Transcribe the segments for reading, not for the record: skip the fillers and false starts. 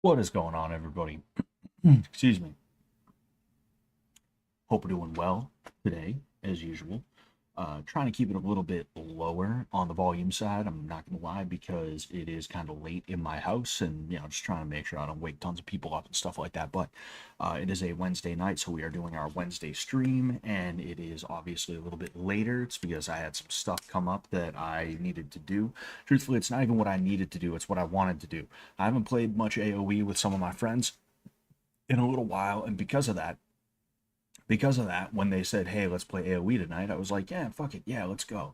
What is going on, everybody? Excuse me. Hope we're doing well today, as usual. Trying to keep it a little bit lower on the volume side. I'm not gonna lie because it is kind of late in my house, and just trying to make sure I don't wake tons of people up and stuff like that. But it is a Wednesday night, so we are doing our Wednesday stream, and it is obviously a little bit later. It's because I had some stuff come up that I needed to do. Truthfully, it's not even what I needed to do; it's what I wanted to do. I haven't played much AOE with some of my friends in a little while, and because of that, when they said, "Hey, let's play AoE tonight," I was like, "Yeah, fuck it, yeah, let's go."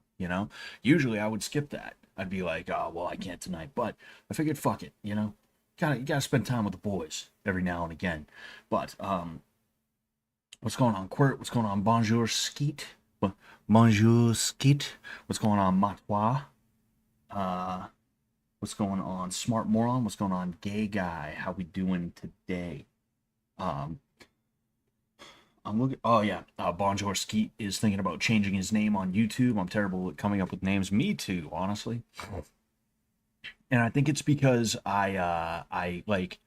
Usually I would skip that. I'd be like, "Oh, well, I can't tonight," but I figured, fuck it, you gotta spend time with the boys every now and again. But what's going on, Quirt? What's going on, Bonjour Skeet? Bonjour Skeet. What's going on, Matois? Uh, what's going on, Smart Moron? What's going on, Gay Guy? How we doing today? Um, I'm looking. Oh yeah, Bonjour Skeet is thinking about changing his name on YouTube. I'm terrible at coming up with names. Me too, honestly. And I think it's because I like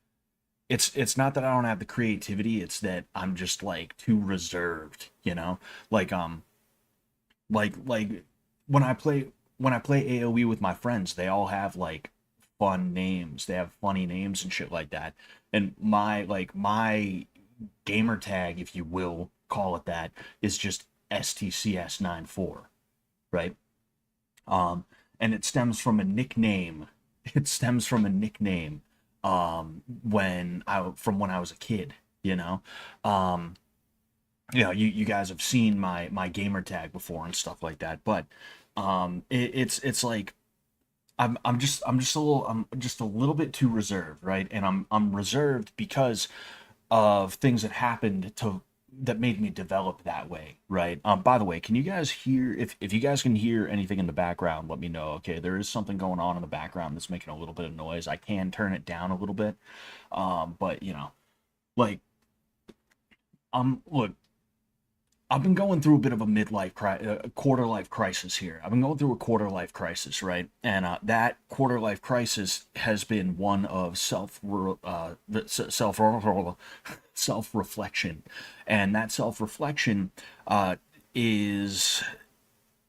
it's not that I don't have the creativity. It's that I'm just like too reserved. Like like when I play AOE with my friends, they all have like fun names. They have funny names and shit like that. And my gamer tag, if you will call it that, is just STCS94, right? Um, and it stems from a nickname. It stems from a nickname when I was a kid. You know, um, you guys have seen my gamer tag before and stuff like that, but it's like I'm just a little bit too reserved, right? And I'm reserved because of things that happened to that made me develop that way, right? By the way, can you guys hear if you guys can hear anything in the background, let me know. Okay, there is something going on in the background that's making a little bit of noise. I can turn it down a little bit. But like look, I've been going through a bit of a quarter life crisis here. I've been going through a quarter life crisis, right? And that quarter life crisis has been one of self self reflection, and that self reflection is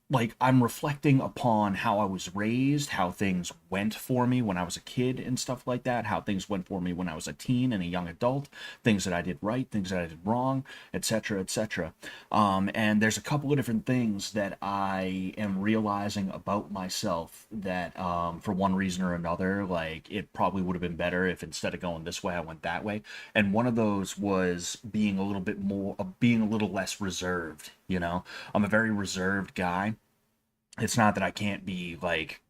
like I'm reflecting upon how I was raised, how things went for me when I was a kid and stuff like that, how things went for me when I was a teen and a young adult, things that I did right, things that I did wrong, etc., etc. And there's a couple of different things that I am realizing about myself that, for one reason or another, like it probably would have been better if instead of going this way, I went that way. And one of those was being a little less reserved. I'm a very reserved guy. It's not that I can't be like,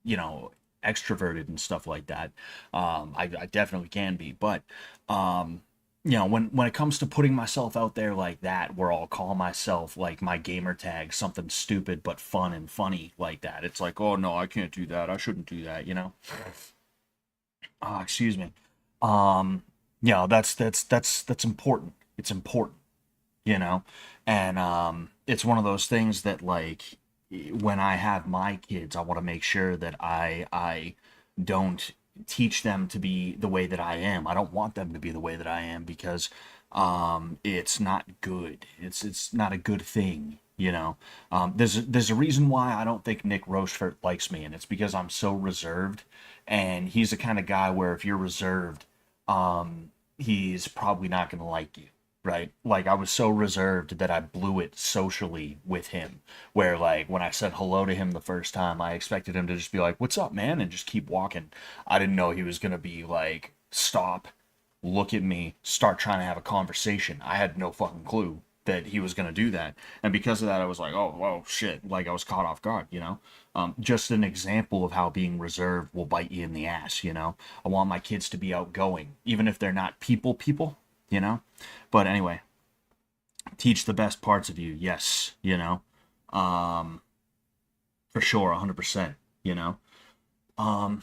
you know, extroverted and stuff like that. I definitely can be, but when it comes to putting myself out there like that, where I'll call myself like my gamer tag something stupid but fun and funny like that, it's like, oh no, I can't do that. I shouldn't do that. Excuse me. Um, that's important. It's important, you know, and it's one of those things that like when I have my kids, I want to make sure that I don't teach them to be the way that I am. I don't want them to be the way that I am because it's not good. It's not a good thing. There's a reason why I don't think Nick Rochefort likes me, and it's because I'm so reserved. And he's the kind of guy where if you're reserved, he's probably not going to like you, right? Like I was so reserved that I blew it socially with him. Where like when I said hello to him the first time, I expected him to just be like, "What's up, man?" and just keep walking. I didn't know he was going to be like, "Stop, look at me, start trying to have a conversation." I had no fucking clue that he was going to do that. And because of that, I was like, "Oh, whoa, shit." Like I was caught off guard. Just an example of how being reserved will bite you in the ass. I want my kids to be outgoing, even if they're not people, you know? But anyway, teach the best parts of you. Yes. Um, for sure, 100%, you know? Um,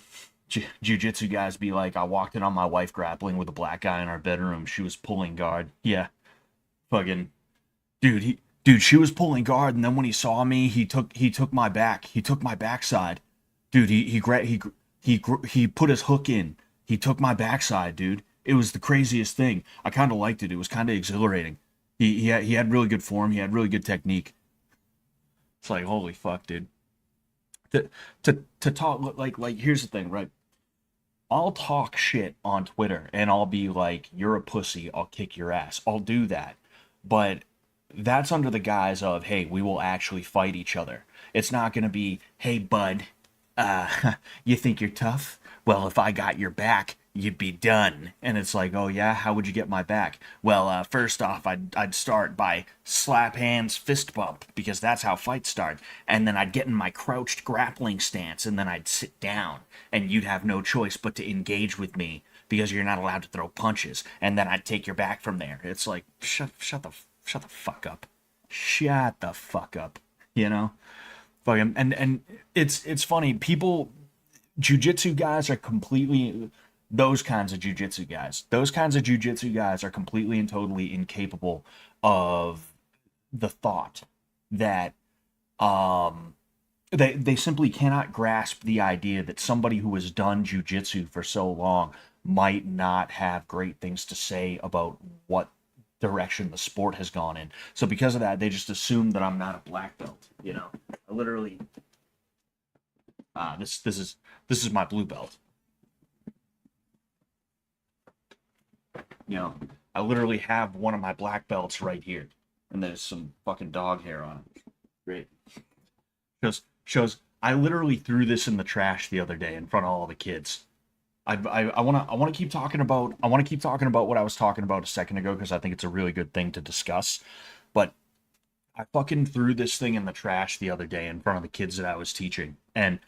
Jiu-jitsu guys be like, I walked in on my wife grappling with a black guy in our bedroom. She was pulling guard. Yeah, fucking dude, she was pulling guard, and then when he saw me, he took my backside. Dude, he put his hook in, He took my backside, dude. It was the craziest thing. I kind of liked it. It was kind of exhilarating. He had really good form. He had really good technique. It's like holy fuck, dude. To talk like here's the thing, right? I'll talk shit on Twitter and I'll be like, "You're a pussy. I'll kick your ass." I'll do that, but that's under the guise of, "Hey, we will actually fight each other." It's not gonna be, "Hey, bud, you think you're tough? Well, if I got your back, you'd be done." And it's like, "Oh yeah, how would you get my back?" Well, first off, I'd start by slap hands, fist bump, because that's how fights start. And then I'd get in my crouched grappling stance, and then I'd sit down, and you'd have no choice but to engage with me because you're not allowed to throw punches. And then I'd take your back from there. It's like, shut the fuck up, shut the fuck up, you know. Fucking and it's funny. People, jujitsu guys are completely those kinds of jujitsu guys. Those kinds of jujitsu guys are completely and totally incapable of the thought that um they simply cannot grasp the idea that somebody who has done jujitsu for so long might not have great things to say about what direction the sport has gone in. So because of that, they just assume that I'm not a black belt. You know, I literally this is my blue belt. You know, I literally have one of my black belts right here, and there's some fucking dog hair on it. Great. Shows I literally threw this in the trash the other day in front of all the kids. I want to keep talking about what I was talking about a second ago because I think it's a really good thing to discuss. But I fucking threw this thing in the trash the other day in front of the kids that I was teaching, and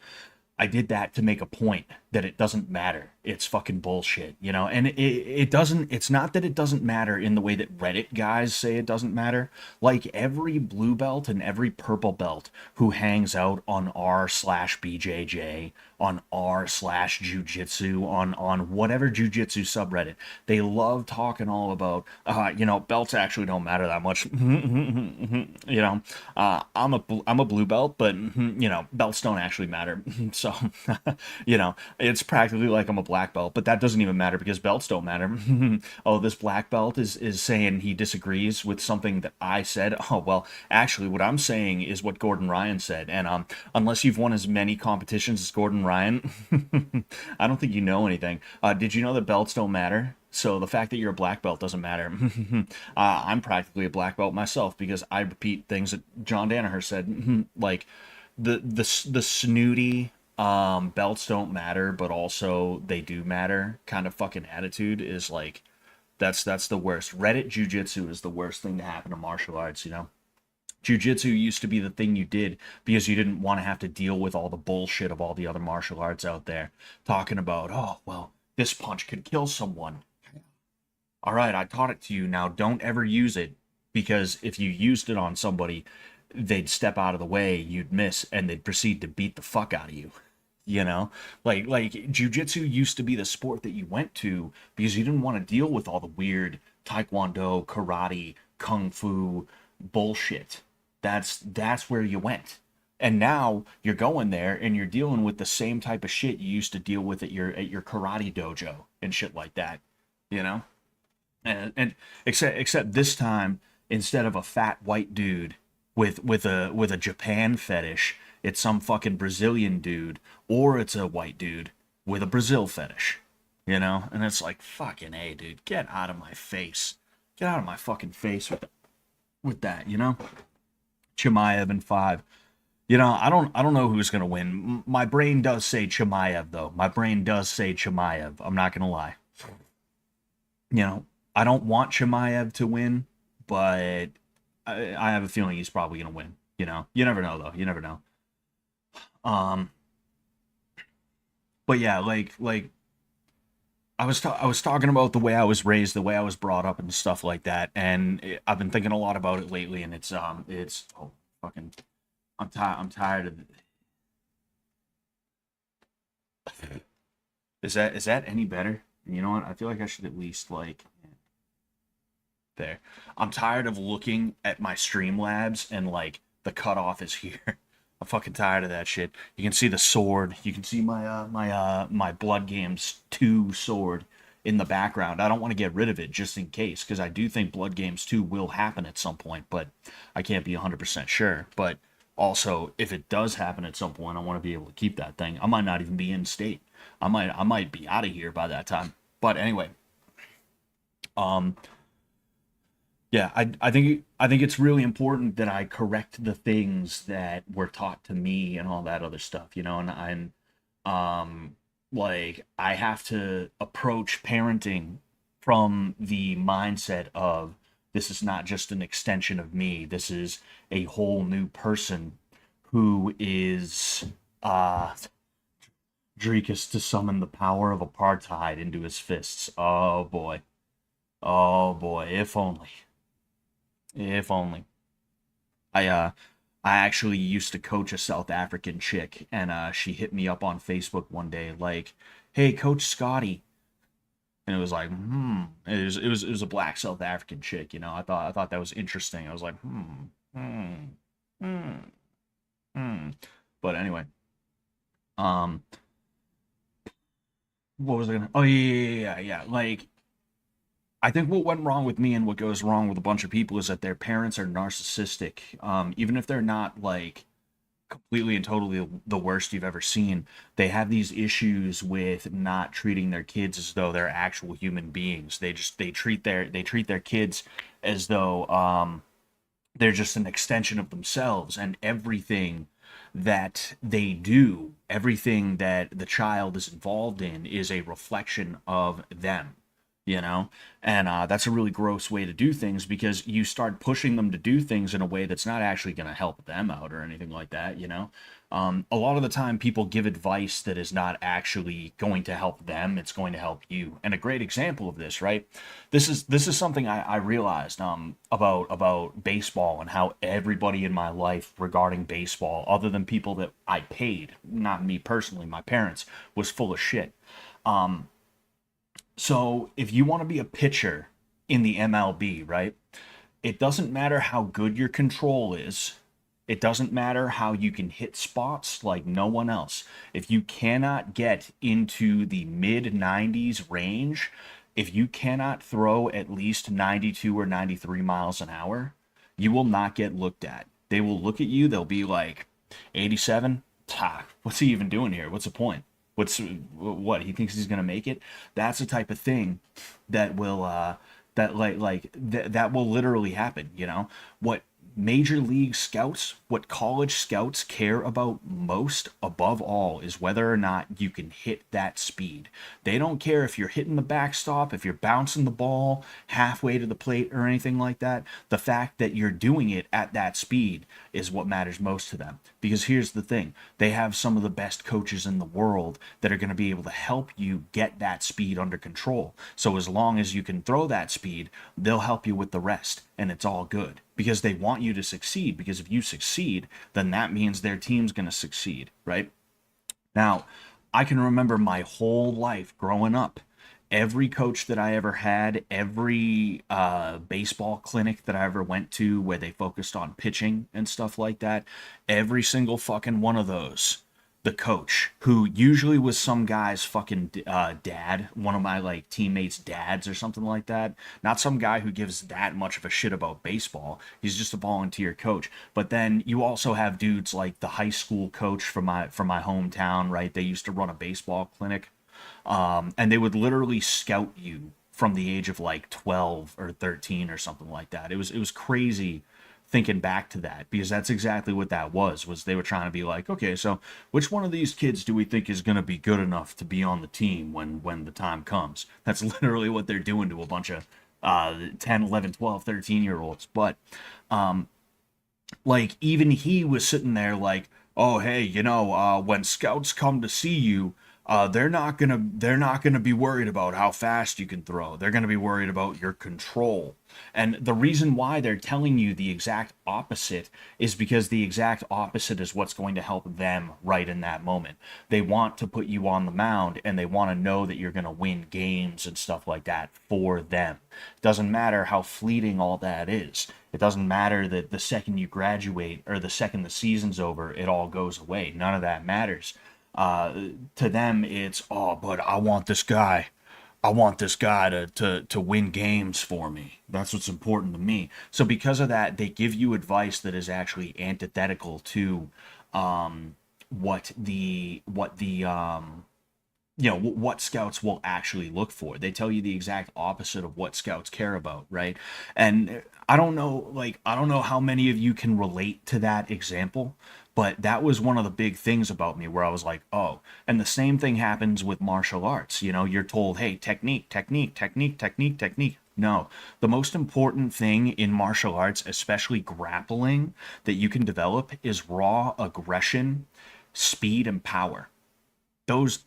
I did that to make a point that it doesn't matter. It's fucking bullshit, you know? And it doesn't, it's not that it doesn't matter in the way that Reddit guys say it doesn't matter. Like every blue belt and every purple belt who hangs out on r slash BJJ, on r slash jujitsu, on whatever jujitsu subreddit, they love talking all about, belts actually don't matter that much. You know, I'm a blue belt, but belts don't actually matter. So, it's practically like I'm a black belt, but that doesn't even matter because belts don't matter. Oh, this black belt is saying he disagrees with something that I said. Oh, well, actually, what I'm saying is what Gordon Ryan said. And unless you've won as many competitions as Gordon Ryan, I don't think you know anything. Did you know that belts don't matter? So the fact that you're a black belt doesn't matter. I'm practically a black belt myself because I repeat things that John Danaher said. Like the snooty belts don't matter, but also they do matter kind of fucking attitude is like that's the worst. Reddit jujitsu is the worst thing to happen to martial arts, you know? Jiu-jitsu used to be the thing you did because you didn't want to have to deal with all the bullshit of all the other martial arts out there talking about, oh, well, this punch could kill someone. All right, I taught it to you. Now don't ever use it because if you used it on somebody, they'd step out of the way, you'd miss, and they'd proceed to beat the fuck out of you. You know, like jujitsu used to be the sport that you went to because you didn't want to deal with all the weird taekwondo, karate, kung fu bullshit. That's where you went. And now you're going there and you're dealing with the same type of shit you used to deal with at your karate dojo and shit like that, you know? And except this time instead of a fat white dude with a Japan fetish, it's some fucking Brazilian dude or it's a white dude with a Brazil fetish, you know? And it's like fucking A, dude, get out of my face. Get out of my fucking face with that, you know? Chimaev in 5. You know, I don't know who's gonna win. My brain does say Chimaev though. My brain does say Chimaev. I'm not gonna lie. You know, I don't want Chimaev to win, but I have a feeling he's probably gonna win. You know, you never know though. You never know. Um, but yeah, like I was talking about the way I was raised, the way I was brought up, and stuff like that, and I've been thinking a lot about it lately, and it's oh fucking I'm tired of it. Is that any better? You know what? I feel like I should at least like there. I'm tired of looking at my Streamlabs and like the cutoff is here. I'm fucking tired of that shit. You can see the sword. You can see my Blood Games 2 sword in the background. I don't want to get rid of it just in case, because I do think Blood Games 2 will happen at some point, but I can't be 100% sure. But also, if it does happen at some point, I want to be able to keep that thing. I might not even be in state. I might be out of here by that time. But anyway, um, yeah, I think it's really important that I correct the things that were taught to me and all that other stuff, and like I have to approach parenting from the mindset of this is not just an extension of me. This is a whole new person who is Dreekus to summon the power of apartheid into his fists. Oh boy. Oh boy, if only. If only. I actually used to coach a South African chick, and she hit me up on Facebook one day like, "Hey, Coach Scotty," and it was like, it was a black South African chick. I thought that was interesting. I was like, hmm, hmm, hmm. But anyway, um, what was I gonna? Oh yeah. Like, I think what went wrong with me and what goes wrong with a bunch of people is that their parents are narcissistic. Even if they're not like completely and totally the worst you've ever seen, they have these issues with not treating their kids as though they're actual human beings. They treat their kids as though they're just an extension of themselves, and everything that they do, everything that the child is involved in, is a reflection of them, and that's a really gross way to do things, because you start pushing them to do things in a way that's not actually going to help them out or anything like that. A lot of the time people give advice that is not actually going to help them, it's going to help you. And a great example of this, right, this is something I realized about baseball, and how everybody in my life regarding baseball, other than people that I paid, not me personally, my parents, was full of shit. So if you want to be a pitcher in the MLB, right? It doesn't matter how good your control is. It doesn't matter how you can hit spots like no one else. If you cannot get into the mid 90s range, if you cannot throw at least 92 or 93 miles an hour, you will not get looked at. They will look at you, they'll be like, 87? What's he even doing here? What's the point? What, he thinks he's gonna make it? That's the type of thing that will that will literally happen. What major league scouts, what college scouts care about most above all, is whether or not you can hit that speed. They don't care if you're hitting the backstop, if you're bouncing the ball halfway to the plate or anything like that. The fact that you're doing it at that speed is what matters most to them. Because here's the thing, they have some of the best coaches in the world that are going to be able to help you get that speed under control. So as long as you can throw that speed, they'll help you with the rest, and it's all good, because they want you to succeed. Because if you succeed, then that means their team's going to succeed, right? Now, I can remember my whole life growing up, every coach that I ever had, every baseball clinic that I ever went to where they focused on pitching and stuff like that, every single fucking one of those, the coach, who usually was some guy's fucking dad, one of my like teammates' dads or something like that. Not some guy who gives that much of a shit about baseball. He's just a volunteer coach. But then you also have dudes like the high school coach from my hometown, right? They used to run a baseball clinic, and they would literally scout you from the age of like 12 or 13 or something like that. It was crazy thinking back to that, because that's exactly what that was they were trying to be like, okay, so which one of these kids do we think is going to be good enough to be on the team when the time comes? That's literally what they're doing to a bunch of 10, 11, 12, 13 year olds. But like, even he was sitting there like, oh hey, when scouts come to see you, they're not gonna be worried about how fast you can throw. They're gonna be worried about your control. And the reason why they're telling you the exact opposite is because the exact opposite is what's going to help them right in that moment. They want to put you on the mound and they want to know that you're going to win games and stuff like that for them. It doesn't matter how fleeting all that is. It doesn't matter that the second you graduate or the second the season's over, it all goes away. None of that matters. To them, it's, oh, but I want this guy. I want this guy to win games for me. That's what's important to me. So because of that, they give you advice that is actually antithetical to what scouts will actually look for. They tell you the exact opposite of what scouts care about, right? And I don't know how many of you can relate to that example, but that was one of the big things about me where I was like, oh, and the same thing happens with martial arts. You're told, hey, technique, technique, technique, technique, technique. No, the most important thing in martial arts, especially grappling, that you can develop is raw aggression, speed, and power. Those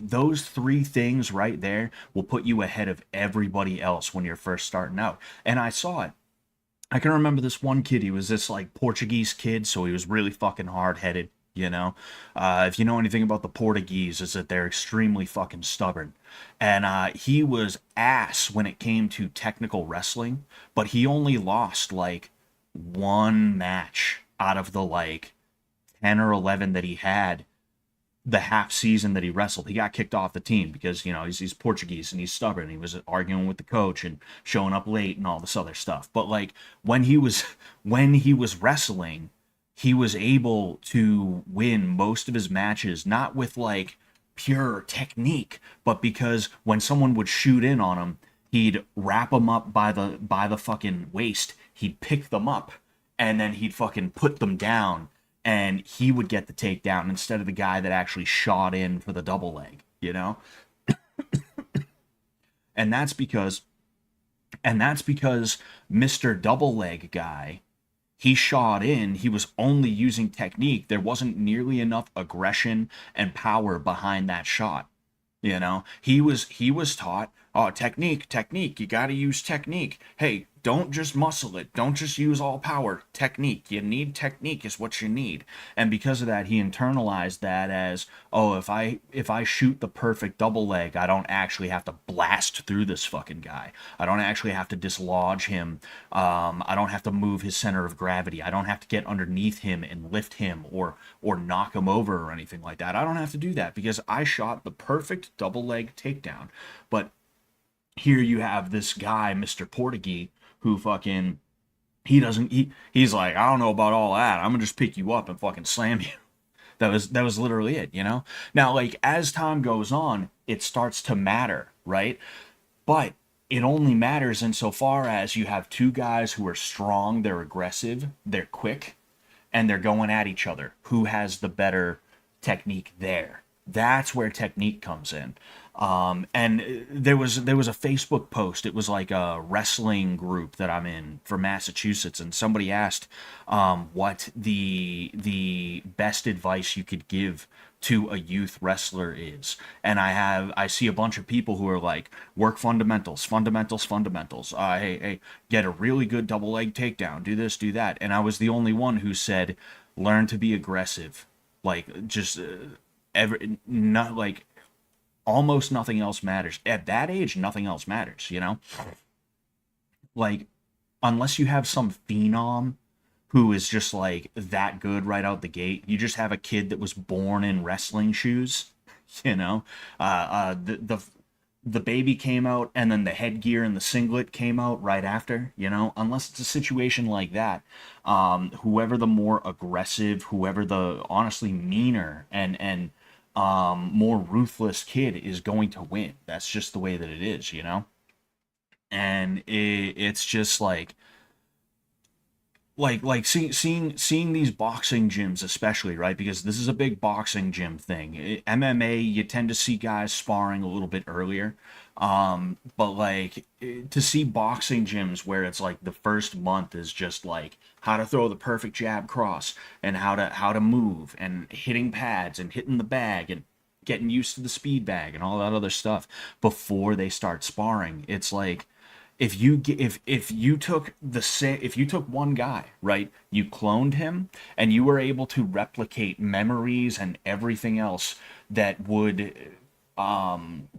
three things right there will put you ahead of everybody else when you're first starting out. And I saw it. I can remember this one kid. He was this like Portuguese kid, so he was really fucking hard headed. If you know anything about the Portuguese, is that they're extremely fucking stubborn. And he was ass when it came to technical wrestling, but he only lost like one match out of the like 10 or 11 that he had the half season that he wrestled. He got kicked off the team because he's Portuguese and he's stubborn. He was arguing with the coach and showing up late and all this other stuff. But like when he was wrestling, he was able to win most of his matches not with like pure technique, but because when someone would shoot in on him, he'd wrap them up by the fucking waist. He'd pick them up and then he'd fucking put them down and he would get the takedown instead of the guy that actually shot in for the double leg. And that's because Mr. Double Leg guy, he shot in, he was only using technique. There wasn't nearly enough aggression and power behind that shot. He was taught, oh, technique, technique. You got to use technique. Hey, don't just muscle it. Don't just use all power. Technique. You need technique is what you need. And because of that, he internalized that as, oh, if I shoot the perfect double leg, I don't actually have to blast through this fucking guy. I don't actually have to dislodge him. I don't have to move his center of gravity. I don't have to get underneath him and lift him or knock him over or anything like that. I don't have to do that because I shot the perfect double leg takedown. But here you have this guy, Mr. Portuguese, who fucking he's like, I don't know about all that. I'm gonna just pick you up and fucking slam you. That was literally it. Now, like as time goes on, it starts to matter, right? But it only matters insofar as you have two guys who are strong, they're aggressive, they're quick, and they're going at each other. Who has the better technique there? That's where technique comes in. And there was a Facebook post. It was like a wrestling group that I'm in for Massachusetts, and somebody asked what the best advice you could give to a youth wrestler is. And I see a bunch of people who are like, work fundamentals, fundamentals, fundamentals. Hey, get a really good double leg takedown. Do this, do that. And I was the only one who said, learn to be aggressive. Like just not like almost nothing else matters at that age. Nothing else matters. Like unless you have some phenom who is just like that good right out the gate. You just have a kid that was born in wrestling shoes. The baby came out and then the headgear and the singlet came out right after. Unless it's a situation like that, whoever the more aggressive, whoever the honestly meaner and more ruthless kid is going to win. That's just the way that it is. And it's just like seeing these boxing gyms, especially, right? Because this is a big boxing gym thing. MMA, you tend to see guys sparring a little bit earlier. But like to see boxing gyms where it's like the first month is just like how to throw the perfect jab cross and how to move and hitting pads and hitting the bag and getting used to the speed bag and all that other stuff before they start sparring. It's like if you took if you took one guy, right, you cloned him and you were able to replicate memories and everything else that would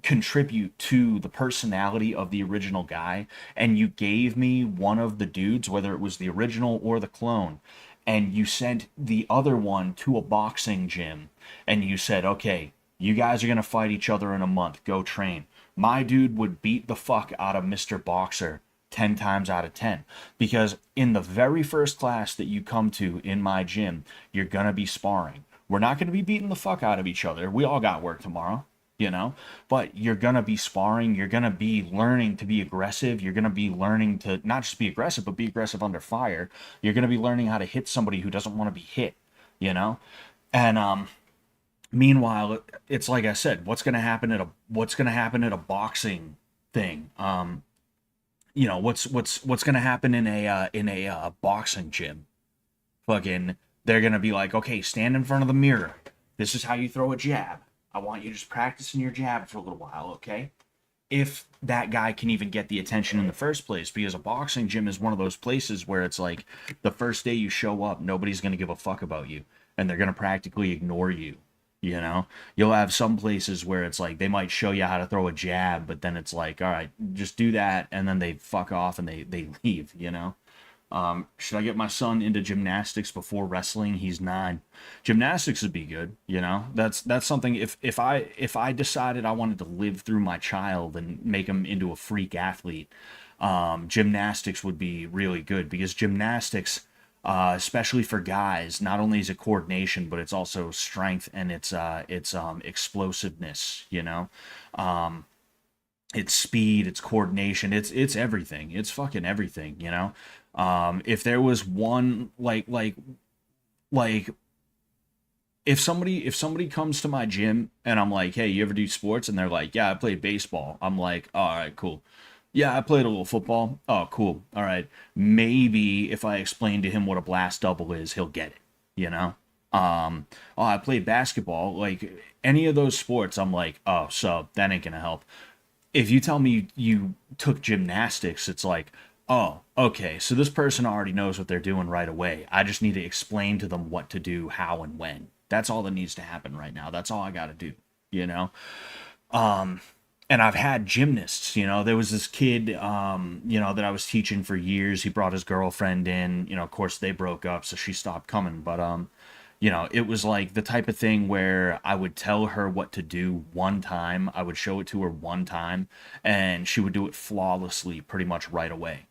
contribute to the personality of the original guy, and you gave me one of the dudes, whether it was the original or the clone, and you sent the other one to a boxing gym, and you said, okay, you guys are going to fight each other in a month, go train. My dude would beat the fuck out of Mr. Boxer 10 times out of 10, because in the very first class that you come to in my gym, you're going to be sparring. We're not going to be beating the fuck out of each other. We all got work tomorrow, you know, but you're going to be sparring. You're going to be learning to be aggressive. You're going to be learning to not just be aggressive, but be aggressive under fire. You're going to be learning how to hit somebody who doesn't want to be hit, you know? And meanwhile, it's like I said, what's going to happen at a boxing thing? You know, what's going to happen in a boxing gym? Fucking, they're going to be like, okay, stand in front of the mirror. This is how you throw a jab. I want you just practicing your jab for a little while, okay? If that guy can even get the attention in the first place, because a boxing gym is one of those places where it's like the first day you show up, nobody's going to give a fuck about you, and they're going to practically ignore you. You know, you'll have some places where it's like they might show you how to throw a jab, but then it's like, all right, just do that, and then they fuck off and they leave, you know. Should I get my son into gymnastics before wrestling? He's 9. Gymnastics would be good, you know. That's something. If I decided I wanted to live through my child and make him into a freak athlete, gymnastics would be really good, because gymnastics, especially for guys, not only is it coordination, but it's also strength, and it's explosiveness, you know. It's speed, it's coordination, it's everything. It's fucking everything, you know. If there was one like if somebody comes to my gym and I'm like, hey, you ever do sports? And they're like, yeah, I played baseball. I'm like, all right, cool. Yeah, I played a little football. Oh, cool. All right. Maybe if I explain to him what a blast double is, he'll get it, you know? Oh, I played basketball. Like any of those sports, I'm like, oh, so that ain't gonna help. If you tell me you took gymnastics, it's like, oh, okay, so this person already knows what they're doing right away. I just need to explain to them what to do, how, and when. That's all that needs to happen right now. That's all I got to do, you know? And I've had gymnasts, you know. There was this kid, you know, that I was teaching for years. He brought his girlfriend in, you know, of course they broke up, so she stopped coming. But, you know, it was like the type of thing where I would tell her what to do one time. I would show it to her one time, and she would do it flawlessly pretty much right away,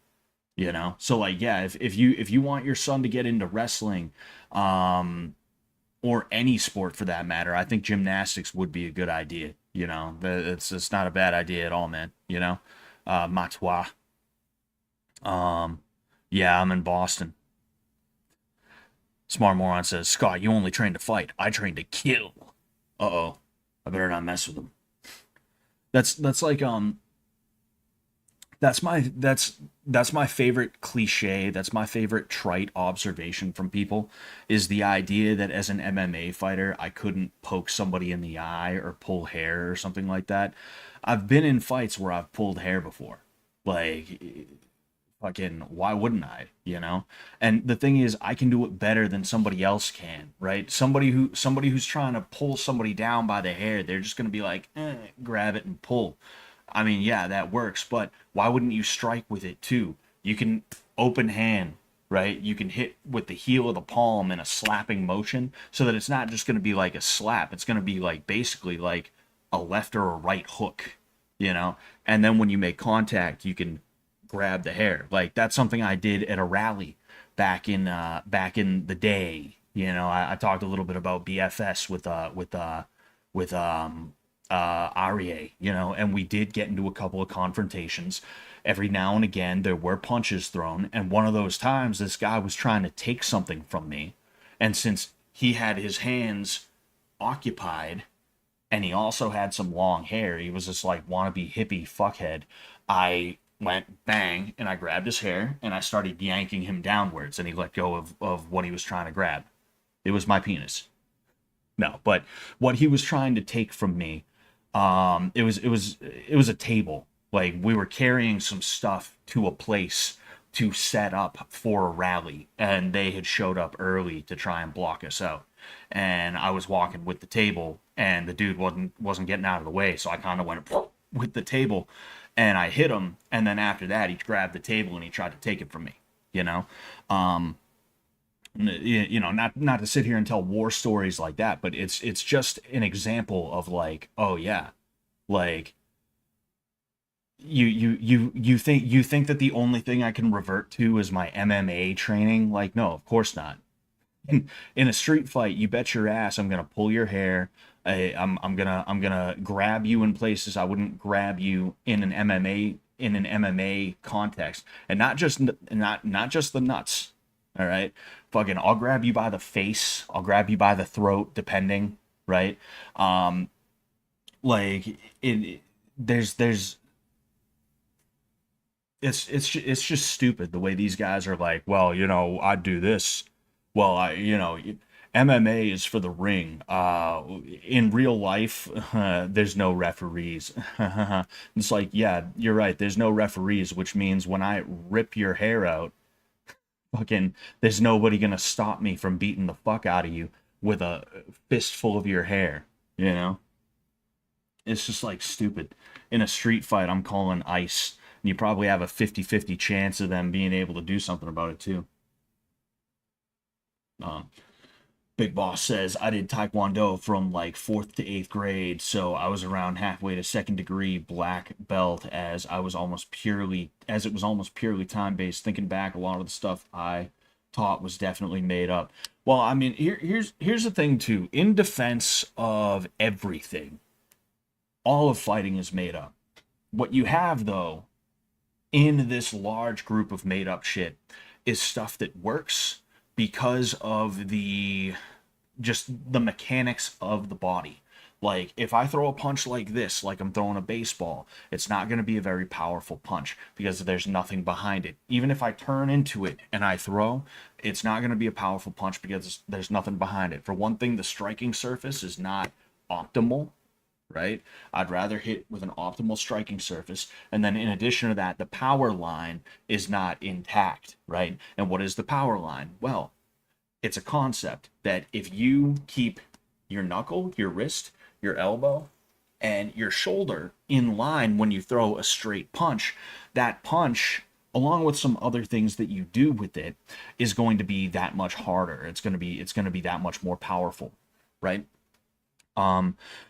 you know. So like, yeah, if you want your son to get into wrestling, or any sport for that matter, I think gymnastics would be a good idea. You know, it's not a bad idea at all, man. You know, Matois. Yeah, I'm in Boston. Smart Moron says, Scott, you only train to fight. I train to kill. Uh-oh. I better not mess with him. That's like that's my favorite cliche. That's my favorite trite observation from people, is the idea that as an MMA fighter, I couldn't poke somebody in the eye or pull hair or something like that. I've been in fights where I've pulled hair before. Like, fucking, why wouldn't I, you know? And the thing is, I can do it better than somebody else can, right? Somebody who's trying to pull somebody down by the hair, they're just gonna be like, grab it and pull. I mean, yeah, that works, but why wouldn't you strike with it too? You can open hand, right? You can hit with the heel of the palm in a slapping motion, so that it's not just going to be like a slap. It's going to be like basically like a left or a right hook, you know? And then when you make contact, you can grab the hair. Like that's something I did at a rally back in the day. You know, I talked a little bit about BFS with Arie, you know, and we did get into a couple of confrontations. Every now and again, there were punches thrown, and one of those times, this guy was trying to take something from me, and since he had his hands occupied, and he also had some long hair, he was this like wannabe hippie fuckhead. I went bang, and I grabbed his hair, and I started yanking him downwards, and he let go of what he was trying to grab. It was my penis. No, but what he was trying to take from me, it was a table. Like we were carrying some stuff to a place to set up for a rally, and they had showed up early to try and block us out. And I was walking with the table, and the dude wasn't getting out of the way, so I kind of went with the table, and I hit him. And then after that, he grabbed the table and he tried to take it from me. You know, um, not to sit here and tell war stories like that, but it's just an example of like, oh yeah, like you think that the only thing I can revert to is my MMA training. Like, no, of course not. In a street fight, you bet your ass I'm gonna pull your hair. I'm gonna grab you in places I wouldn't grab you in an MMA context, and not just the nuts. All right, fucking, I'll grab you by the face. I'll grab you by the throat, depending. Right, um, like there's it's just stupid the way these guys are like, well, I do this. Well, MMA is for the ring. In real life, there's no referees. It's like, yeah, you're right. There's no referees, which means when I rip your hair out, fucking, there's nobody gonna stop me from beating the fuck out of you with a fistful of your hair. You know, it's just like stupid. In a street fight, I'm calling ice, and you probably have a 50-50 chance of them being able to do something about it too. Um, Big Boss says, I did Taekwondo from like fourth to eighth grade, so I was around halfway to second degree black belt as it was almost purely time based. Thinking back, a lot of the stuff I taught was definitely made up. Well, I mean, here's the thing too. In defense of everything, all of fighting is made up. What you have though in this large group of made up shit is stuff that works because of the mechanics of the body. Like if I throw a punch like this, like I'm throwing a baseball, it's not going to be a very powerful punch because there's nothing behind it. Even if I turn into it and I throw, it's not going to be a powerful punch because there's nothing behind it. For one thing, the striking surface is not optimal, right? I'd rather hit with an optimal striking surface. And then in addition to that, the power line is not intact, right? And what is the power line? Well, it's a concept that if you keep your knuckle, your wrist, your elbow, and your shoulder in line when you throw a straight punch, that punch, along with some other things that you do with it, is going to be that much harder. It's going to be that much more powerful, right?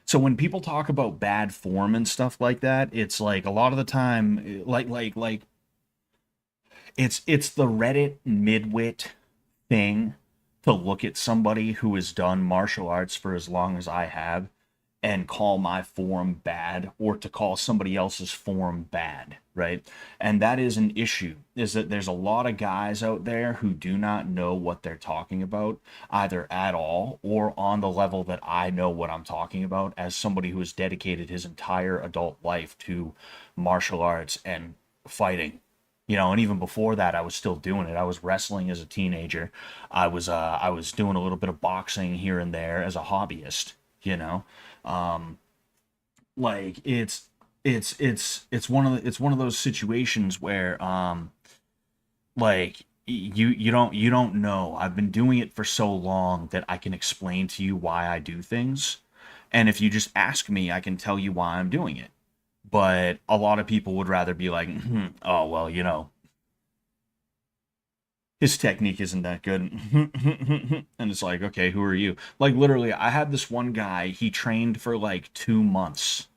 So when people talk about bad form and stuff like that, it's like a lot of the time, like it's the Reddit midwit thing to look at somebody who has done martial arts for as long as I have and call my form bad, or to call somebody else's form bad, right? And that is an issue, is that there's a lot of guys out there who do not know what they're talking about, either at all or on the level that I know what I'm talking about as somebody who has dedicated his entire adult life to martial arts and fighting. And even before that, I was still doing it. I was wrestling as a teenager. I was doing a little bit of boxing here and there as a hobbyist. You know, um, like it's one of those situations where like you don't know. I've been doing it for so long that I can explain to you why I do things, and if you just ask me, I can tell you why I'm doing it. But a lot of people would rather be like, oh well, his technique isn't that good. And it's like, okay, who are you? Like literally, I had this one guy, he trained for like 2 months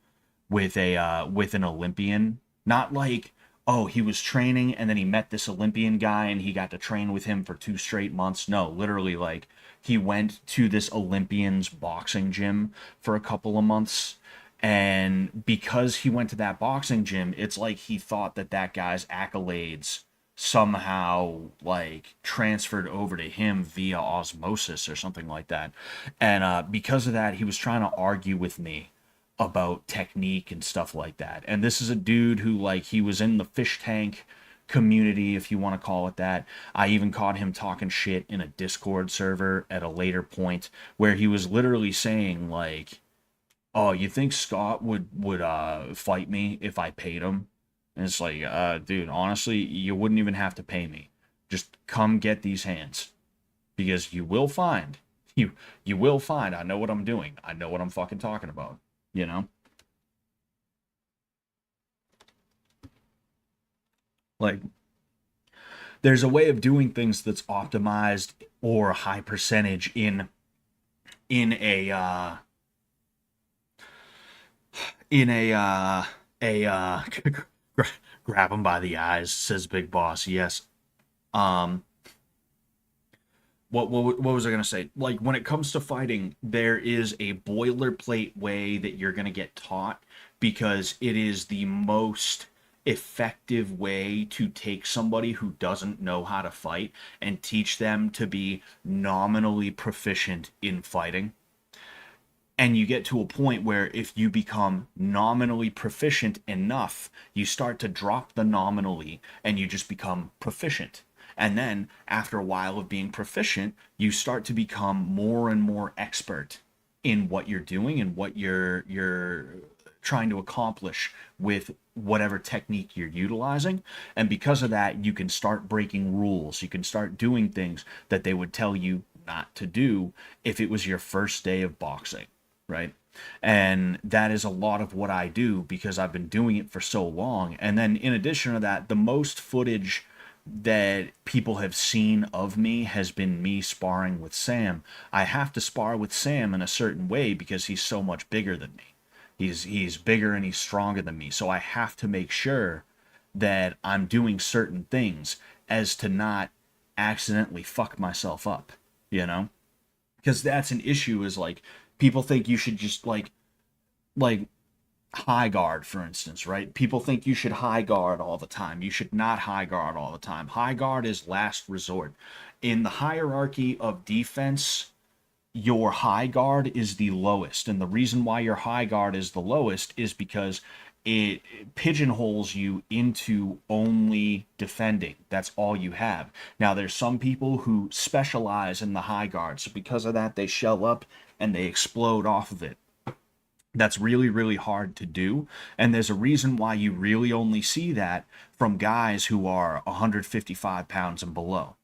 with an Olympian. Not like, oh, he was training and then he met this Olympian guy and he got to train with him for 2 straight months. No, literally, like he went to this Olympian's boxing gym for a couple of months. And because he went to that boxing gym, it's like he thought that that guy's accolades somehow like transferred over to him via osmosis or something like that. And because of that, he was trying to argue with me about technique and stuff like that. And this is a dude who, like, he was in the fish tank community, if you want to call it that. I even caught him talking shit in a Discord server at a later point where he was literally saying like, "Oh, you think Scott would fight me if I paid him?" And it's like, dude, honestly, you wouldn't even have to pay me. Just come get these hands because you will find you will find I know what I'm doing. I know what I'm fucking talking about, you know? Like there's a way of doing things that's optimized or high percentage in a in a grab him by the eyes, says Big Boss. Yes. Um what was I gonna say? Like when it comes to fighting, there is a boilerplate way that you're gonna get taught because it is the most effective way to take somebody who doesn't know how to fight and teach them to be nominally proficient in fighting. And you get to a point where if you become nominally proficient enough, you start to drop the nominally and you just become proficient. And then after a while of being proficient, you start to become more and more expert in what you're doing and what you're trying to accomplish with whatever technique you're utilizing. And because of that, you can start breaking rules. You can start doing things that they would tell you not to do if it was your first day of boxing, right? And that is a lot of what I do because I've been doing it for so long. And then in addition to that, the most footage that people have seen of me has been me sparring with Sam. I have to spar with Sam in a certain way because he's so much bigger than me. He's bigger and he's stronger than me. So I have to make sure that I'm doing certain things as to not accidentally fuck myself up, you know? Because that's an issue is like people think you should just like high guard, for instance, right? People think you should high guard all the time. You should not high guard all the time. High guard is last resort. In the hierarchy of defense, your high guard is the lowest. And the reason why your high guard is the lowest is because it pigeonholes you into only defending. That's all you have. Now, there's some people who specialize in the high guard. So because of that, they shell up and they explode off of it. That's really, really hard to do. And there's a reason why you really only see that from guys who are 155 pounds and below.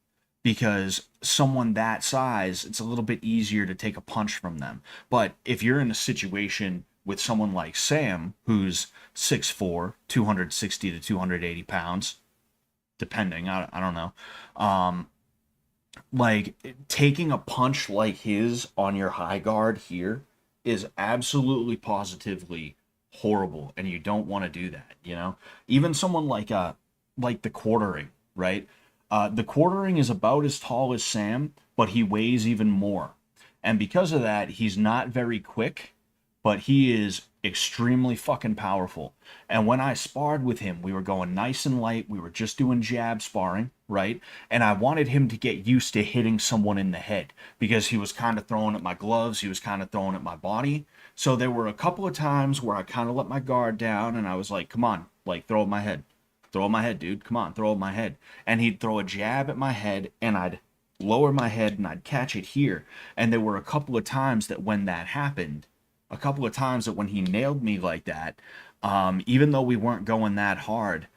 Because someone that size, it's a little bit easier to take a punch from them. But if you're in a situation with someone like Sam, who's 6'4", 260 to 280 pounds, depending, I don't know, like taking a punch like his on your high guard here is absolutely positively horrible and you don't want to do that, you know. Even someone like the quartering, right? The quartering is about as tall as Sam, but he weighs even more, and because of that he's not very quick, but he is extremely fucking powerful. And when I sparred with him, we were going nice and light. We were just doing jab sparring, right? And I wanted him to get used to hitting someone in the head because he was kind of throwing at my gloves. He was kind of throwing at my body. So there were a couple of times where I kind of let my guard down and I was like, come on, like throw at my head. Throw at my head, dude. Come on, throw at my head. And he'd throw a jab at my head and I'd lower my head and I'd catch it here. And there were a couple of times that when that happened, a couple of times that when he nailed me like that, even though we weren't going that hard,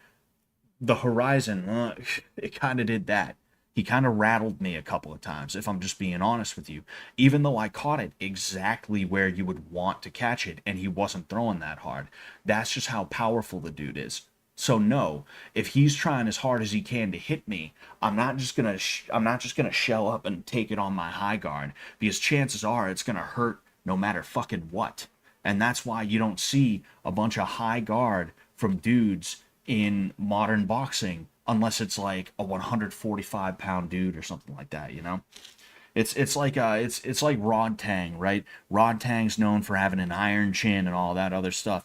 the horizon, it kind of did that. He kind of rattled me a couple of times, if I'm just being honest with you, even though I caught it exactly where you would want to catch it and he wasn't throwing that hard. That's just how powerful the dude is. So no, if he's trying as hard as he can to hit me, I'm not just gonna shell up and take it on my high guard because chances are it's gonna hurt no matter fucking what. And that's why you don't see a bunch of high guard from dudes in modern boxing unless it's like a 145-pound dude or something like that, you know? It's like Rod Tang, right? Rod Tang's known for having an iron chin and all that other stuff.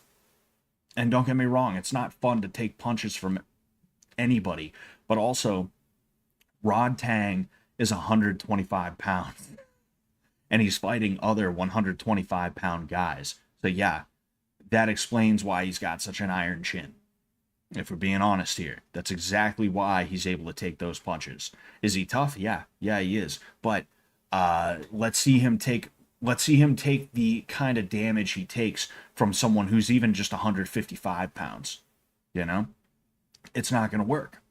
And don't get me wrong, it's not fun to take punches from anybody, but also Rod Tang is 125 pounds and he's fighting other 125-pound guys. So yeah, that explains why he's got such an iron chin. If we're being honest here, that's exactly why he's able to take those punches. Is he tough? Yeah, yeah, he is. But let's see him take the kind of damage he takes from someone who's even just 155 pounds. You know, it's not going to work.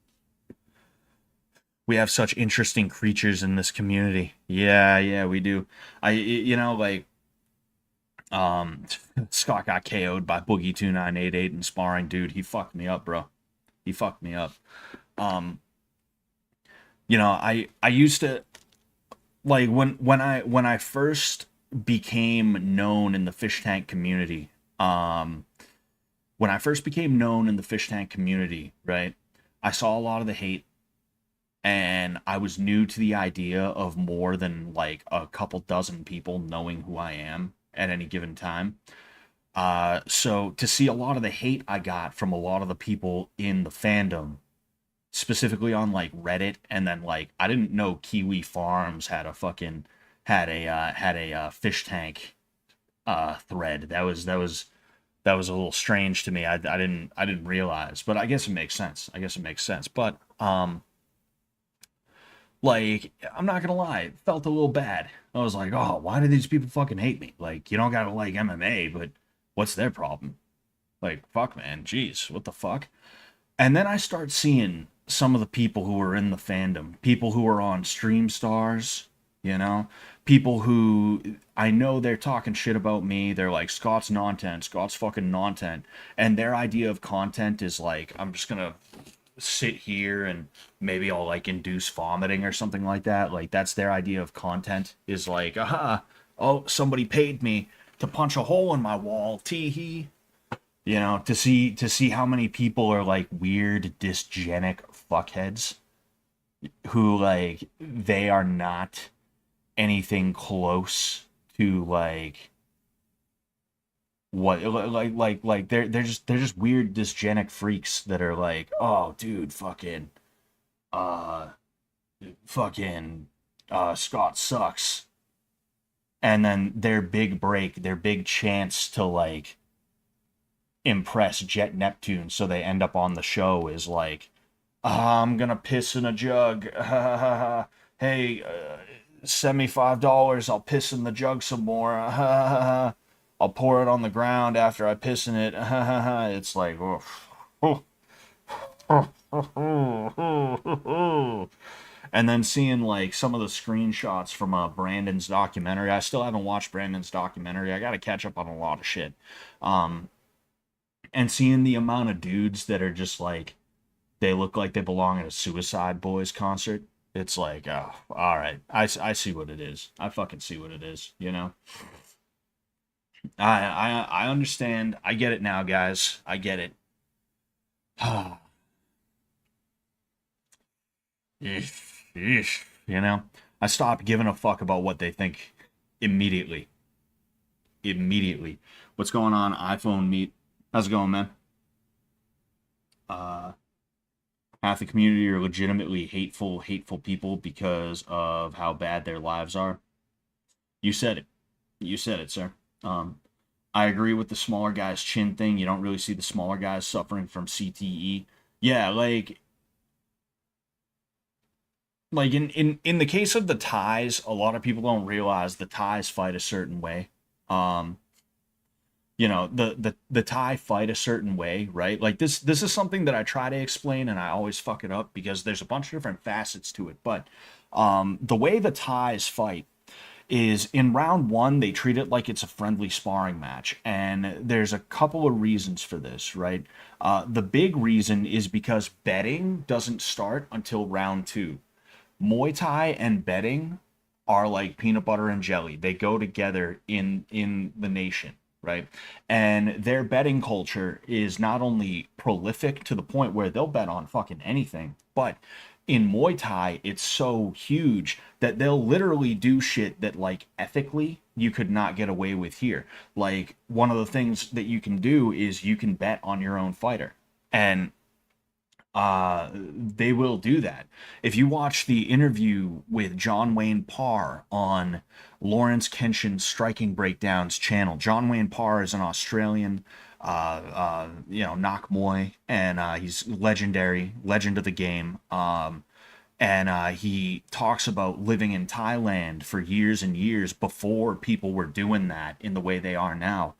We have such interesting creatures in this community. Yeah, yeah, we do. Like Scott got KO'd by Boogie 2988 in sparring, dude. He fucked me up, bro. He fucked me up. Um, I used to like when I first became known in the fish tank community. When I first became known in the fish tank community, right? I saw a lot of the hate, and I was new to the idea of more than like a couple dozen people knowing who I am at any given time. So to see a lot of the hate I got from a lot of the people in the fandom, specifically on like Reddit, and then like I didn't know Kiwi Farms had a fish tank thread. That was a little strange to me. I didn't realize, but I guess it makes sense. I guess it makes sense. But like I'm not gonna lie, it felt a little bad. I was like, oh, why do these people fucking hate me? Like, you don't gotta like MMA, but what's their problem? Like, fuck, man, jeez, what the fuck? And then I start seeing some of the people who are in the fandom, people who are on Stream Stars, you know, people who I know they're talking shit about me. They're like, Scott's nontent, Scott's fucking nontent. And their idea of content is like, I'm just gonna sit here and maybe I'll like induce vomiting or something like that. Like, that's their idea of content is like, aha, oh, somebody paid me to punch a hole in my wall, tee hee. To see how many people are like weird dysgenic fuckheads who like they are not anything close to like what like they're just weird dysgenic freaks that are like, oh dude, uh fucking Scott sucks. And then their big break, their big chance to like impress Jet Neptune so they end up on the show is like, I'm gonna piss in a jug. Hey, send me $5. I'll piss in the jug some more. I'll pour it on the ground after I piss in it. It's like, oh. And then seeing like some of the screenshots from Brandon's documentary. I still haven't watched Brandon's documentary. I got to catch up on a lot of shit. Um, and seeing the amount of dudes that are just like they look like they belong at a Suicide Boys concert. It's like, oh, all right, I see what it is. I fucking see what it is. I understand. I get it now, guys. I get it. I stopped giving a fuck about what they think immediately. Immediately. What's going on, iPhone Meet? How's it going, man? Uh, Half the community are legitimately hateful people because of how bad their lives are. You said it. You said it, sir. Um, I agree with the smaller guys chin thing. You don't really see the smaller guys suffering from CTE. Yeah, like in the case of the Thais, a lot of people don't realize the Thais fight a certain way. Um, the Thai fight a certain way, right? Like this is something that I try to explain and I always fuck it up because there's a bunch of different facets to it. But the way the Thais fight is in round one, they treat it like it's a friendly sparring match. And there's a couple of reasons for this, right? The big reason is because betting doesn't start until round two. Muay Thai and betting are like peanut butter and jelly. They go together in the nation, right? And their betting culture is not only prolific to the point where they'll bet on fucking anything, but in Muay Thai, it's so huge that they'll literally do shit that like ethically you could not get away with here. Like one of the things that you can do is you can bet on your own fighter. And they will do that. If you watch the interview with John Wayne Parr on Lawrence Kenshin's Striking Breakdowns channel, John Wayne Parr is an Australian. Nakmoy, and he's legendary, legend of the game. And he talks about living in Thailand for years and years before people were doing that in the way they are now.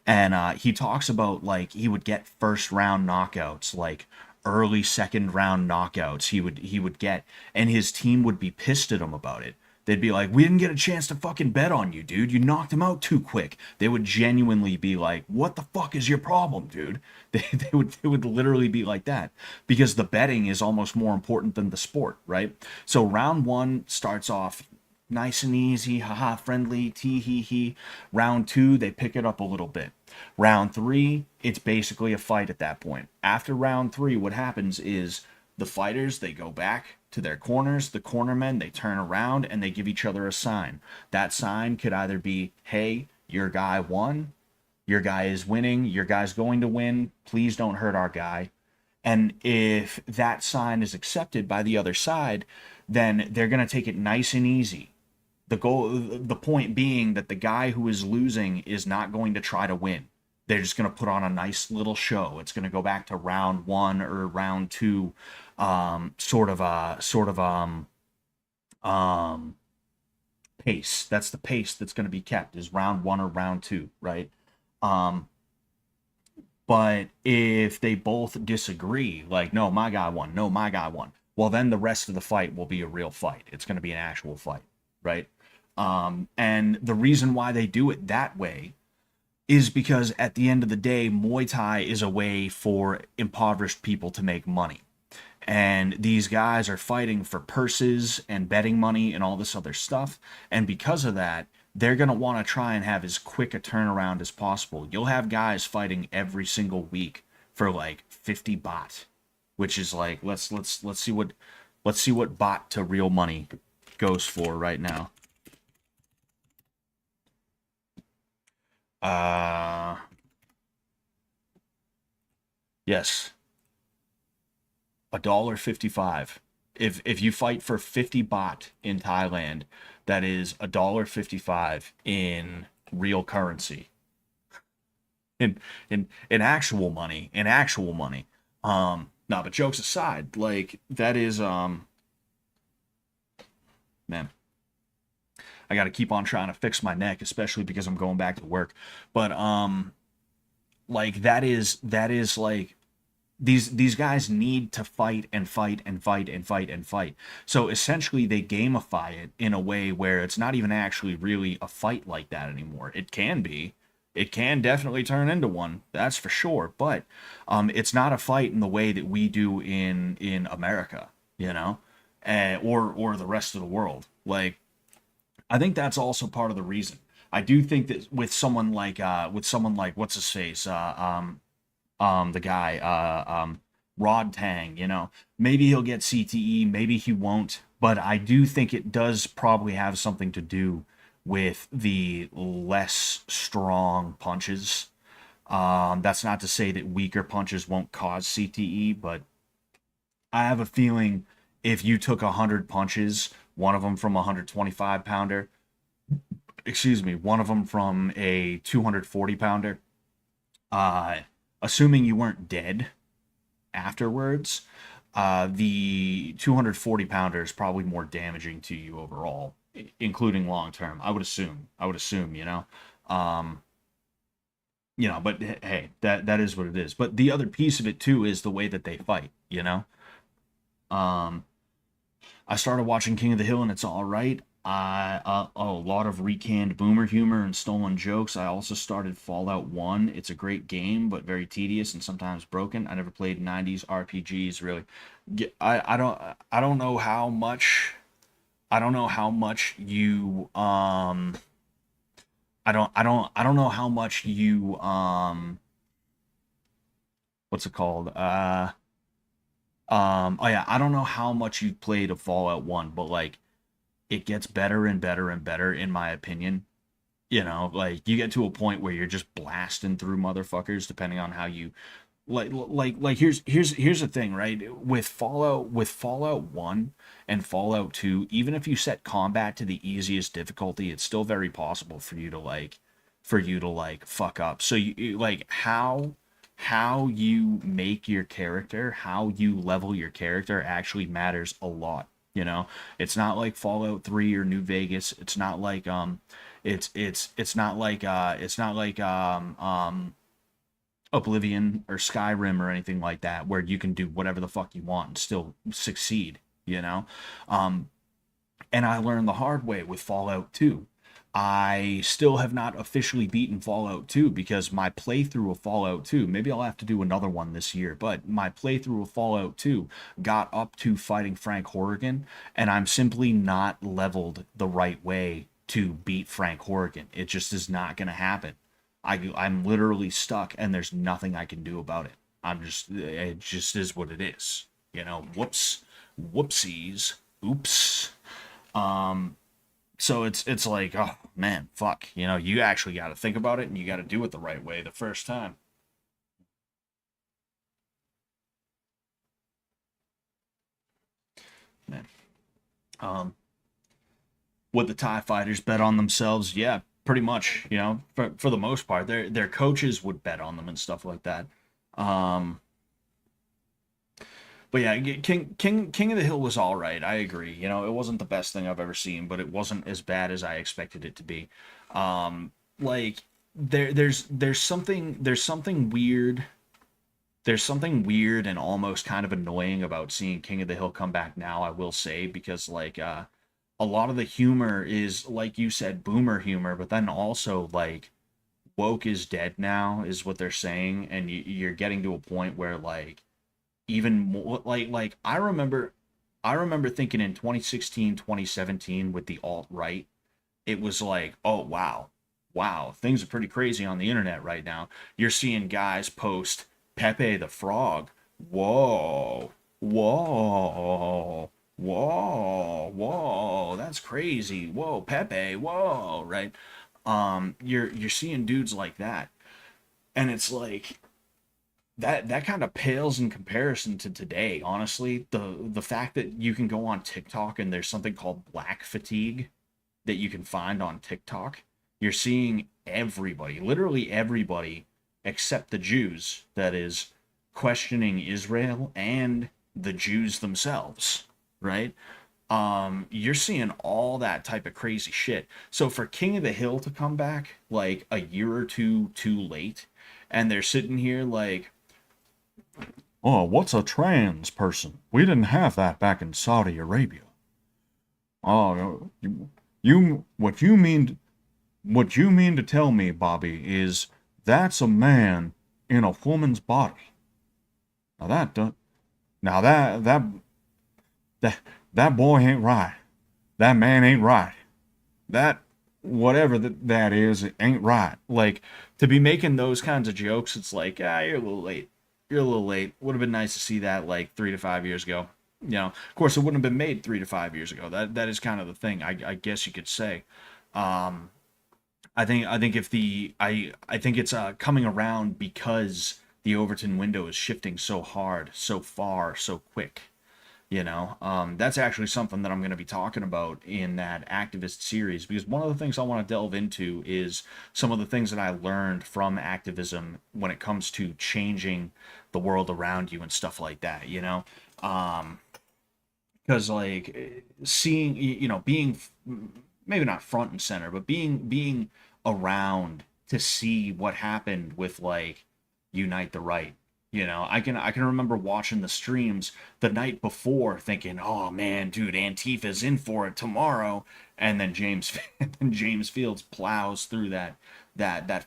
And he talks about like he would get first round knockouts, like early second round knockouts. He would get, and his team would be pissed at him about it. They'd be like, "We didn't get a chance to fucking bet on you, dude. You knocked him out too quick." They would genuinely be like, "What the fuck is your problem, dude?" They would literally be like that because the betting is almost more important than the sport, right? So round one starts off nice and easy, haha, friendly, tee hee hee. Round two, they pick it up a little bit. Round three, it's basically a fight at that point. After round three, what happens is the fighters, they go back to their corners. The cornermen, they turn around and they give each other a sign. That sign could either be, "Hey, your guy won. Your guy is winning. Your guy's going to win. Please don't hurt our guy." And if that sign is accepted by the other side, then they're going to take it nice and easy. The point being that the guy who is losing is not going to try to win. They're just going to put on a nice little show. It's going to go back to round one or round two, um pace. That's the pace that's going to be kept, is round one or round two, right? Um, but if they both disagree, like, "No, my guy won. No, my guy won," well, then the rest of the fight will be a real fight. It's going to be an actual fight, right? And the reason why they do it that way is because at the end of the day, Muay Thai is a way for impoverished people to make money. And these guys are fighting for purses and betting money and all this other stuff. And because of that, they're going to want to try and have as quick a turnaround as possible. You'll have guys fighting every single week for like 50 baht, which is like, let's see what baht to real money goes for right now. Uh yes, $1.55. If you fight for 50 baht in Thailand, that is $1.55 in real currency. In actual money. In actual money. No, but jokes aside, like that is man, I gotta keep on trying to fix my neck, especially because I'm going back to work. But like that is like these guys need to fight and fight and fight and fight and fight. So essentially they gamify it in a way where it's not even actually really a fight like that anymore. It can be. It can definitely turn into one, that's for sure. But it's not a fight in the way that we do in America, you know, or the rest of the world. Like I think that's also part of the reason. I do think that with someone like what's his face, the guy, Rod Tang, maybe he'll get CTE, maybe he won't, but I do think it does probably have something to do with the less strong punches. That's not to say that weaker punches won't cause CTE, but I have a feeling if you took 100 punches, one of them from a 125 pounder, excuse me, one of them from a 240 pounder, uh, assuming you weren't dead afterwards, the 240 pounder is probably more damaging to you overall, including long term. I would assume. I would assume. Um, but hey, that is what it is. But the other piece of it too is the way that they fight. Um, I started watching King of the Hill and it's all right. A lot of recanned boomer humor and stolen jokes. I also started Fallout 1. It's a great game, but very tedious and sometimes broken. I never played 90s RPGs really. I don't know how much you I don't know how much you what's it called? Oh yeah, I don't know how much you played of Fallout 1, but like it gets better and better and better in my opinion. Like you get to a point where you're just blasting through motherfuckers depending on how you like here's the thing, right? With Fallout 1 and Fallout 2, even if you set combat to the easiest difficulty, it's still very possible for you to like for you to like fuck up. So like how you make your character, how you level your character actually matters a lot. You know, it's not like Fallout 3 or New Vegas. It's not like it's not like Oblivion or Skyrim or anything like that, where you can do whatever the fuck you want and still succeed, you know? Um, and I learned the hard way with Fallout 2. I still have not officially beaten Fallout 2 because my playthrough of Fallout 2, maybe I'll have to do another one this year, but my playthrough of Fallout 2 got up to fighting Frank Horrigan, and I'm simply not leveled the right way to beat Frank Horrigan. It just is not going to happen. I'm literally stuck, and there's nothing I can do about it. It just is what it is. You know, whoops, whoopsies, oops. So it's like, oh man, fuck. You know, you actually got to think about it, and you got to do it the right way the first time. Man. Um, would the Tie Fighters bet on themselves? Yeah, pretty much. You know, for the most part, their coaches would bet on them and stuff like that. Um, but yeah, King of the Hill was all right. I agree. You know, it wasn't the best thing I've ever seen, but it wasn't as bad as I expected it to be. Like there's something weird. There's something weird and almost kind of annoying about seeing King of the Hill come back now, I will say, because like a lot of the humor is like you said, boomer humor, but then also like woke is dead now is what they're saying, and you're getting to a point where like even more like I remember thinking in 2016 2017 with the alt right, it was like, oh wow, wow, things are pretty crazy on the internet right now. You're seeing guys post Pepe the Frog. Whoa, whoa, whoa, that's crazy. Whoa, Pepe, whoa, right? You're seeing dudes like that, and it's like that kind of pales in comparison to today. Honestly, the fact that you can go on TikTok and there's something called black fatigue that you can find on TikTok. You're seeing everybody, literally everybody, except the Jews, that is questioning Israel and the Jews themselves, right? You're seeing all that type of crazy shit. So for King of the Hill to come back like a year or two too late, and they're sitting here like, oh, what's a trans person? We didn't have that back in Saudi Arabia. Oh, what you mean to tell me, Bobby, is that's a man in a woman's body. Now that do- now that that boy ain't right. That man ain't right. That whatever that is, it ain't right. Like to be making those kinds of jokes, it's like, ah, you're a little late. You're a little late. Would have been nice to see that like 3 to 5 years ago. You know, of course, it wouldn't have been made 3 to 5 years ago. That is kind of the thing. I guess you could say. Um, I think if the I think it's coming around because the Overton window is shifting so hard, so far, so quick. You know, that's actually something that I'm going to be talking about in that activist series, because one of the things I want to delve into is some of the things that I learned from activism when it comes to changing the world around you and stuff like that. You know, because like seeing you know being maybe not front and center, but being around to see what happened with like Unite the Right. You know, I can remember watching the streams the night before, thinking, "Oh man, dude, Antifa's in for it tomorrow," and then and James Fields plows through that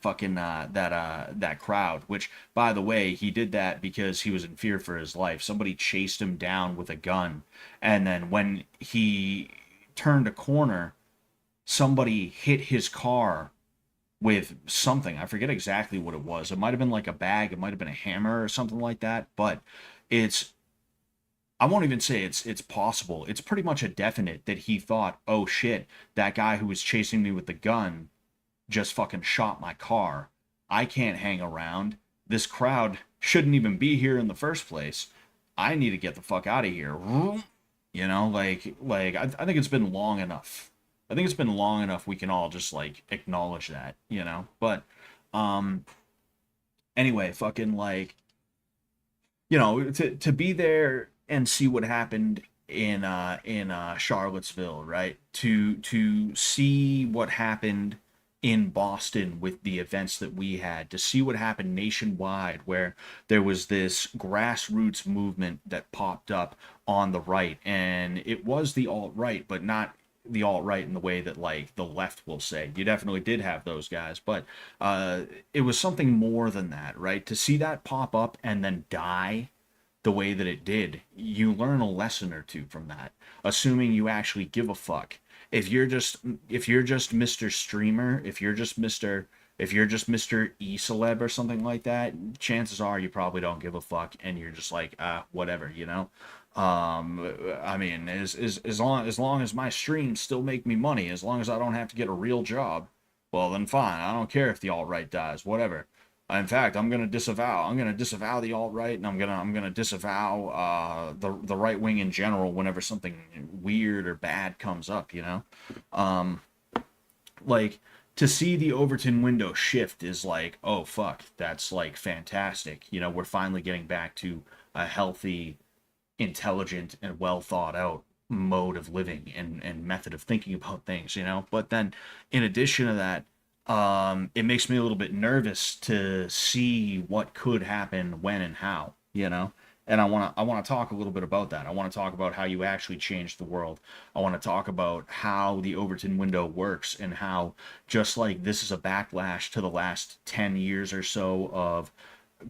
fucking that crowd. Which, by the way, he did that because he was in fear for his life. Somebody chased him down with a gun, and then when he turned a corner, somebody hit his car with something. I forget exactly what it was. It might have been like a bag, it might have been a hammer or something like that, but it's I won't even say it's possible. It's pretty much a definite that he thought, "Oh shit, that guy who was chasing me with the gun just fucking shot my car. I can't hang around. This crowd shouldn't even be here in the first place. I need to get the fuck out of here." You know, I think it's been long enough. I think it's been long enough we can all just like acknowledge that, you know. But um anyway, fucking like, you know, to be there and see what happened in Charlottesville, right? To see what happened in Boston with the events that we had, to see what happened nationwide, where there was this grassroots movement that popped up on the right, and it was the alt right, but not the alt right in the way that like the left will say. You definitely did have those guys, but uh, it was something more than that, right? To see that pop up and then die the way that it did, you learn a lesson or two from that, assuming you actually give a fuck. If you're just Mr. Streamer, if you're just Mr. E-celeb or something like that, chances are you probably don't give a fuck and you're just like, whatever, you know? I mean, as long as my streams still make me money, as long as I don't have to get a real job, well then fine. I don't care if the alt-right dies, whatever. In fact, I'm gonna disavow. I'm gonna disavow the alt right, and I'm gonna disavow the right wing in general whenever something weird or bad comes up. You know, um, like to see the Overton window shift is like, oh fuck, that's like fantastic. You know, we're finally getting back to a healthy, intelligent, and well thought out mode of living and method of thinking about things. You know, but then in addition to that, it makes me a little bit nervous to see what could happen when and how, you know. And I want to talk a little bit about that. I want to talk about how you actually change the world. I want to talk about how the Overton window works and how, just like this is a backlash to the last 10 years or so of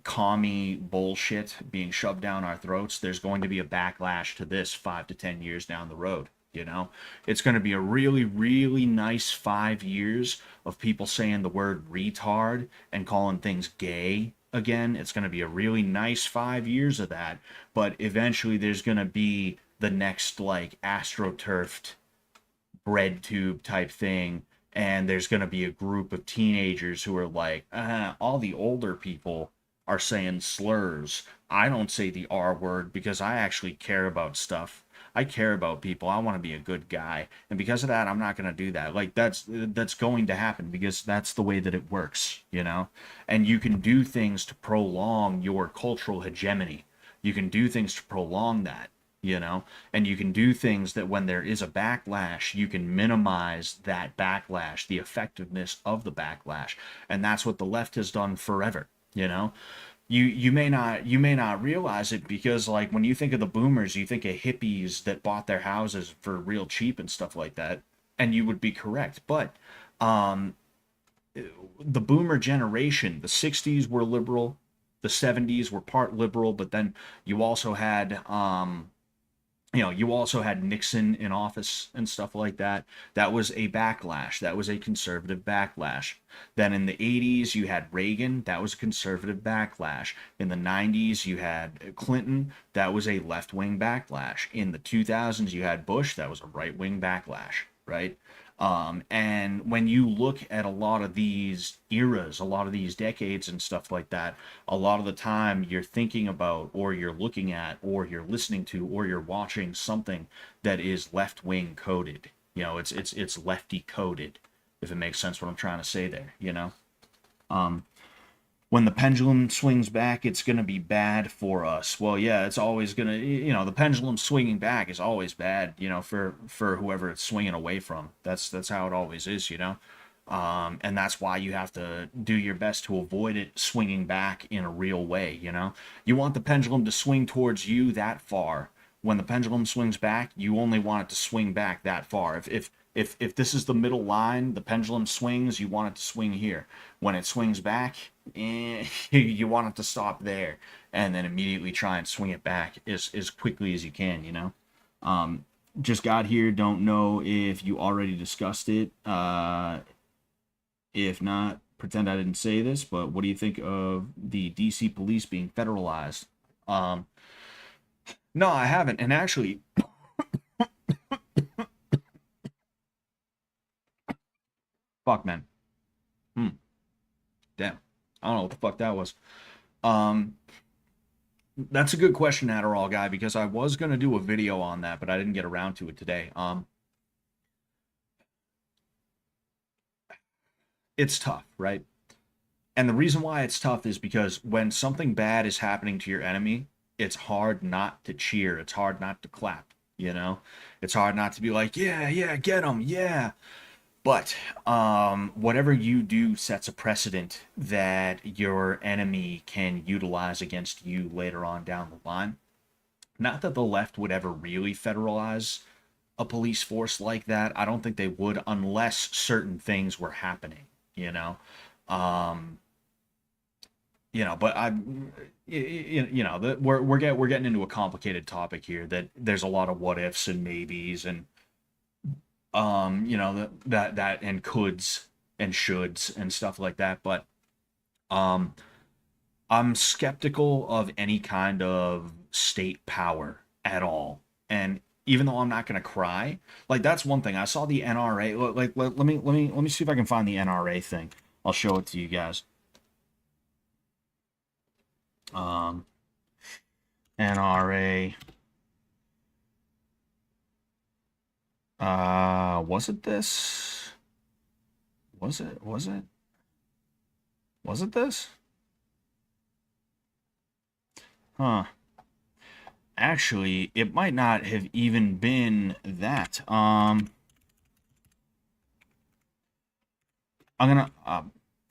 commie bullshit being shoved down our throats, there's going to be a backlash to this 5 to 10 years down the road. You know, it's going to be a really, really nice 5 years of people saying the word retard and calling things gay again. It's going to be a really nice 5 years of that. But eventually, there's going to be the next like astroturfed bread tube type thing. And there's going to be a group of teenagers who are like, all the older people are saying slurs. I don't say the R word because I actually care about stuff. I care about people. I want to be a good guy. And because of that, I'm not going to do that. Like that's going to happen because that's the way that it works, you know? And you can do things to prolong your cultural hegemony. You can do things to prolong that, you know? And you can do things that when there is a backlash, you can minimize that backlash, the effectiveness of the backlash. And that's what the left has done forever, you know? You may not realize it because like when you think of the boomers, you think of hippies that bought their houses for real cheap and stuff like that, and you would be correct. But um, the boomer generation, the 60s were liberal, the 70s were part liberal, but then you also had you also had Nixon in office and stuff like that. That was a backlash. That was a conservative backlash. Then in the 80s, you had Reagan. That was a conservative backlash. In the 90s, you had Clinton. That was a left wing backlash. In the 2000s, you had Bush. That was a right wing backlash, right? And when you look at a lot of these eras, a lot of these decades and stuff like that, a lot of the time you're thinking about, or you're looking at, or you're listening to, or you're watching something that is left wing coded. You know, it's lefty coded, if it makes sense what I'm trying to say there, you know? Um, when the pendulum swings back, it's going to be bad for us. Well, yeah, it's always going to, the pendulum swinging back is always bad, for whoever it's swinging away from. That's how it always is, you know. And that's why you have to do your best to avoid it swinging back in a real way, you know. You want the pendulum to swing towards you that far. When the pendulum swings back, you only want it to swing back that far. If this is the middle line, the pendulum swings, you want it to swing here. When it swings back, you want it to stop there, and then immediately try and swing it back as quickly as you can, you know. Just got here, don't know if you already discussed it. If not, pretend I didn't say this, but what do you think of the DC police being federalized? Um, no, I haven't. And actually, fuck, man. Hmm, damn. I don't know what the fuck that was. Um, that's a good question, Adderall guy, because I was gonna do a video on that, but I didn't get around to it today. it's tough, right? And the reason why it's tough is because when something bad is happening to your enemy, it's hard not to cheer. It's hard not to clap, you know? It's hard not to be like, yeah, yeah, get them, yeah. But whatever you do sets a precedent that your enemy can utilize against you later on down the line. Not that the left would ever really federalize a police force like that. I don't think they would unless certain things were happening, you know? Um, but we're getting into a complicated topic here that there's a lot of what ifs and maybes and that and coulds and shoulds and stuff like that. But um, I'm skeptical of any kind of state power at all. And even though I'm not gonna cry, like that's one thing. I saw the NRA. Let me see if I can find the NRA thing. I'll show it to you guys. Um, NRA. Was it this? Was it? Was it? Was it this? Huh. Actually, it might not have even been that. I'm gonna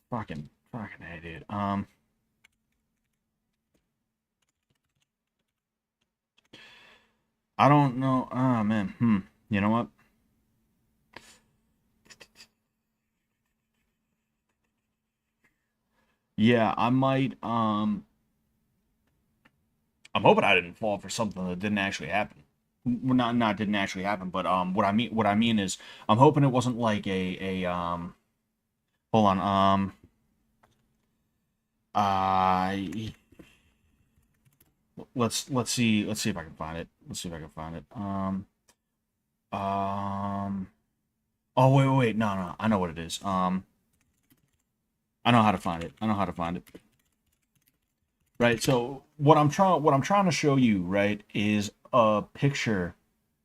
fucking hey, dude. I don't know. Oh man. You know what? Yeah, I might. I'm hoping I didn't fall for something that didn't actually happen. Well, not didn't actually happen, but what I mean is I'm hoping it wasn't like a. Hold on. I let's see if I can find it. Let's see if I can find it. Um. Oh wait. No. I know what it is. I know how to find it. I know how to find it. Right. So what I'm trying to show you, right, is a picture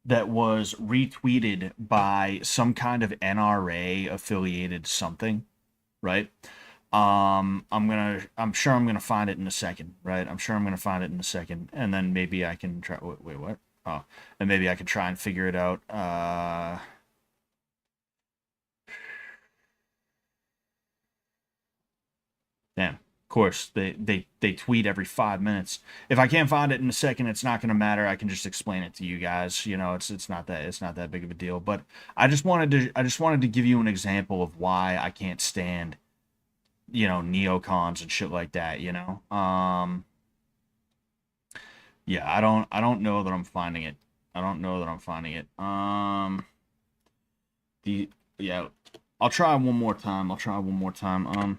that was retweeted by some kind of NRA affiliated something, right? I'm sure I'm gonna find it in a second, right? I'm sure I'm gonna find it in a second, and then maybe I can try. Wait, what? Oh, and maybe I can try and figure it out. Damn. Of course, they tweet every 5 minutes. If I can't find it in a second, it's not gonna matter. I can just explain it to you guys. It's not that big of a deal. But I just wanted to give you an example of why I can't stand neocons and shit like that. Yeah, I don't know that I'm finding it. I don't know that I'm finding it. The yeah, I'll try one more time. I'll try one more time.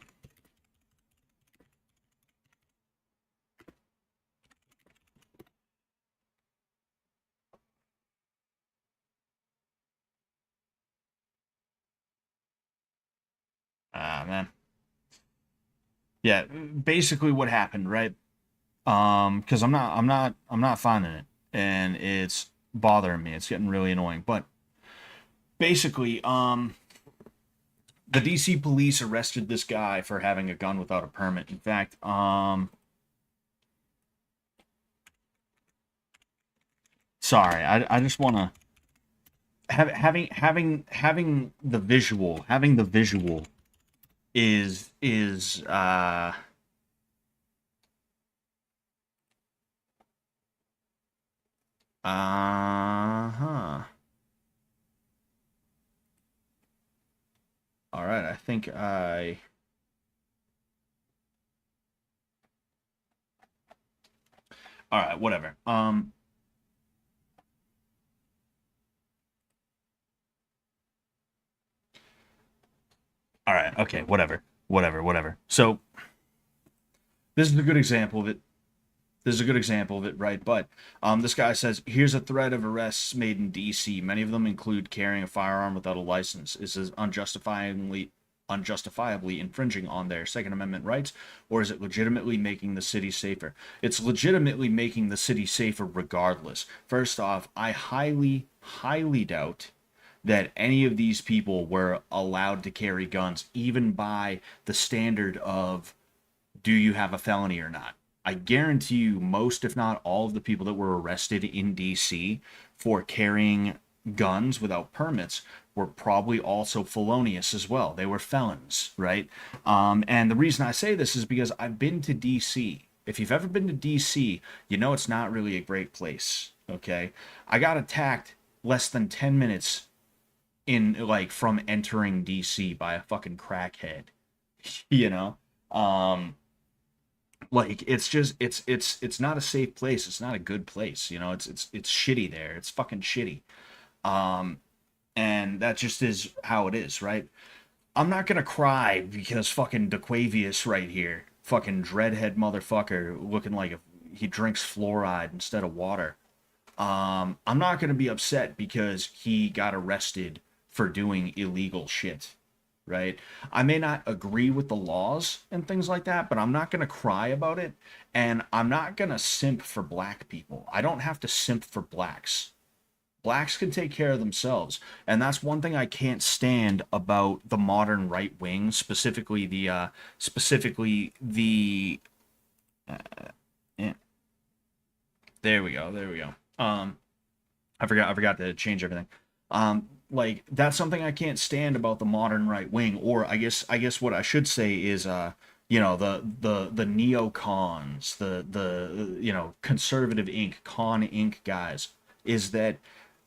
Man. Yeah, basically what happened, right? Because I'm not finding it, and it's bothering me. It's getting really annoying. But basically, the DC police arrested this guy for having a gun without a permit. In fact, sorry, I just want to having the visual is huh. All right, I think all right, whatever. All right, okay, whatever. So this is a good example of it. This is a good example of it, right? But this guy says, here's a thread of arrests made in D.C. Many of them include carrying a firearm without a license. Is this unjustifiably infringing on their Second Amendment rights, or is it legitimately making the city safer? It's legitimately making the city safer regardless. First off, I highly, highly doubt that any of these people were allowed to carry guns, even by the standard of do you have a felony or not. I guarantee you, most, if not all, of the people that were arrested in DC for carrying guns without permits were probably also felonious as well. They were felons, right? And the reason I say this is because I've been to DC. If you've ever been to DC, you know it's not really a great place. Okay, I got attacked less than 10 minutes in like from entering DC by a fucking crackhead. You know, um, like it's just it's not a safe place. It's not a good place. You know, it's shitty there. It's fucking shitty. Um, and that just is how it is, right? I'm not gonna cry because fucking DeQuavius right here, fucking dreadhead motherfucker, looking like if he drinks fluoride instead of water. I'm not gonna be upset because he got arrested for doing illegal shit, right? I may not agree with the laws and things like that, but I'm not gonna cry about it, and I'm not gonna simp for black people. I don't have to simp for blacks. Blacks can take care of themselves, and that's one thing I can't stand about the modern right wing, specifically the yeah, there we go, there we go. I forgot to change everything. Like that's something I can't stand about the modern right wing, or I guess what I should say is the neocons, the conservative Inc. Con Inc. guys, is that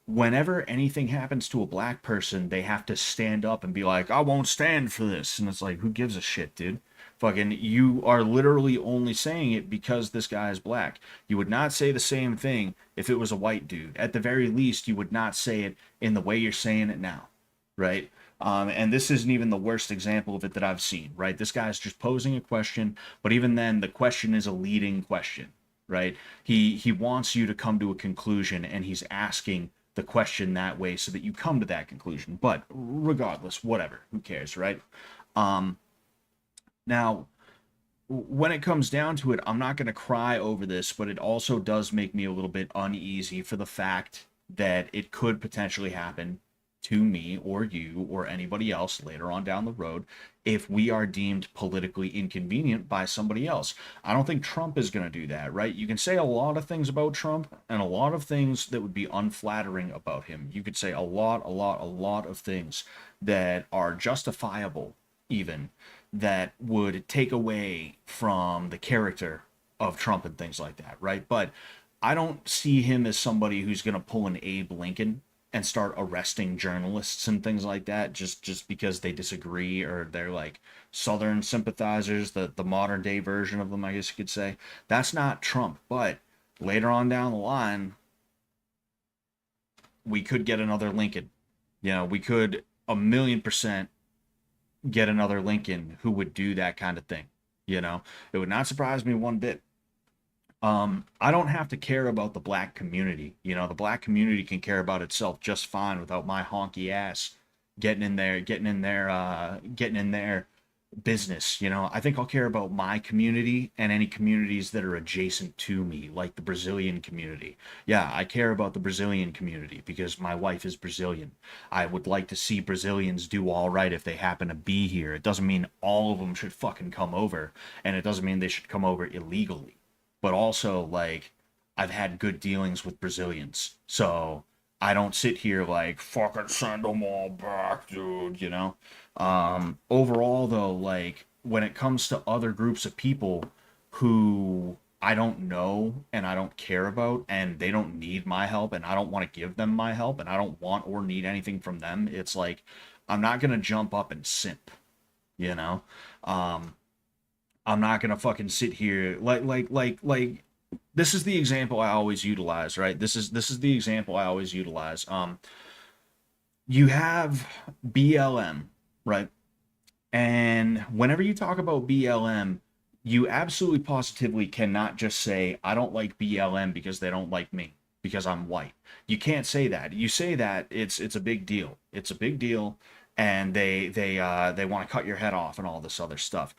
whenever anything happens to a black person, they have to stand up and be like, I won't stand for this. And it's like, who gives a shit, dude? Fucking, you are literally only saying it because this guy is black. You would not say the same thing if it was a white dude. At the very least, you would not say it in the way you're saying it now, right? And this isn't even the worst example of it that I've seen, right? This guy's just posing a question, but even then, the question is a leading question, right? He wants you to come to a conclusion, and he's asking the question that way so that you come to that conclusion. But regardless, whatever, who cares, right? Um, Now, when it comes down to it, I'm not going to cry over this, but it also does make me a little bit uneasy for the fact that it could potentially happen to me or you or anybody else later on down the road if we are deemed politically inconvenient by somebody else. I don't think Trump is going to do that, right? You can say a lot of things about Trump and a lot of things that would be unflattering about him. You could say a lot of things that are justifiable, even, that would take away from the character of Trump and things like that, right? But I don't see him as somebody who's going to pull an Abe Lincoln and start arresting journalists and things like that just because they disagree, or they're like Southern sympathizers, the modern day version of them, I guess you could say. That's not Trump. But later on down the line, we could get another Lincoln. We could 1,000,000% get another Lincoln who would do that kind of thing. It would not surprise me one bit. I don't have to care about the black community. The black community can care about itself just fine without my honky ass getting in their business. I think I'll care about my community and any communities that are adjacent to me, like the Brazilian community. Yeah, I care about the Brazilian community because my wife is Brazilian. I would like to see Brazilians do all right if they happen to be here. It doesn't mean all of them should fucking come over, and it doesn't mean they should come over illegally. But also, like, I've had good dealings with Brazilians, so I don't sit here like fucking send them all back, dude. Overall, though, like when it comes to other groups of people who I don't know and I don't care about, and they don't need my help, and I don't want to give them my help, and I don't want or need anything from them, it's like I'm not gonna jump up and simp, you know. Um, I'm not gonna fucking sit here like this is the example I always utilize, right? This is the example I always utilize. You have BLM, right? And whenever you talk about BLM, you absolutely positively cannot just say, I don't like BLM because they don't like me, because I'm white. You can't say that. You say that, it's a big deal. It's a big deal, and they want to cut your head off and all this other stuff.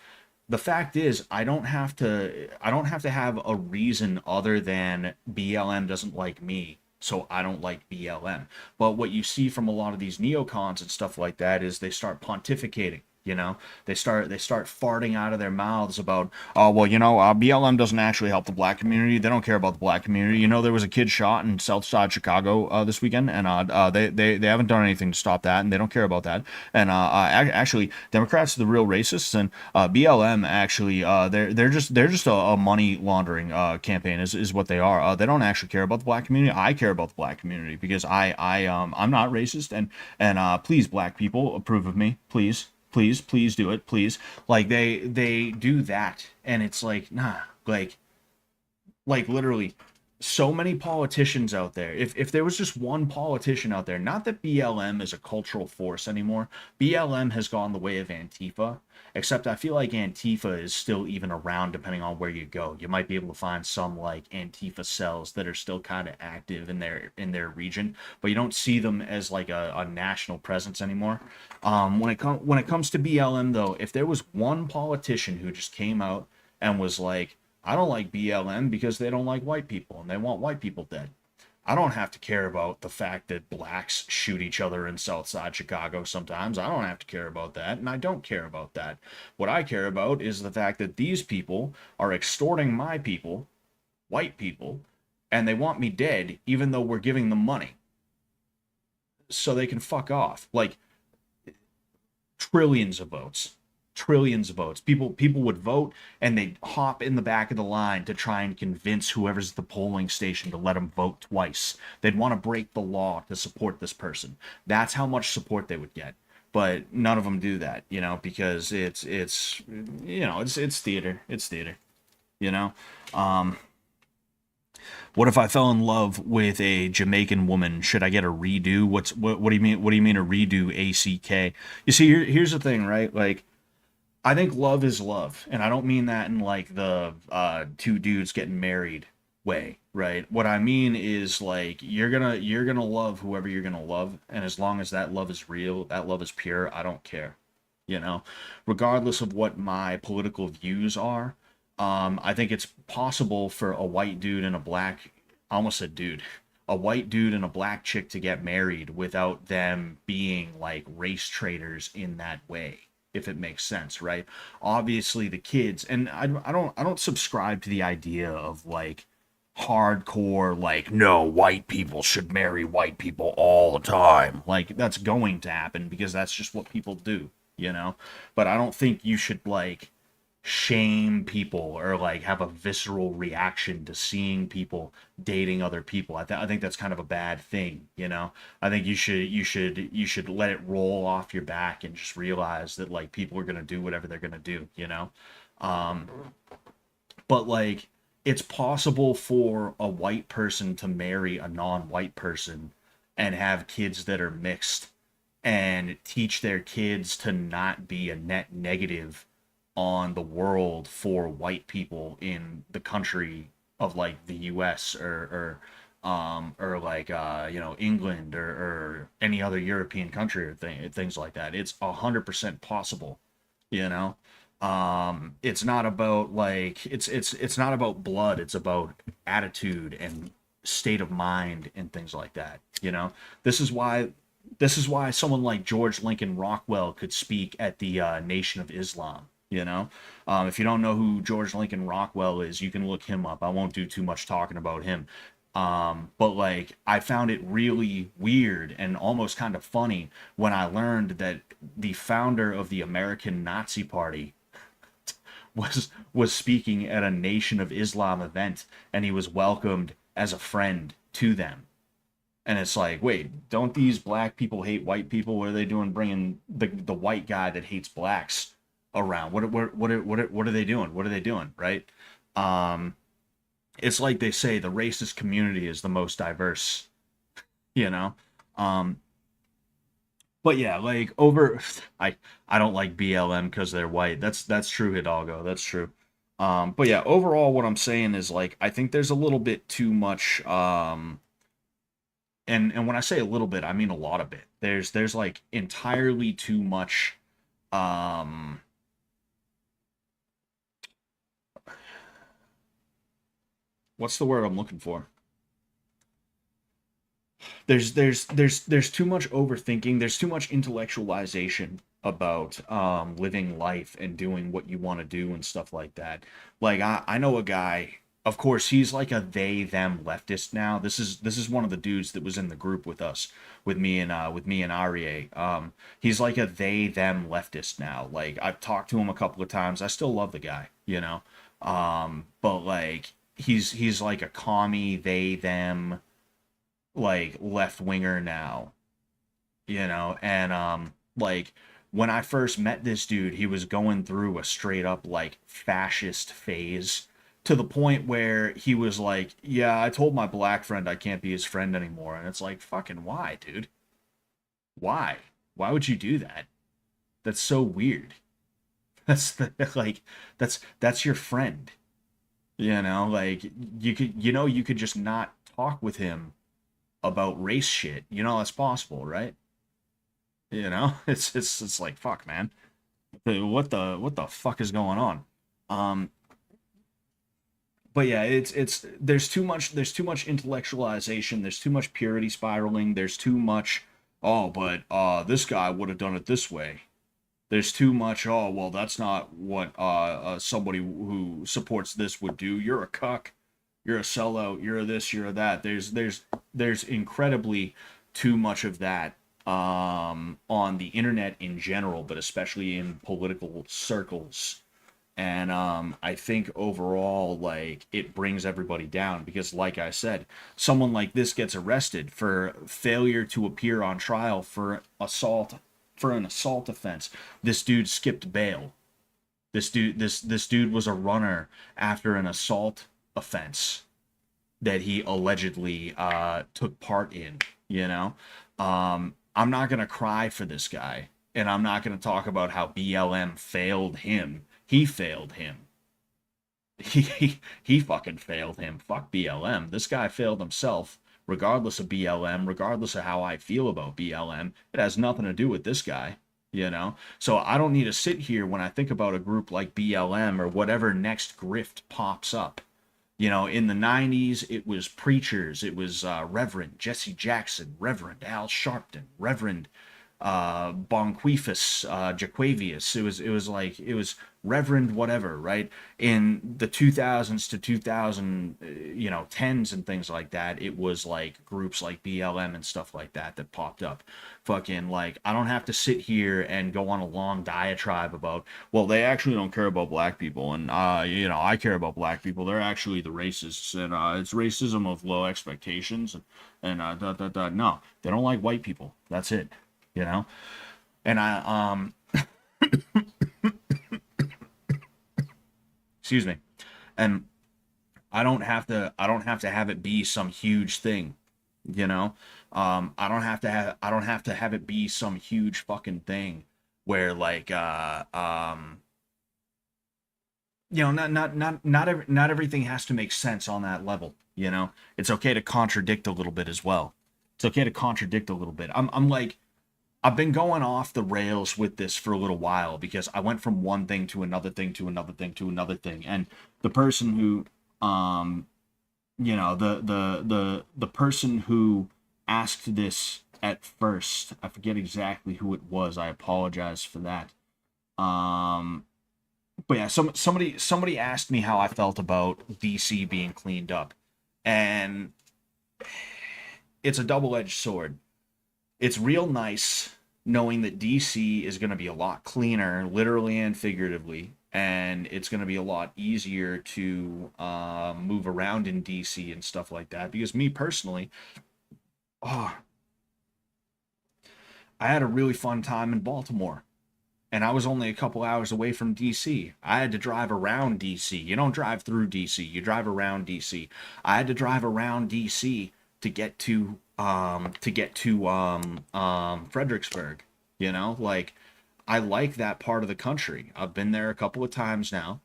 The fact is, I don't have to have a reason other than BLM doesn't like me So I don't like BLM. But what you see from a lot of these neocons and stuff like that is they start pontificating. You know, they start farting out of their mouths about, oh well, BLM doesn't actually help the black community. They don't care about the black community. There was a kid shot in South Side Chicago this weekend, and they haven't done anything to stop that, and they don't care about that. And actually, Democrats are the real racists, and BLM actually they're just a money laundering campaign is what they are. They don't actually care about the black community. I care about the black community because I'm not racist, and please, black people, approve of me, please. Please do it, please. Like they do that, and it's like, nah, like literally so many politicians out there. If there was just one politician out there, not that BLM is a cultural force anymore. BLM has gone the way of Antifa, except I feel like Antifa is still even around depending on where you go. You might be able to find some like Antifa cells that are still kind of active in their region, but you don't see them as like a national presence anymore. When it comes to BLM though, if there was one politician who just came out and was like, I don't like BLM because they don't like white people and they want white people dead. I don't have to care about the fact that blacks shoot each other in Southside Chicago sometimes. I don't have to care about that, and I don't care about that. What I care about is the fact that these people are extorting my people, white people, and they want me dead even though we're giving them money. So they can fuck off. Like, trillions of votes, trillions of votes. People would vote and they'd hop in the back of the line to try and convince whoever's at the polling station to let them vote twice. They'd want to break the law to support this person. That's how much support they would get. But none of them do that, because it's theater. It's theater, you know. Um, what if I fell in love with a Jamaican woman? Should I get a redo? What do you mean? What do you mean a redo? ACK? You see, here's the thing, right? Like, I think love is love, and I don't mean that in like the two dudes getting married way, right? What I mean is like you're gonna love whoever you're gonna love, and as long as that love is real, that love is pure, I don't care, you know, regardless of what my political views are. I think it's possible for a white dude and a black, I almost said dude, a white dude and a black chick to get married without them being like race traders in that way, if it makes sense, right? Obviously the kids, and I don't subscribe to the idea of like hardcore like no, white people should marry white people all the time. Like that's going to happen because that's just what people do. But I don't think you should like shame people or like have a visceral reaction to seeing people dating other people. I think that's kind of a bad thing. I think you should let it roll off your back and just realize that like people are gonna do whatever they're gonna do. Um, but like it's possible for a white person to marry a non-white person and have kids that are mixed and teach their kids to not be a net negative on the world for white people in the country of like the US or like England or any other European country or things like that. It's 100% possible, you know. It's not about like it's not about blood, it's about attitude and state of mind and things like that. This is why someone like George Lincoln Rockwell could speak at the Nation of Islam. If you don't know who George Lincoln Rockwell is, you can look him up. I won't do too much talking about him. But like I found it really weird and almost kind of funny when I learned that the founder of the American Nazi Party was speaking at a Nation of Islam event, and he was welcomed as a friend to them. And it's like, wait, don't these black people hate white people? What are they doing bringing the white guy that hates blacks around? What are they doing? What are they doing, right? Um, it's like they say the racist community is the most diverse, you know. Um, but yeah, like over, I don't like BLM because they're white. That's true, Hidalgo. That's true. But yeah, overall, what I'm saying is like I think there's a little bit too much. And when I say a little bit, I mean a lot of it. There's like entirely too much. Um, what's the word I'm looking for? there's too much overthinking. There's too much intellectualization about living life and doing what you want to do and stuff like that. Like I know a guy, of course he's like a they them leftist now. This is one of the dudes that was in the group with us, with me and Arie. He's like a they them leftist now. Like I've talked to him a couple of times. I still love the guy, you know. But like he's like a commie they them like left winger now, you know. And like when I first met this dude, he was going through a straight up like fascist phase, to the point where he was like, yeah, I told my black friend I can't be his friend anymore. And it's like, fucking why, dude? Why would you do that? That's so weird. Like that's your friend, you know. Like you could just not talk with him about race shit. You know that's possible, right? You know, it's like fuck, man. What the fuck is going on? Um, but yeah, it's there's too much intellectualization. There's too much purity spiraling. There's too much. Oh, but this guy would have done it this way. There's too much. Oh, well, that's not what somebody who supports this would do. You're a cuck. You're a sellout. You're a this. You're a that. There's incredibly too much of that on the internet in general, but especially in political circles. And I think overall, like, it brings everybody down because, like I said, someone like this gets arrested for failure to appear on trial for an assault offense. This dude skipped bail. This dude was a runner after an assault offense that he allegedly took part in. You know, I'm not gonna cry for this guy, and I'm not gonna talk about how BLM failed him. He failed him. He fucking failed him. Fuck BLM. This guy failed himself. Regardless of BLM, regardless of how I feel about BLM, it has nothing to do with this guy. You know, so I don't need to sit here when I think about a group like BLM or whatever next grift pops up. You know, in the 90s, it was preachers. It was Reverend Jesse Jackson, Reverend Al Sharpton, Reverend Bonquifus, Jaquavius. It was Reverend whatever, right? In the 2000s to 2000, you know, tens and things like that, it was like groups like BLM and stuff like that that popped up. Fucking like, I don't have to sit here and go on a long diatribe about, well, they actually don't care about black people, and you know, I care about black people. They're actually the racists, and it's racism of low expectations, and no, they don't like white people. That's it, you know. And excuse me, and I don't have to have it be some huge thing, you know. I don't have to have it be some huge fucking thing where like you know, not everything has to make sense on that level, you know. It's okay to contradict a little bit as well. It's okay to contradict a little bit. I'm like, I've been going off the rails with this for a little while because I went from one thing to another thing to another thing to another thing. And the person who you know, the person who asked this at first, I forget exactly who it was. I apologize for that. Um but yeah, somebody asked me how I felt about DC being cleaned up. And it's a double-edged sword. It's real nice knowing that DC is going to be a lot cleaner, literally and figuratively, and it's going to be a lot easier to move around in DC and stuff like that. Because me personally, oh, I had a really fun time in Baltimore, and I was only a couple hours away from DC. I had to drive around DC. You don't drive through DC, you drive around DC. I had to drive around DC to get to Fredericksburg, you know? Like I like that part of the country. I've been there a couple of times now.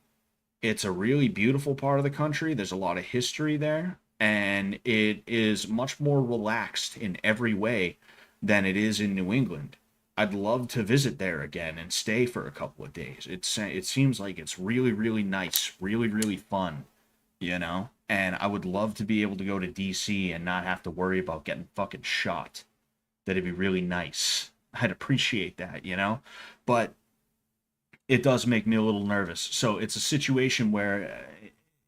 It's a really beautiful part of the country. There's a lot of history there, and it is much more relaxed in every way than it is in New England. I'd love to visit there again and stay for a couple of days. It seems like it's really nice, really fun, you know. And I would love to be able to go to DC and not have to worry about getting fucking shot. That'd be really nice. I'd appreciate that, you know? But it does make me a little nervous. So it's a situation where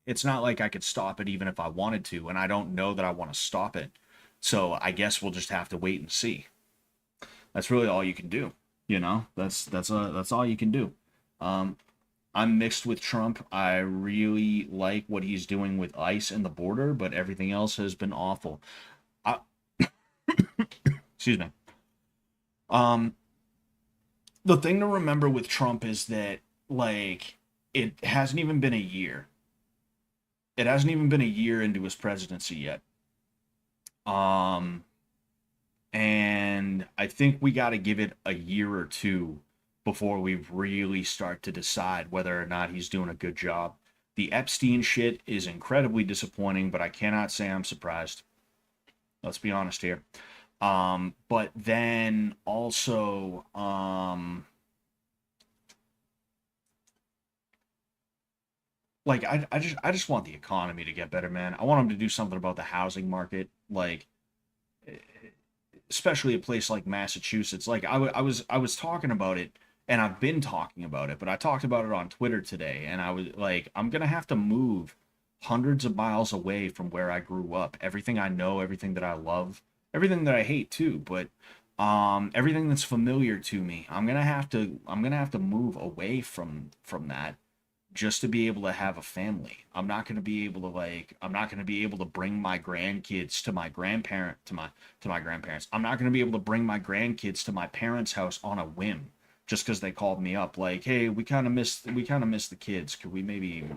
it's not like I could stop it even if I wanted to, and I don't know that I want to stop it. So I guess we'll just have to wait and see. That's really all you can do. You know, that's all you can do. Um, I'm mixed with Trump. I really like what he's doing with ICE and the border, but everything else has been awful. I, excuse me. Um, the thing to remember with Trump is that like it hasn't even been a year. It hasn't even been a year into his presidency yet. Um, and I think we got to give it a year or two before we really start to decide whether or not he's doing a good job. The Epstein shit is incredibly disappointing, but I cannot say I'm surprised. Let's be honest here. But then also, like I just want the economy to get better, man. I want them to do something about the housing market, like especially a place like Massachusetts. Like I was talking about it, and I've been talking about it, but I talked about it on Twitter today, and I was like, I'm gonna have to move hundreds of miles away from where I grew up. Everything I know, everything that I love, everything that I hate too, but everything that's familiar to me. I'm gonna have to move away from that just to be able to have a family. I'm not going to be able to bring my grandkids to my grandparents. I'm not going to be able to bring my grandkids to my parents' house on a whim just cuz they called me up like, "Hey, we kind of miss the kids. Could we maybe,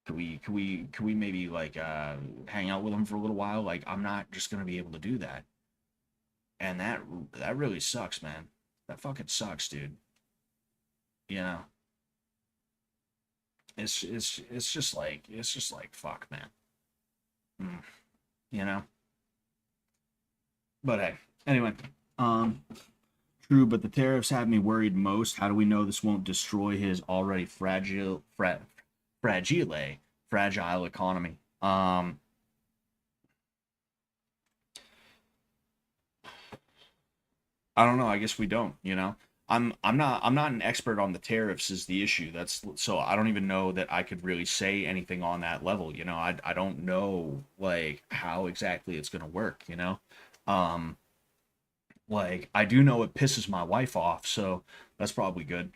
could we maybe like hang out with them for a little while?" Like I'm not just going to be able to do that. And that really sucks, man. That fucking sucks, dude. You know. It's just like fuck, man. Mm, you know. But hey, anyway, um, true. But the tariffs have me worried most. How do we know this won't destroy his already fragile, fragile economy? I don't know. I guess we don't. I'm not an expert on the tariffs is the issue. That's so I don't even know that I could really say anything on that level. I don't know like how exactly it's gonna work. Um, like I do know it pisses my wife off, so that's probably good.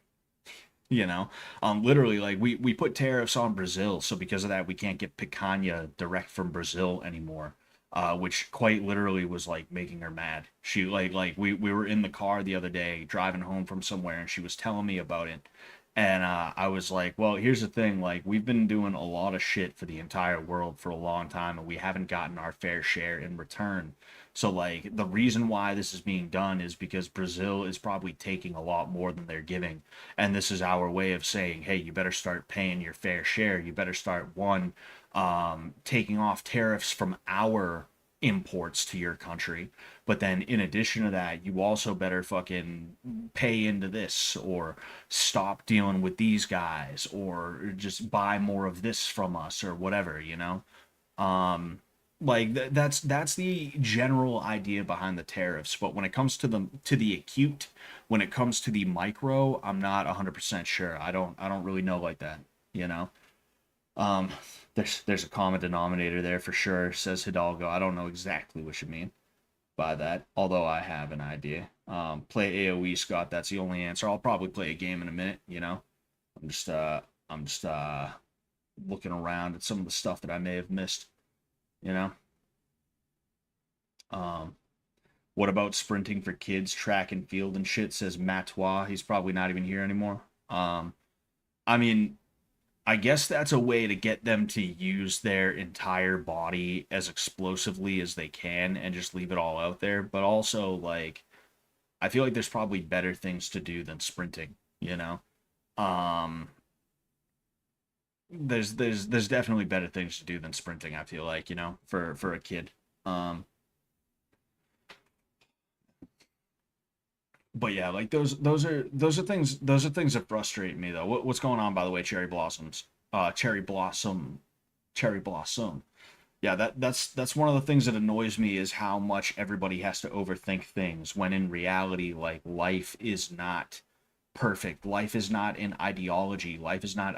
Literally, like we put tariffs on Brazil, so because of that, we can't get picanha direct from Brazil anymore. Which quite literally was like making her mad. She like we were in the car the other day driving home from somewhere, and she was telling me about it. And I was like, well, here's the thing, like we've been doing a lot of shit for the entire world for a long time, and we haven't gotten our fair share in return. So like the reason why this is being done is because Brazil is probably taking a lot more than they're giving. And this is our way of saying, hey, you better start paying your fair share. You better start one, taking off tariffs from our imports to your country. But then in addition to that, you also better fucking pay into this or stop dealing with these guys or just buy more of this from us or whatever. Like that's the general idea behind the tariffs, but when it comes to the acute, when it comes to the micro, I'm not 100% sure. I don't really know like that, you know. Um there's a common denominator there for sure, says Hidalgo. I don't know exactly what you mean by that, although I have an idea. Play AoE, Scott. That's the only answer. I'll probably play a game in a minute. I'm just looking around at some of the stuff that I may have missed, you know. Um what about sprinting for kids, track and field and shit, says Matois. He's probably not even here anymore. I mean, I guess that's a way to get them to use their entire body as explosively as they can and just leave it all out there. But also, like, I feel like there's probably better things to do than sprinting, you know? Um, there's definitely better things to do than sprinting, I feel like, for a kid. Um, but yeah, like those are things that frustrate me though. What's going on by the way, Cherry Blossoms? cherry blossom, cherry blossom. Yeah, that's one of the things that annoys me is how much everybody has to overthink things when in reality, like life is not perfect. Life is not an ideology. Life is not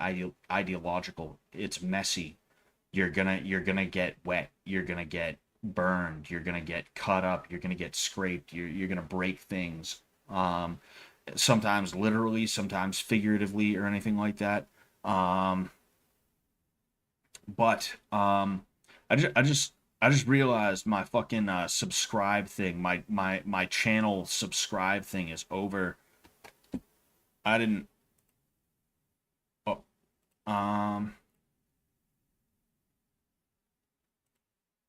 ideological. It's messy. You're gonna get wet. You're gonna get burned. You're gonna get cut up. You're gonna get scraped. You're gonna break things. Um, Sometimes literally, sometimes figuratively, or anything like that. Um, but I just realized my fucking subscribe thing, my channel subscribe thing is over. I didn't. Oh, um,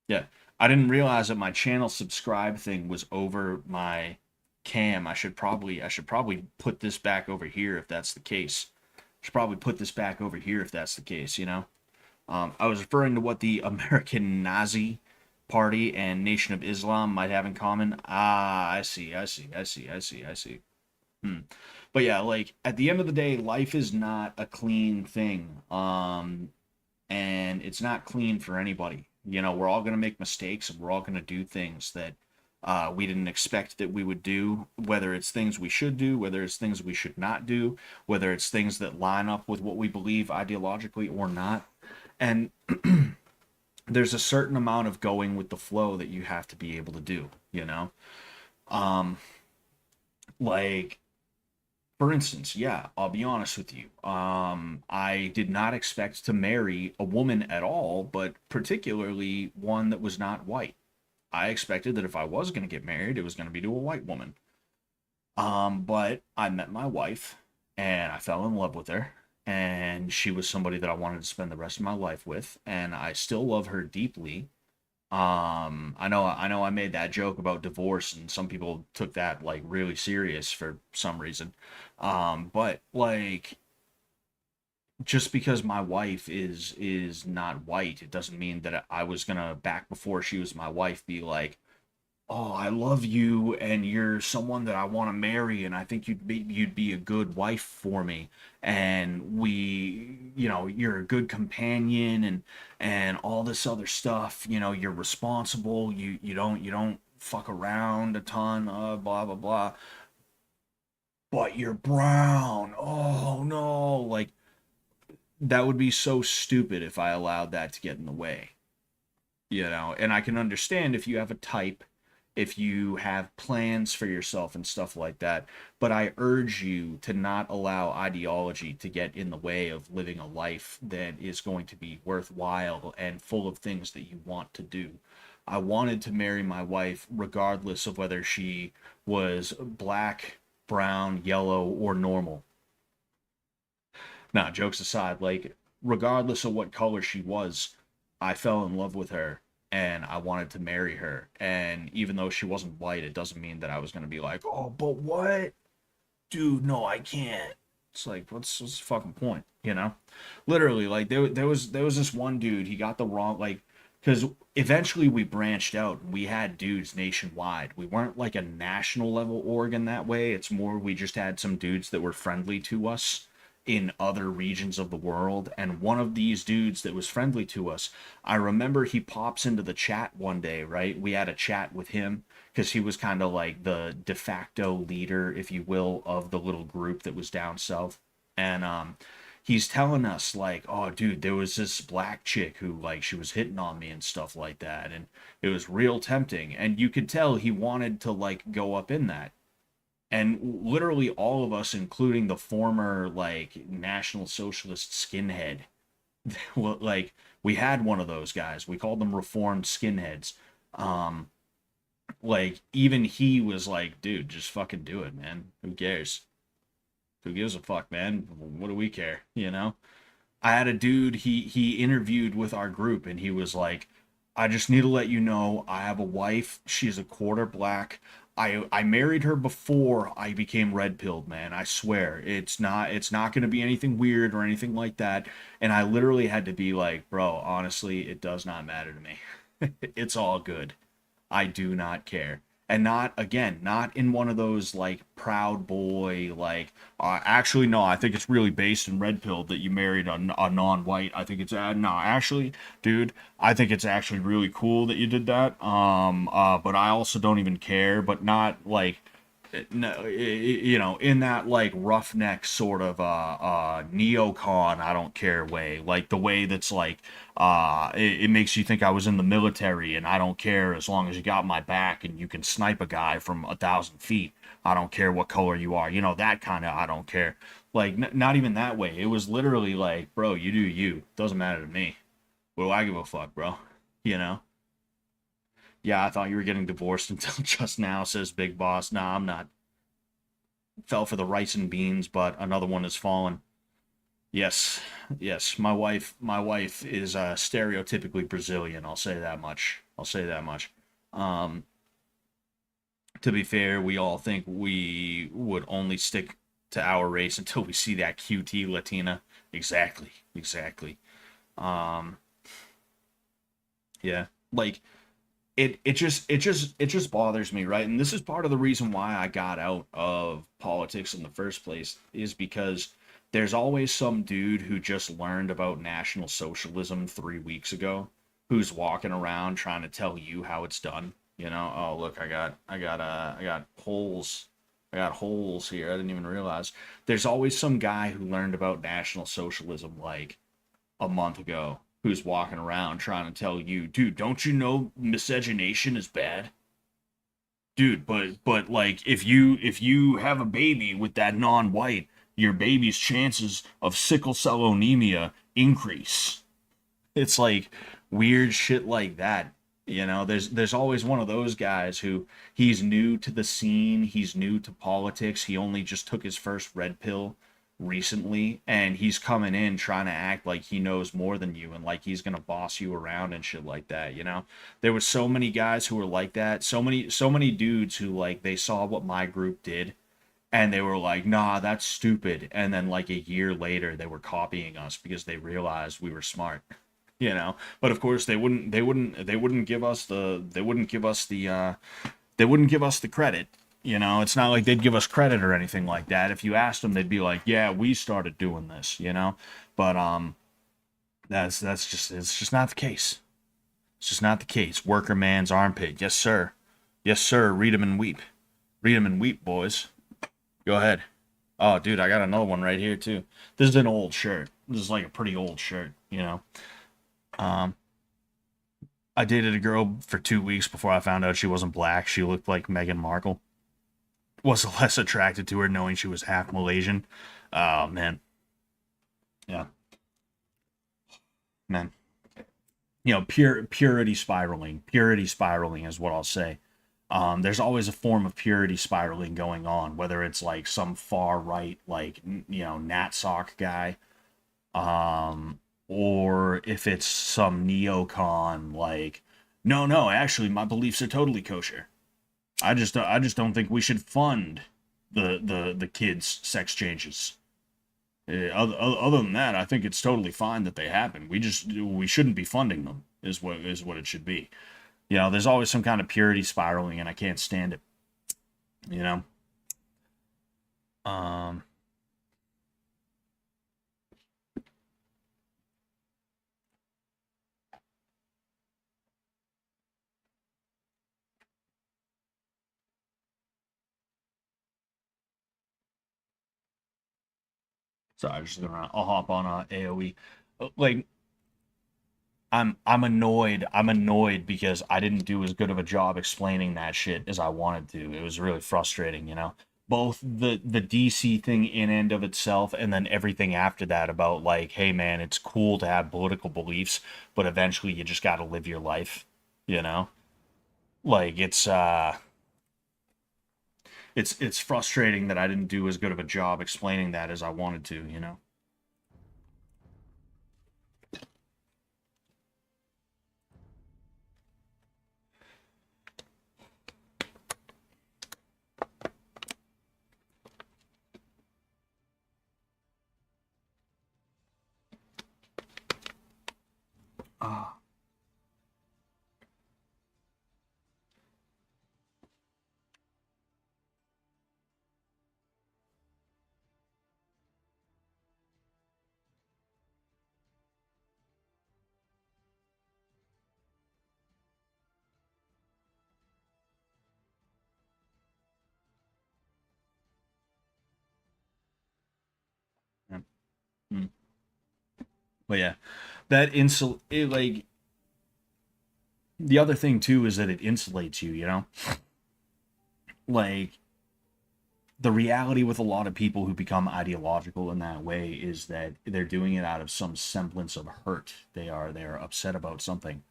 yeah, I didn't realize that my channel subscribe thing was over my cam. I should probably put this back over here if that's the case. Should probably put this back over here if that's the case. I was referring to what the American Nazi Party and Nation of Islam might have in common. Ah, I see, I see, I see, I see, I see. Hmm. But yeah, like at the end of the day, life is not a clean thing. And it's not clean for anybody. We're all gonna make mistakes and we're all gonna do things that we didn't expect that we would do, whether it's things we should do, whether it's things we should not do, whether it's things that line up with what we believe ideologically or not. And there's a certain amount of going with the flow that you have to be able to do, you know? Um, like, for instance, yeah, I'll be honest with you. I did not expect to marry a woman at all, but particularly one that was not white. I expected that if I was going to get married, it was going to be to a white woman. But I met my wife and I fell in love with her. And she was somebody that I wanted to spend the rest of my life with. And I still love her deeply. I know I made that joke about divorce and some people took that like really serious for some reason. But like just because my wife is not white, it doesn't mean that I was gonna back before she was my wife be like, oh, I love you and you're someone that I want to marry and I think you'd be a good wife for me and you're a good companion and all this other stuff, you're responsible, you don't fuck around a ton, blah blah blah. But you're brown. Oh no, like that would be so stupid if I allowed that to get in the way. And I can understand if you have a type, if you have plans for yourself and stuff like that, but I urge you to not allow ideology to get in the way of living a life that is going to be worthwhile and full of things that you want to do. I wanted to marry my wife regardless of whether she was black, brown, yellow, or normal. Nah, jokes aside, like regardless of what color she was, I fell in love with her and I wanted to marry her. And even though she wasn't white, it doesn't mean that I was gonna be like, oh, but what? Dude, no, I can't. It's like, what's the fucking point? Literally, like there was this one dude. He got the wrong because eventually we branched out. And we had dudes nationwide. We weren't like a national level org in that way. It's more we just had some dudes that were friendly to us in other regions of the world. And one of these dudes that was friendly to us, I remember he pops into the chat one day, right? We had a chat with him because he was kind of like the de facto leader, if you will, of the little group that was down south. And he's telling us like, oh dude, there was this black chick who like she was hitting on me and stuff like that, and it was real tempting, and you could tell he wanted to like go up in that. And literally all of us, including the former like National Socialist skinhead, like we had one of those guys. We called them reformed skinheads. Um, like even he was like, dude, just fucking do it, man. Who cares? Who gives a fuck, man? What do we care? I had a dude, he interviewed with our group and he was like, I just need to let you know I have a wife. She's a quarter black. I married her before I became red pilled, man. I swear. It's not going to be anything weird or anything like that. And I literally had to be like, bro, honestly, it does not matter to me. It's all good. I do not care. And not, again, not in one of those like proud boy like, actually no, I think it's really based in red pill that you married a non-white. I think it's no, actually, dude, I think it's actually really cool that you did that. But I also don't even care, but not like, no, you know, in that like roughneck sort of neocon, I don't care way, like the way that's like it makes you think I was in the military and I don't care as long as you got my back and you can snipe a guy from 1,000 feet. I don't care what color you are, you know, that kind of I don't care. Like not even that way. It was literally like, bro, you do you. Doesn't matter to me. What do I give a fuck, bro? You know? Yeah, I thought you were getting divorced until just now, says Big Boss. Nah, I'm not. Fell for the rice and beans, but another one has fallen. Yes, yes. My wife is stereotypically Brazilian. I'll say that much. I'll say that much. Um, to be fair, we all think we would only stick to our race until we see that QT Latina. Exactly, exactly. Um, yeah, like it just bothers me, right? And this is part of the reason why I got out of politics in the first place is because there's always some dude who just learned about National Socialism 3 weeks ago who's walking around trying to tell you how it's done. You know, oh look, I got holes. I got holes here. I didn't even realize. There's always some guy who learned about National Socialism like a month ago who's walking around trying to tell you, dude, don't you know miscegenation is bad? Dude, but like if you have a baby with that non-white, your baby's chances of sickle cell anemia increase. It's like weird shit like that. You know, there's always one of those guys who he's new to the scene, he's new to politics, he only just took his first red pill recently, and he's coming in trying to act like he knows more than you and like he's gonna boss you around and shit like that, you know? There was so many guys who were like that, so many dudes who like they saw what my group did and they were like, nah, that's stupid. And then like a year later they were copying us because they realized we were smart, you know. But of course they wouldn't give us the credit. You know, it's not like they'd give us credit or anything like that. If you asked them, they'd be like, yeah, we started doing this, you know. But that's just it's just not the case. It's just not the case. Worker man's armpit. Yes, sir. Yes, sir. Read 'em and weep. Read 'em and weep, boys. Go ahead. Oh, dude, I got another one right here too. This is an old shirt. This is like a pretty old shirt, you know. Um, I dated a girl for 2 weeks before I found out she wasn't black. She looked like Meghan Markle. Was less attracted to her knowing she was half Malaysian. Oh man, yeah, man. You know, purity spiraling is what I'll say. There's always a form of purity spiraling going on, whether it's like some far right, like you know, Natsock guy, um, or if it's some neocon, like, no, no, actually, my beliefs are totally kosher. I just don't think we should fund the kids' sex changes. Other than that, I think it's totally fine that they happen. We shouldn't be funding them. Is what it should be. You know, there's always some kind of purity spiraling, and I can't stand it. You know. Um. Sorry, I'm just gonna. I'll hop on AOE. Like I'm annoyed. I'm annoyed because I didn't do as good of a job explaining that shit as I wanted to. It was really frustrating, you know. Both the DC thing in and of itself and then everything after that about like, hey man, it's cool to have political beliefs, but eventually you just got to live your life, you know? Like it's frustrating that I didn't do as good of a job explaining that as I wanted to, you know. Ah, But yeah, that like the other thing too is that it insulates you, you know? Like the reality with a lot of people who become ideological in that way is that they're doing it out of some semblance of hurt. They are upset about something.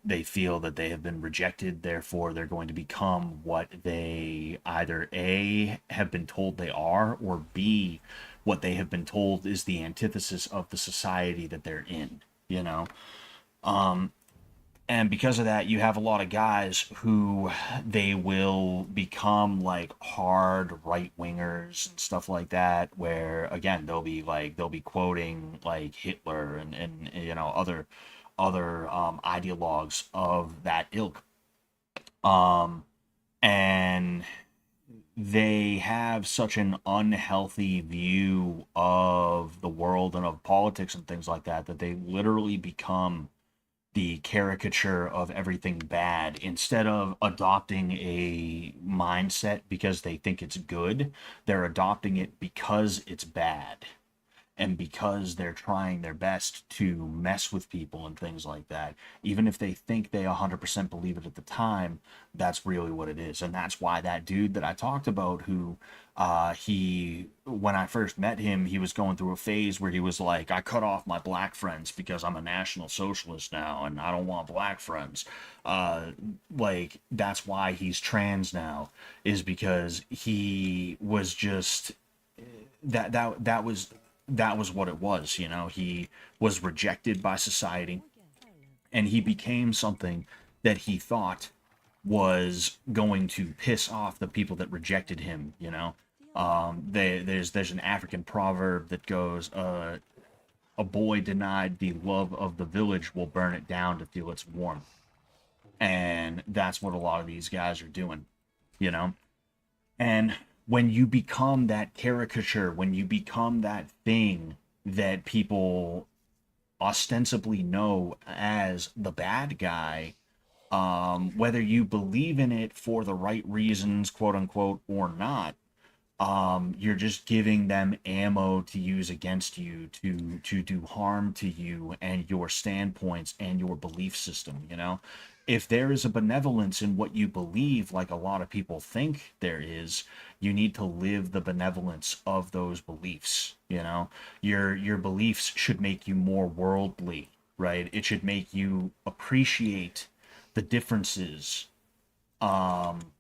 They feel that they have been rejected, therefore they're going to become what they either A have been told they are, or B what they have been told is the antithesis of the society that they're in, you know? And because of that, you have a lot of guys who they will become like hard right wingers and stuff like that, where again they'll be quoting like Hitler and you know other ideologues of that ilk. Um, and they have such an unhealthy view of the world and of politics and things like that that they literally become the caricature of everything bad instead of adopting a mindset because they think it's good. They're adopting it because it's bad and because they're trying their best to mess with people and things like that. Even if they think they 100% believe it at the time, that's really what it is. And that's why that dude that I talked about, who he, when I first met him, he was going through a phase where he was like, I cut off my black friends because I'm a national socialist now and I don't want black friends. uh like that's why he's trans now, is because he was just that was what it was. You know, he was rejected by society and he became something that he thought was going to piss off the people that rejected him, you know. There's an African proverb that goes, a boy denied the love of the village will burn it down to feel its warmth. And that's what a lot of these guys are doing, you know. And when you become that caricature, when you become that thing that people ostensibly know as the bad guy, whether you believe in it for the right reasons, quote unquote, or not, you're just giving them ammo to use against you to do harm to you and your standpoints and your belief system, you know. If there is a benevolence in what you believe, like a lot of people think there is, you need to live the benevolence of those beliefs, you know. Your beliefs should make you more worldly, right? It should make you appreciate the differences, um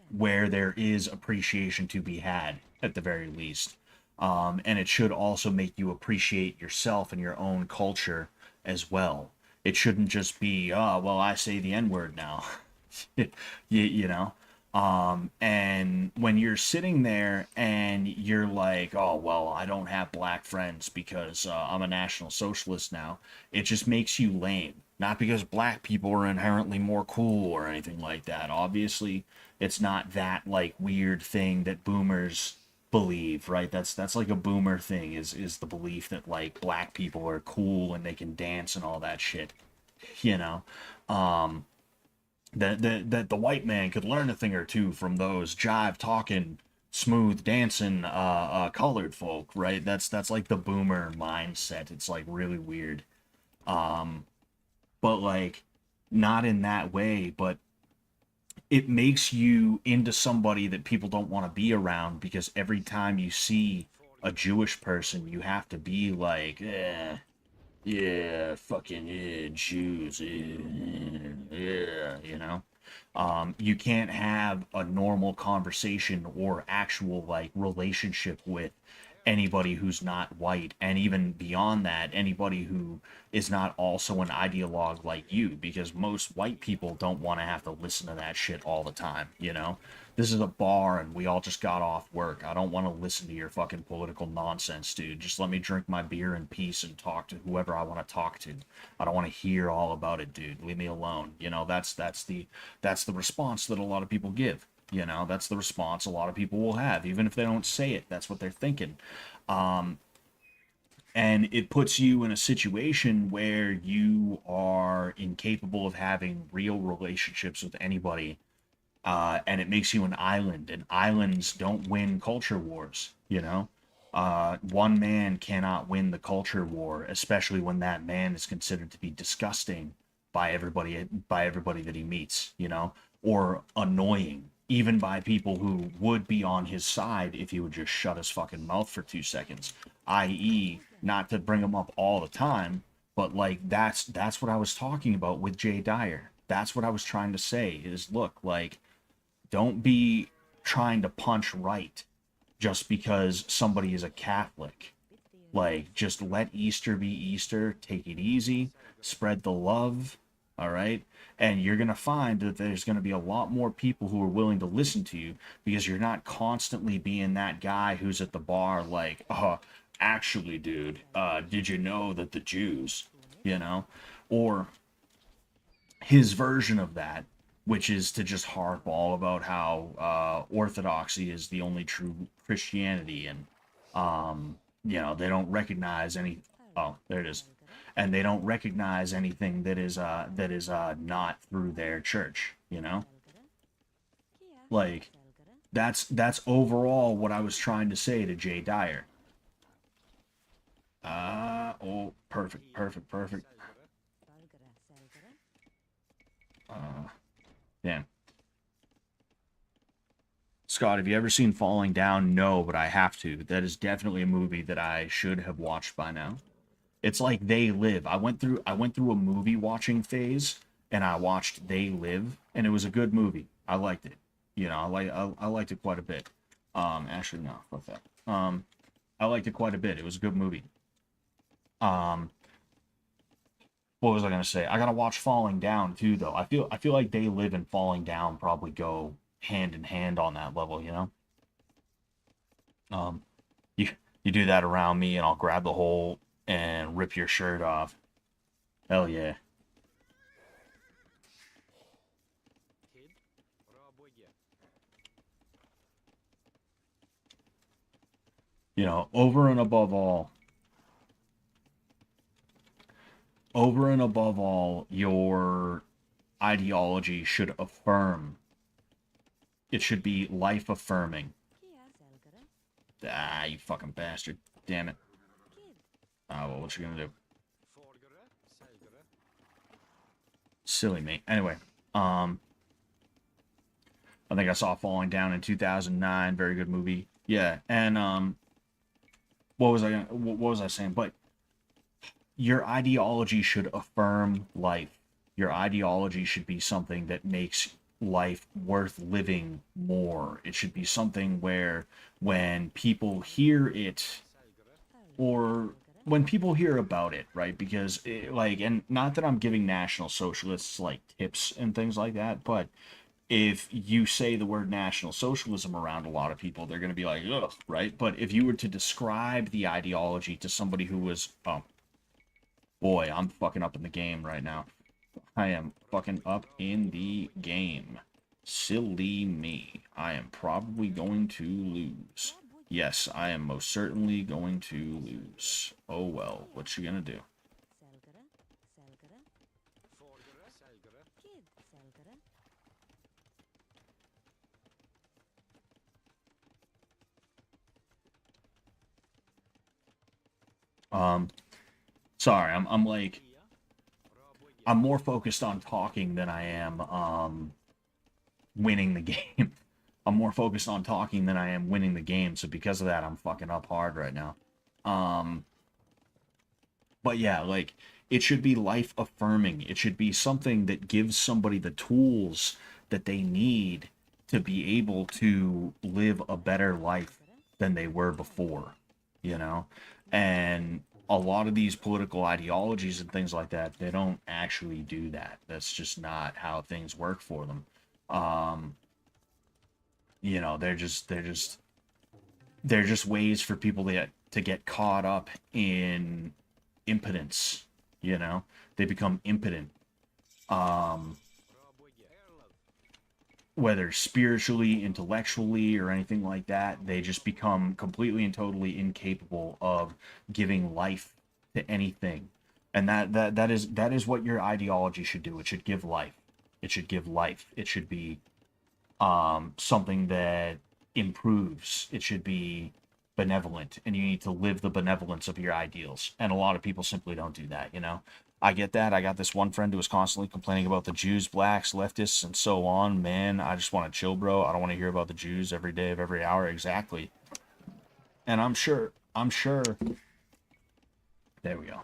where there is appreciation to be had at the very least. And it should also make you appreciate yourself and your own culture as well. It shouldn't just be, oh, well, I say the N word now, you know? And when you're sitting there and you're like, oh, well, I don't have black friends because I'm a National Socialist now, it just makes you lame. Not because black people are inherently more cool or anything like that. Obviously, it's not that like weird thing that boomers believe, right? That's like a boomer thing, is the belief that like black people are cool and they can dance and all that shit, you know. Um, that the white man could learn a thing or two from those jive talking, smooth dancing, colored folk, right? That's like the boomer mindset. It's like really weird. But like not in that way, but it makes you into somebody that people don't want to be around, because every time you see a Jewish person, you have to be like, yeah, fucking yeah, Jews, yeah, you know. You can't have a normal conversation or actual like relationship with anybody who's not white, and even beyond that, anybody who is not also an ideologue like you, because most white people don't want to have to listen to that shit all the time, you know. This is a bar and we all just got off work. I don't want to listen to your fucking political nonsense, dude. Just let me drink my beer in peace and talk to whoever I want to talk to. I don't want to hear all about it, dude. Leave me alone. You know, that's the response that a lot of people give. You know, that's the response a lot of people will have, even if they don't say it. That's what they're thinking. And it puts you in a situation where you are incapable of having real relationships with anybody, and it makes you an island. And islands don't win culture wars, you know. One man cannot win the culture war, especially when that man is considered to be disgusting by everybody that he meets, or annoying, even by people who would be on his side if he would just shut his fucking mouth for 2 seconds. I.e., not to bring him up all the time, but like that's what I was talking about with Jay Dyer. That's what I was trying to say is look, like, don't be trying to punch right just because somebody is a Catholic. Like, just let Easter be Easter. Take it easy. Spread the love. All right. And you're going to find that there's going to be a lot more people who are willing to listen to you because you're not constantly being that guy who's at the bar, like, actually, dude, did you know that the Jews, you know? Or his version of that, which is to just harp all about how orthodoxy is the only true Christianity, and they don't recognize any. Oh, there it is, and they don't recognize anything that is not through their church. Like that's overall what I was trying to say to Jay Dyer. Oh, perfect, perfect, perfect. Uh, yeah. Scott, have you ever seen Falling Down? No, but I have to. That is definitely a movie that I should have watched by now. It's like They Live. I went through a movie watching phase and I watched They Live and it was a good movie. I liked it. I liked it quite a bit. Actually no, fuck that. I liked it quite a bit. It was a good movie. Um what was I gonna say? I gotta watch Falling Down too though. I feel like They Live and Falling Down probably go hand in hand on that level. Um, you you do that around me, and I'll grab the hole and rip your shirt off. Hell yeah! Over and above all, your ideology should affirm. It should be life affirming. Ah, you fucking bastard! Damn it! Ah, well, what you gonna do? Silly me. Anyway, um, I think I saw Falling Down in 2009. Very good movie. Yeah, and what was I saying? But your ideology should affirm life. Your ideology should be something that makes life worth living more. It should be something where when people hear it, or when people hear about it, right? Because and not that I'm giving National Socialists like tips and things like that, but if you say the word National Socialism around a lot of people, they're going to be like, ugh, right? But if you were to describe the ideology to somebody who was, oh, boy, I'm fucking up in the game right now. I am fucking up in the game. Silly me. I am probably going to lose. Yes, I am most certainly going to lose. Oh well, what you gonna do? Um, sorry, I'm like, I'm more focused on talking than I am winning the game. I'm more focused on talking than I am winning the game, so because of that, I'm fucking up hard right now. Um, but yeah, like, it should be life affirming. It should be something that gives somebody the tools that they need to be able to live a better life than they were before, you know? And a lot of these political ideologies and things like that, they don't actually do that. That's just not how things work for them. Um, they're just ways for people to get caught up in impotence. They become impotent, um whether spiritually, intellectually, or anything like that. They just become completely and totally incapable of giving life to anything. And that is what your ideology should do. It should give life. It should give life. It should be something that improves. It should be benevolent and you need to live the benevolence of your ideals. And a lot of people simply don't do that, you know? I get that. I got this one friend who was constantly complaining about the Jews, blacks, leftists, and so on. Man, I just want to chill, bro. I don't want to hear about the Jews every day of every hour. Exactly. And I'm sure, there we go.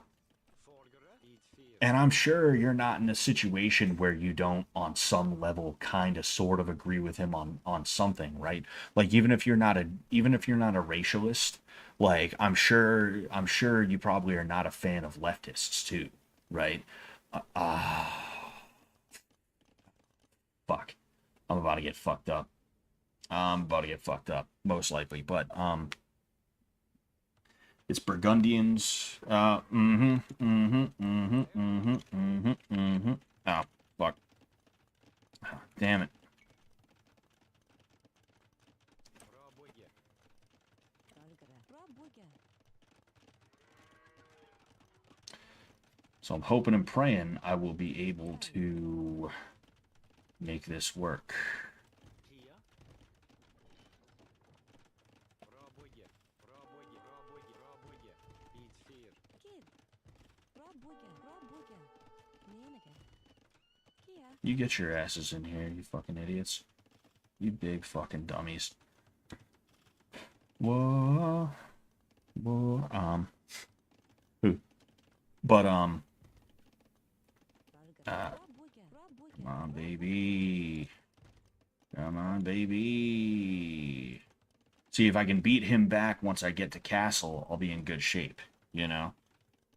And I'm sure you're not in a situation where you don't, on some level, kind of, sort of agree with him on something, right? Like even if you're not a racialist, like I'm sure you probably are not a fan of leftists too, right? Fuck, I'm about to get fucked up. I'm about to get fucked up, most likely. But it's Burgundians. Oh, fuck. Oh, damn it. So I'm hoping and praying I will be able to make this work. You get your asses in here, you fucking idiots. You big fucking dummies. Whoa. Whoa. Who? But, come on, baby. Come on, baby. See, if I can beat him back once I get to castle, I'll be in good shape, you know?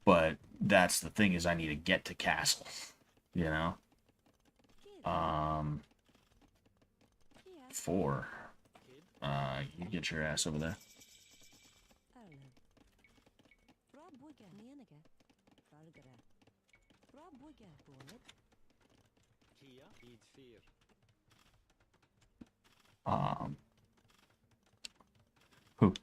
But that's the thing, is I need to get to castle, you know? 4. You get your ass over there. Um, who?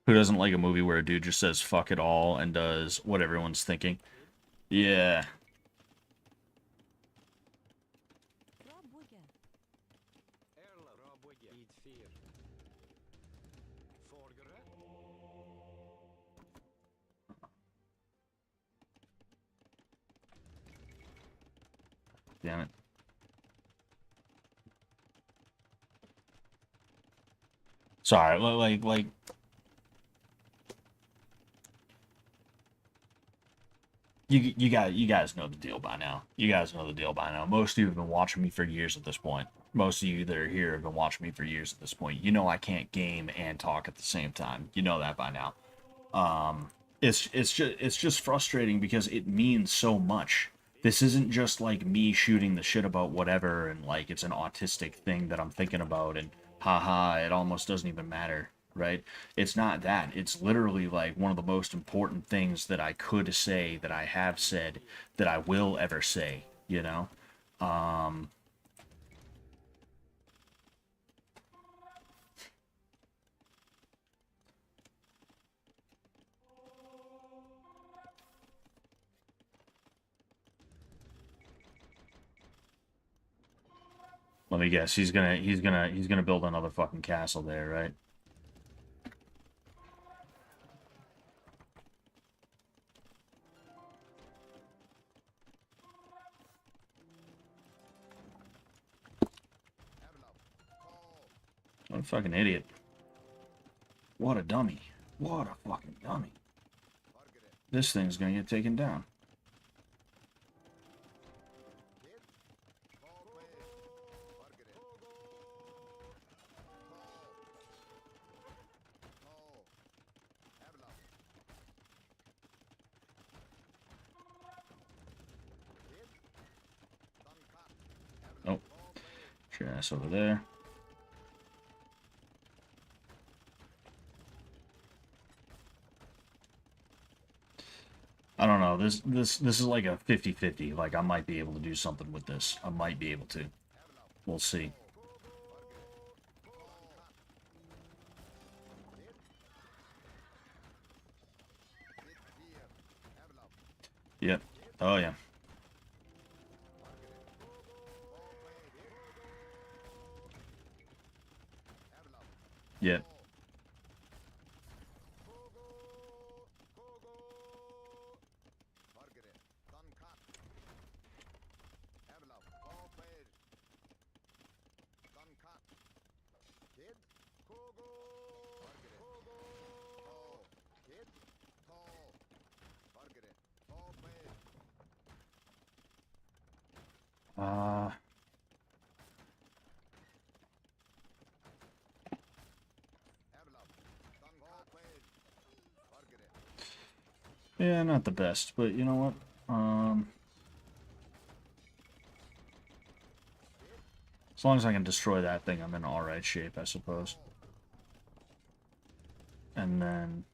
Who doesn't like a movie where a dude just says fuck it all and does what everyone's thinking? Yeah. Damn it. Sorry, like you guys know the deal by now. You guys know the deal by now. Most of you have been watching me for years at this point. Most of you that are here have been watching me for years at this point. You know I can't game and talk at the same time. You know that by now. It's just frustrating because it means so much. This isn't just like me shooting the shit about whatever and like it's an autistic thing that I'm thinking about and haha, it almost doesn't even matter, right? It's not that. It's literally like one of the most important things that I could say, that I have said, that I will ever say, you know? Um Let me guess. He's gonna build another fucking castle there, right? What a fucking idiot. What a dummy. What a fucking dummy. This thing's gonna get taken down. Oh, get your ass over there. I don't know. This is like a 50-50. Like I might be able to do something with this. I might be able to. We'll see. Yep. Oh yeah. Yeah. Uh, yeah, not the best, but you know what? As long as I can destroy that thing, I'm in alright shape, I suppose. And then...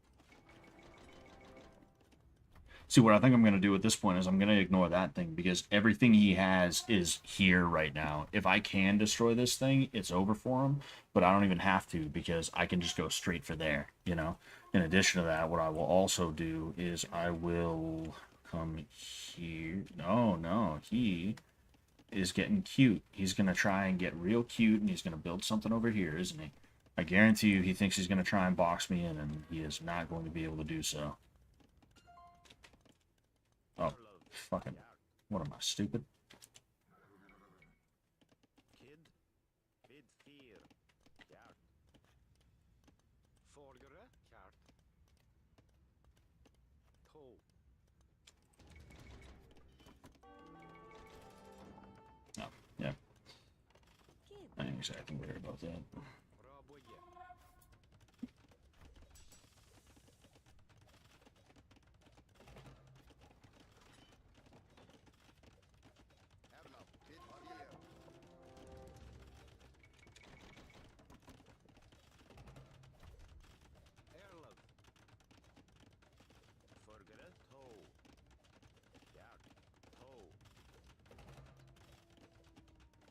See, what I think I'm going to do at this point is I'm going to ignore that thing, because everything he has is here right now. If I can destroy this thing, it's over for him, but I don't even have to, because I can just go straight for there, you know? In addition to that, what I will also do is I will come here. No, no, he is getting cute. He's going to try and get real cute, and he's going to build something over here, isn't he? I guarantee you he thinks he's going to try and box me in, and he is not going to be able to do so. Oh, fucking... What am I, stupid? Oh, yeah. I ain't exactly worried about that.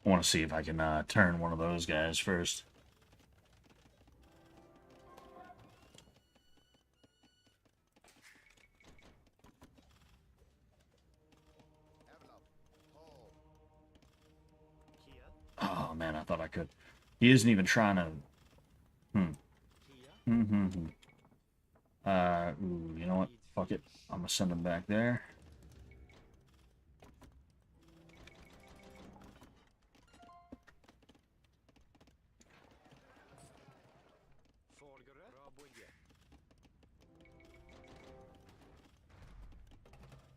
I want to see if I can turn one of those guys first. Oh man, I thought I could. He isn't even trying to. Ooh, you know what? Fuck it. I'm gonna send him back there.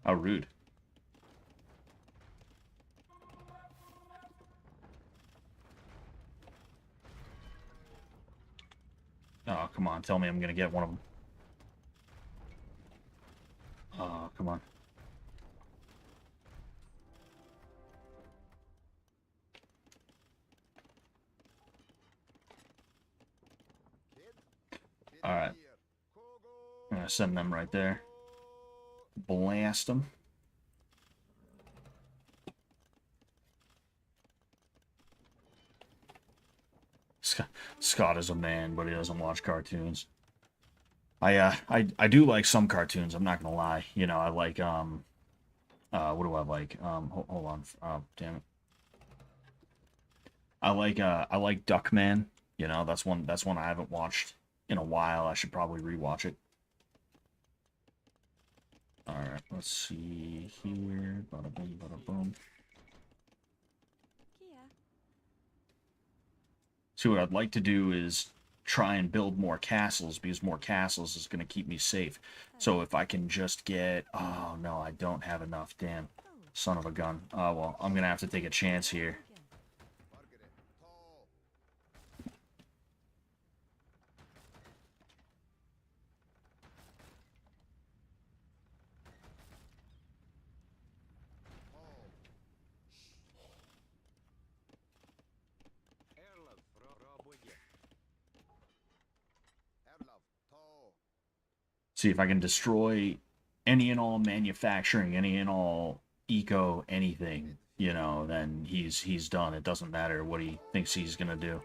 How rude. Oh, come on. Tell me I'm gonna get one of them. Oh, come on. Alright. I'm gonna send them right there. Blast them. Scott is a man, but he doesn't watch cartoons. I do like some cartoons, I'm not gonna lie. You know, I like, what do I like? Hold on. Oh, damn it. I like Duckman. You know, that's one I haven't watched in a while. I should probably rewatch it. Alright, let's see here. Bada boom, bada boom. See, what I'd like to do is try and build more castles, because more castles is going to keep me safe. So if I can just get... Oh, no, I don't have enough. Damn. Son of a gun. Oh, well, I'm going to have to take a chance here. See if I can destroy any and all manufacturing, any and all eco anything, you know, then he's done. It doesn't matter what he thinks he's gonna do.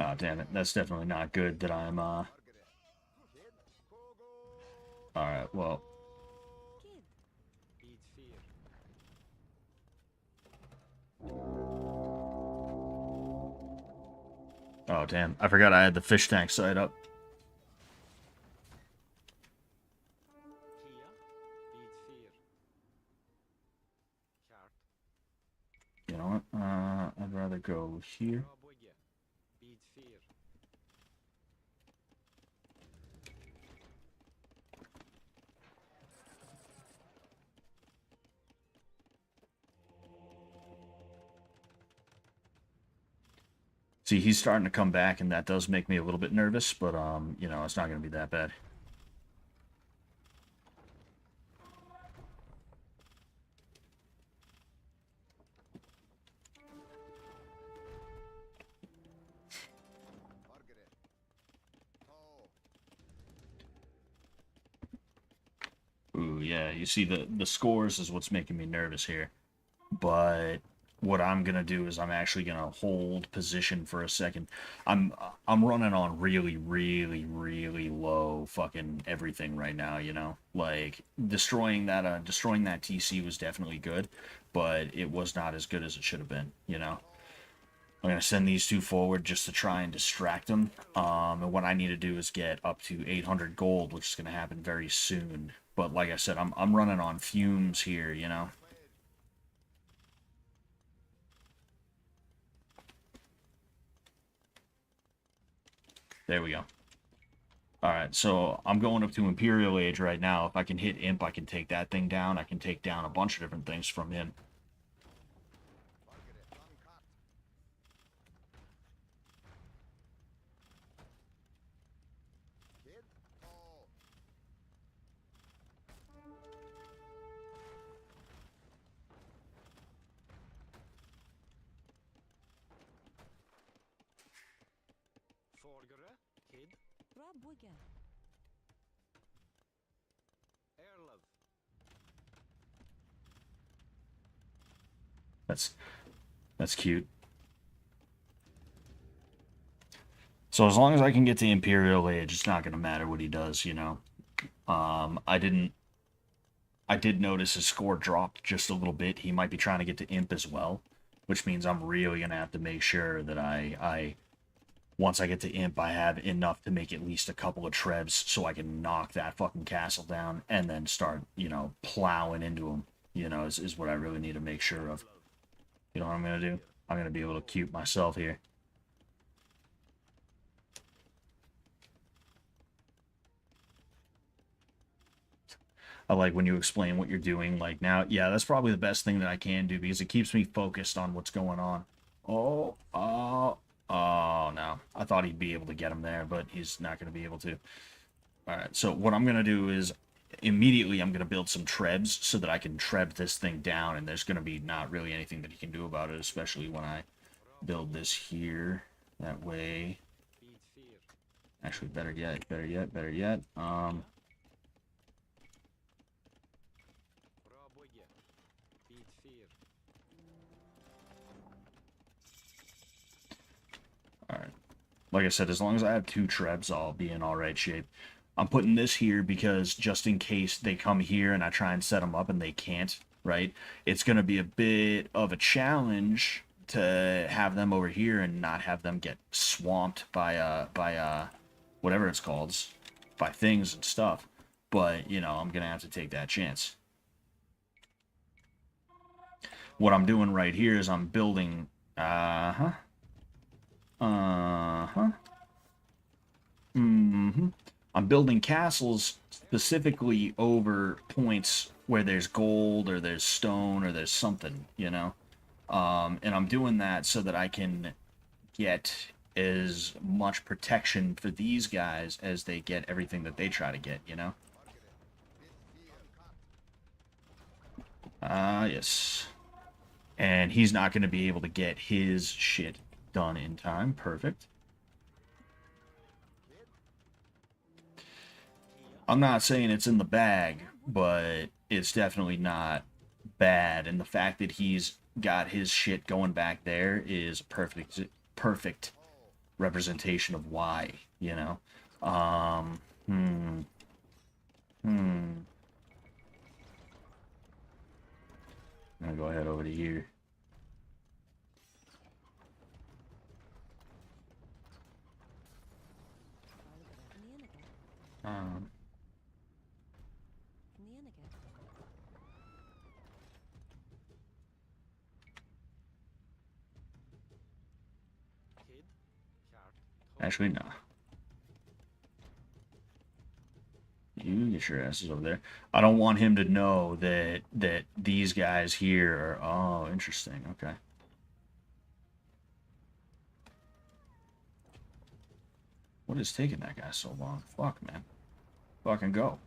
Oh, damn it. That's definitely not good that I'm, Alright, well... Oh, damn. I forgot I had the fish tank side up. You know what? I'd rather go here. See, he's starting to come back, and that does make me a little bit nervous, but, you know, it's not going to be that bad. Ooh, yeah, you see the scores is what's making me nervous here. But what I'm gonna do is I'm actually gonna hold position for a second. I'm running on really, really, really low fucking everything right now, you know? Like destroying that TC was definitely good, but it was not as good as it should have been, you know? I'm gonna send these two forward just to try and distract them. And what I need to do is get up to 800 gold, which is gonna happen very soon. But like I said, I'm running on fumes here, you know. There we go. Alright, so I'm going up to Imperial Age right now. If I can hit Imp, I can take that thing down. I can take down a bunch of different things from him. That's that's cute. So as long as I can get to Imperial Age, it's not gonna matter what he does, you know. I did notice his score dropped just a little bit. He might be trying to get to Imp as well, which means I'm really gonna have to make sure that I once I get to Imp, I have enough to make at least a couple of trebs so I can knock that fucking castle down and then start, you know, plowing into him, you know, is what I really need to make sure of. You know what I'm gonna do? I'm gonna be able to cute myself here. I like when you explain what you're doing. Like now, yeah, that's probably the best thing that I can do because it keeps me focused on what's going on. Oh, no. I thought he'd be able to get him there, but he's not going to be able to. Alright, so what I'm going to do is immediately I'm going to build some trebs so that I can treb this thing down, and there's going to be not really anything that he can do about it, especially when I build this here. That way... Actually, better yet, better yet, better yet. Alright. Like I said, as long as I have two trebs, I'll be in alright shape. I'm putting this here because just in case they come here and I try and set them up and they can't, right? It's going to be a bit of a challenge to have them over here and not have them get swamped by whatever it's called, by things and stuff. But, you know, I'm going to have to take that chance. What I'm doing right here is I'm building, I'm building castles specifically over points where there's gold or there's stone or there's something, you know? And I'm doing that so that I can get as much protection for these guys as they get everything that they try to get, you know? Yes. And he's not going to be able to get his shit done in time. Perfect. I'm not saying it's in the bag, but it's definitely not bad. And the fact that he's got his shit going back there is perfect representation of why, you know. Um, hmm, hmm. I'm gonna go ahead over to here. Um, Actually, no. You get your asses over there. I don't want him to know that these guys here are. Oh, interesting. Okay. What is taking that guy so long? Fuck, man. Fucking go.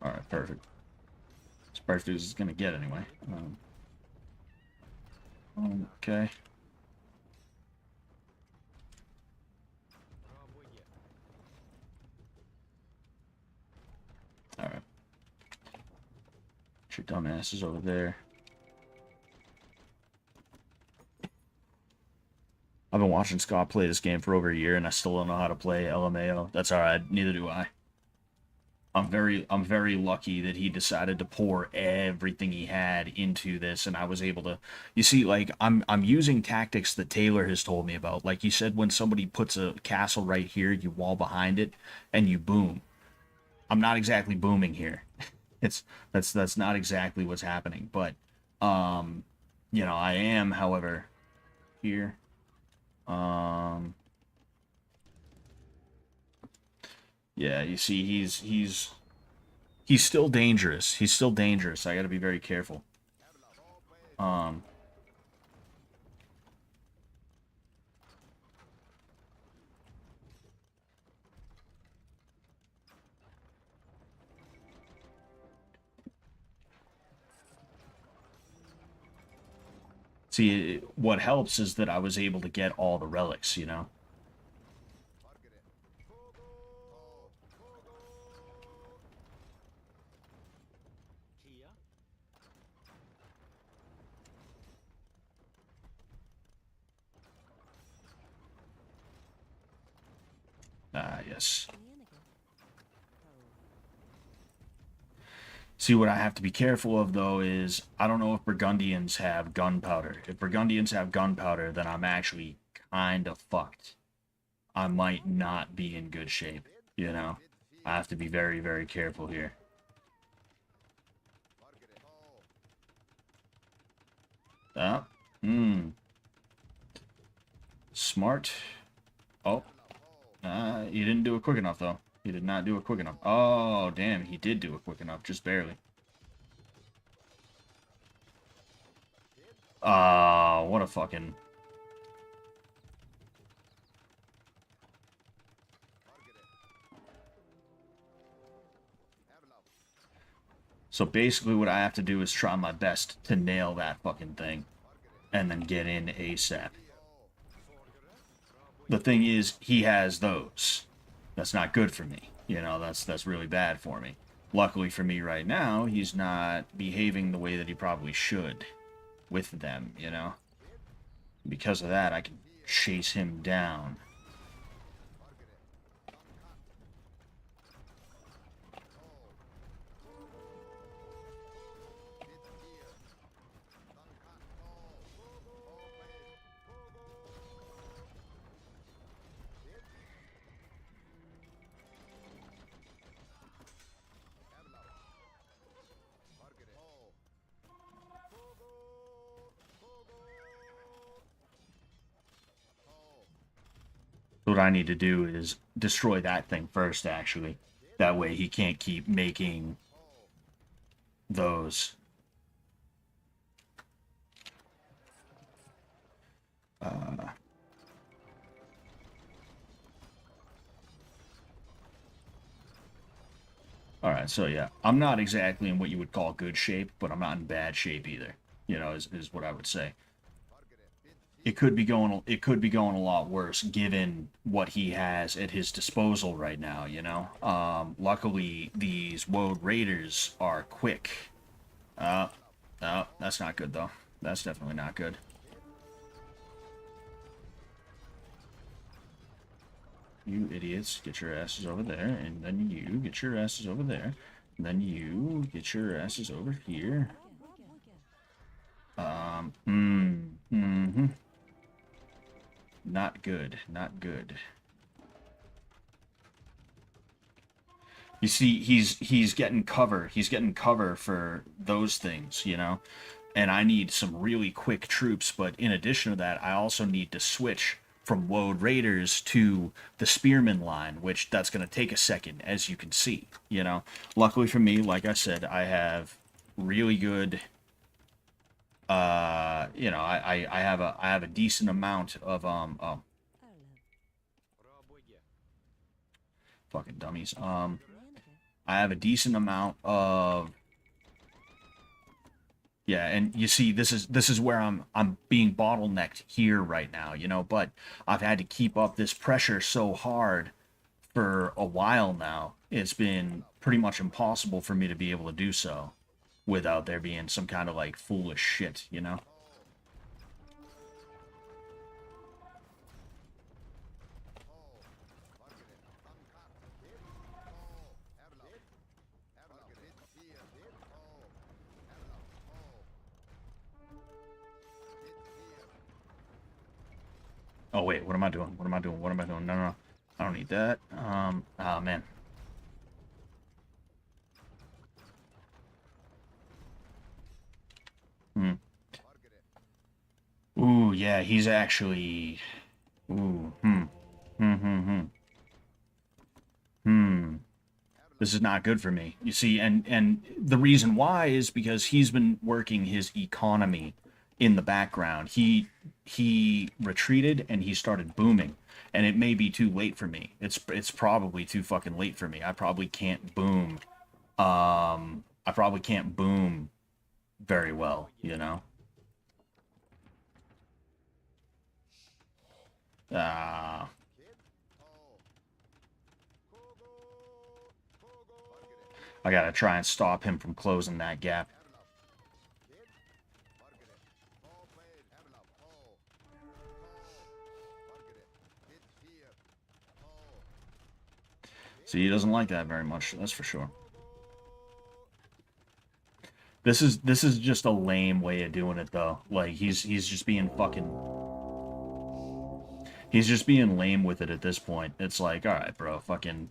All right, perfect. As perfect as it's gonna get anyway. Okay. All right. Your dumb ass is over there. I've been watching Scott play this game for over a year, and I still don't know how to play LMAO. That's all right. Neither do I. I'm very lucky that he decided to pour everything he had into this, and I was able to. You see, like I'm using tactics that Taylor has told me about. Like you said, when somebody puts a castle right here, you wall behind it, and you boom. I'm not exactly booming here. It's that's not exactly what's happening, but um, I am, however, here. Um, yeah, you see, he's still dangerous. He's still dangerous. I got to be very careful. Um, See, what helps is that I was able to get all the relics. Ah, yes. See, what I have to be careful of, though, is I don't know if Burgundians have gunpowder. If Burgundians have gunpowder, then I'm actually kind of fucked. I might not be in good shape. I have to be very, very careful here. Ah, smart. Oh, he didn't do it quick enough, though. He did not do it quick enough. Oh, damn, he did do it quick enough, just barely. What a fucking... So basically what I have to do is try my best to nail that fucking thing. And then get in ASAP. The thing is, he has those. That's not good for me. That's really bad for me. Luckily for me right now, he's not behaving the way that he probably should with them. Because of that, I can chase him down. What I need to do is destroy that thing first, actually. That way he can't keep making those. Alright, so yeah. I'm not exactly in what you would call good shape, but I'm not in bad shape either. Is what I would say. It could be going a lot worse given what he has at his disposal right now. Luckily these Woad Raiders are quick. Oh, that's not good, though. That's definitely not good. You idiots, get your asses over there, and then you get your asses over there, and then you get your asses over here. Mm-hmm. Not good, not good. You see, he's getting cover. He's getting cover for those things, you know? And I need some really quick troops, but in addition to that, I also need to switch from Woad Raiders to the Spearman line, which that's going to take a second, as you can see, you know? Luckily for me, like I said, I have really good you know, I have a decent amount of fucking dummies. I have a decent amount of yeah, and you see this is where I'm being bottlenecked here right now, you know, but I've had to keep up this pressure so hard for a while now. It's been pretty much impossible for me to be able to do so without there being some kind of like foolish shit, you know? Oh wait, what am I doing? What am I doing? What am I doing? No, no, no. I don't need that. Oh man. Hmm. Ooh, yeah, he's actually. Ooh, hmm. This is not good for me. You see, and the reason why is because he's been working his economy in the background. He retreated and he started booming, and it may be too late for me. It's probably too fucking late for me. I probably can't boom. I probably can't boom very well, you know. Uh, I gotta try and stop him from closing that gap. See, he doesn't like that very much, that's for sure. This is just a lame way of doing it though. Like he's just being fucking he's just being lame with it at this point. It's like, all right, bro, fucking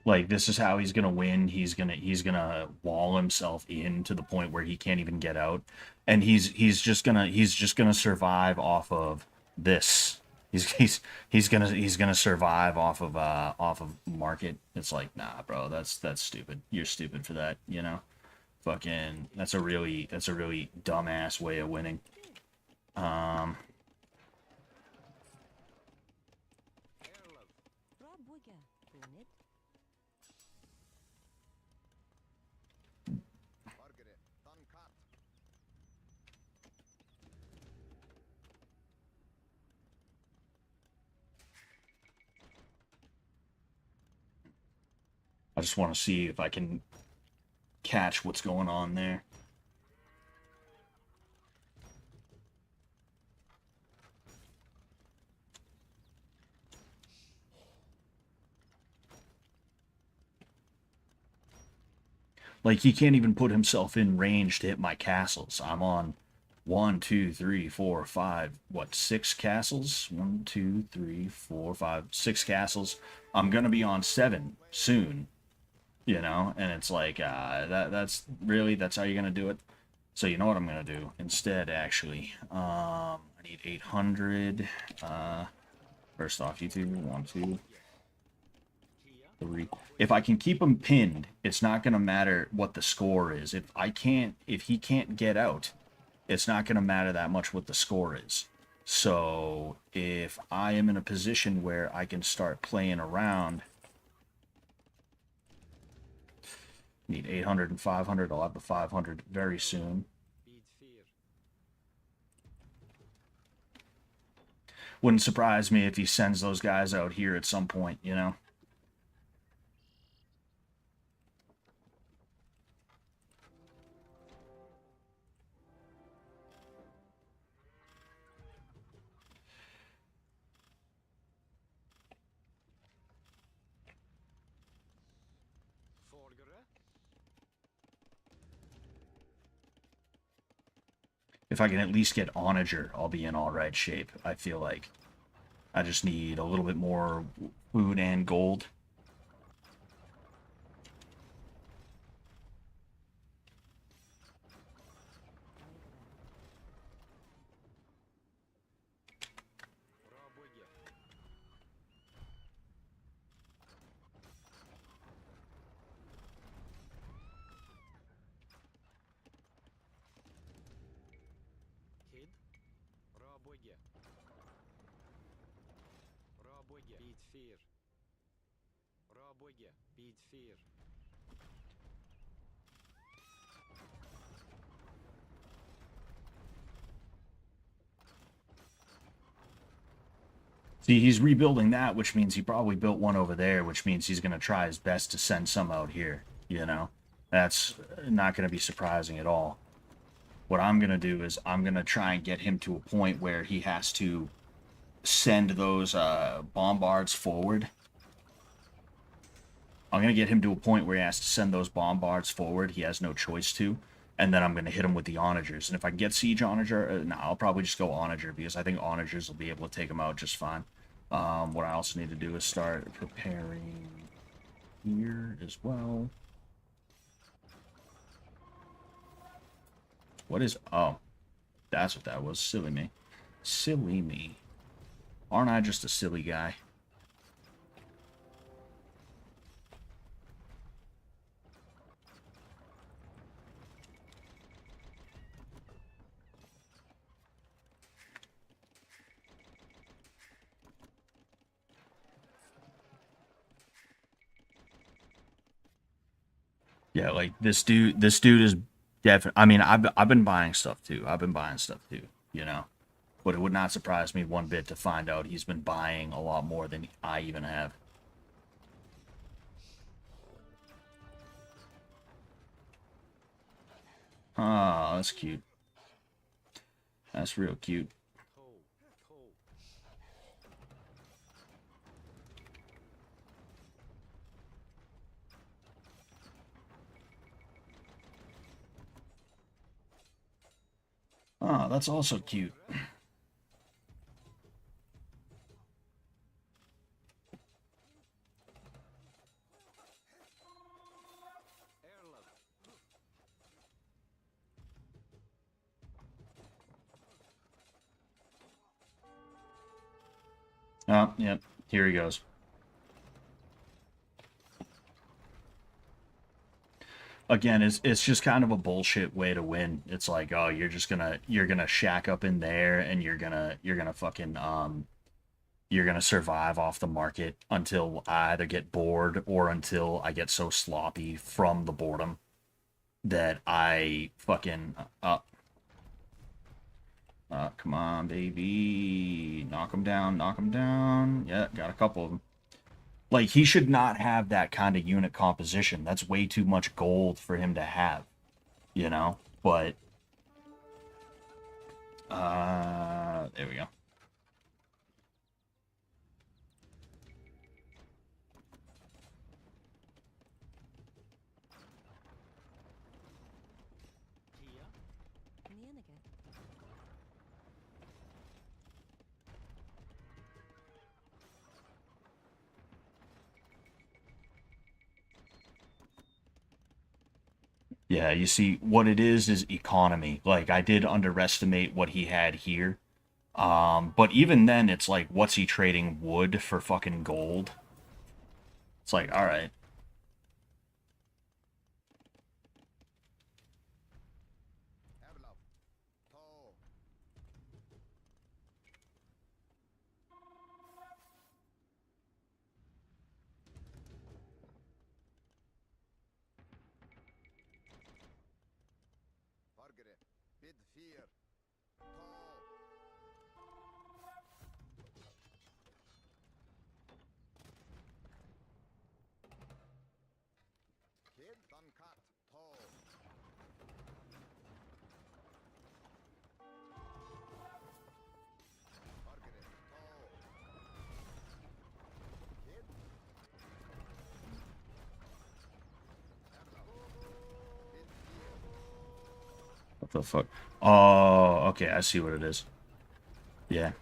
like this is how he's gonna win. He's gonna wall himself in to the point where he can't even get out, and he's just gonna survive off of this. He's gonna survive off of market. It's like nah, bro. That's stupid. You're stupid for that. You know, fucking. That's a really dumbass way of winning. Um. I just want to see if I can catch what's going on there. Like he can't even put himself in range to hit my castles. I'm on one, two, three, four, five, what, six castles? One, two, three, four, five, six castles. I'm gonna be on seven soon, you know, and it's like that's really that's how you're gonna do it. So you know what I'm gonna do instead? Actually, I need 800. First off, you two, one, two, three. If I can keep him pinned, it's not gonna matter what the score is. If he can't get out, it's not gonna matter that much what the score is. So if I am in a position where I can start playing around, need 800 and 500. I'll have the 500 very soon. Wouldn't surprise me if he sends those guys out here at some point, you know? If I can at least get Onager, I'll be in all right shape. I feel like I just need a little bit more food and gold. See, he's rebuilding that, which means he probably built one over there, which means he's going to try his best to send some out here, you know? That's not going to be surprising at all. What I'm going to do is I'm going to try and get him to a point where he has to send those bombards forward. I'm going to get him to a point where he has to send those bombards forward. He has no choice to. And then I'm going to hit him with the Onagers. And if I can get Siege Onager, no, I'll probably just go Onager because I think Onagers will be able to take him out just fine. What I also need to do is start preparing here as well. What is... Oh, that's what that was. Silly me. Silly me. Aren't I just a silly guy? Yeah, like this dude is definitely. I mean, I've been buying stuff too. I've been buying stuff too, you know. But it would not surprise me one bit to find out he's been buying a lot more than I even have. Ah, that's cute. That's real cute. Ah, that's also cute. Oh, yep. Here he goes. Again, it's just kind of a bullshit way to win. It's like, oh, you're gonna shack up in there and you're gonna fucking you're gonna survive off the market until I either get bored or until I get so sloppy from the boredom that I fucking come on, baby, knock him down, knock him down. Yeah, got a couple of them. Like he should not have that kind of unit composition. That's way too much gold for him to have, you know. But there we go. Yeah, you see, what it is economy. Like I did underestimate what he had here. But even then, it's like, what's he trading wood for fucking gold? It's like, all right. Fear. Tall. Kid Duncat. Tall. Margaret. Tall. Kid. Emma. Kid fear. What the fuck? Oh, okay, I see what it is. Yeah. Duncat.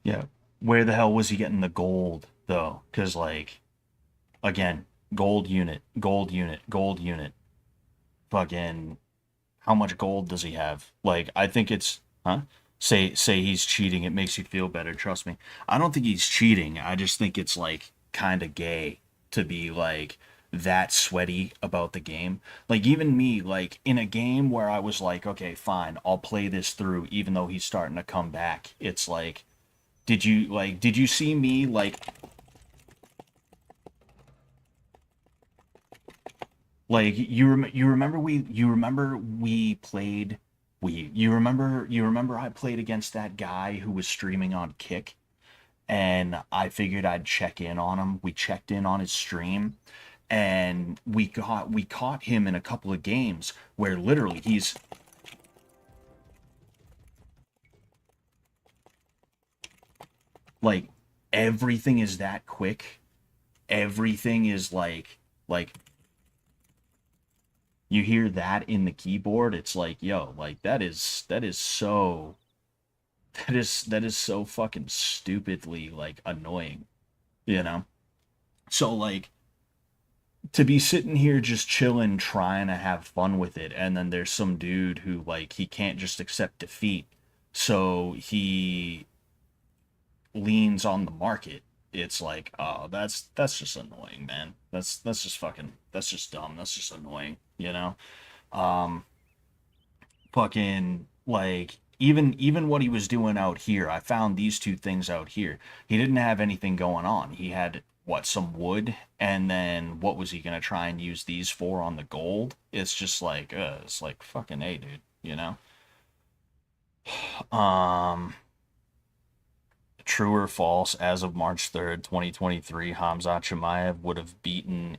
Yeah. Where the hell was he getting the gold though? Cuz like again, gold unit, gold unit, gold unit. Fucking how much gold does he have? Like I think it's huh? Say he's cheating, it makes you feel better, trust me. I don't think he's cheating. I just think it's like kind of gay to be like that sweaty about the game. Like even me, like in a game where I was like, okay, fine, I'll play this through even though he's starting to come back. It's like did you see me like you remember we played we you remember I played against that guy who was streaming on Kick and I figured I'd check in on him. We checked in on his stream and we caught him in a couple of games where literally he's like everything is that quick. Everything is like you hear that in the keyboard, it's like, yo, like that is so that is so fucking stupidly like annoying, you know? So like to be sitting here just chilling trying to have fun with it and then there's some dude who like he can't just accept defeat. So he leans on the market. It's like, oh, that's just annoying, man. That's just fucking that's just dumb. That's just annoying, you know? Um fucking like even what he was doing out here, I found these two things out here. He didn't have anything going on. He had what some wood, and then what was he gonna try and use these for on the gold? It's like fucking a dude, you know. Um, True or false? As of March 3rd, 2023, Hamzat Chimaev would have beaten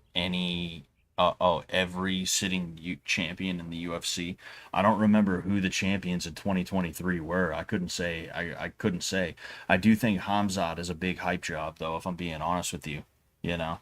every sitting champion in the UFC. I don't remember who the champions in 2023 were. I couldn't say. I couldn't say. I do think Hamzat is a big hype job, though. If I'm being honest with you, you know.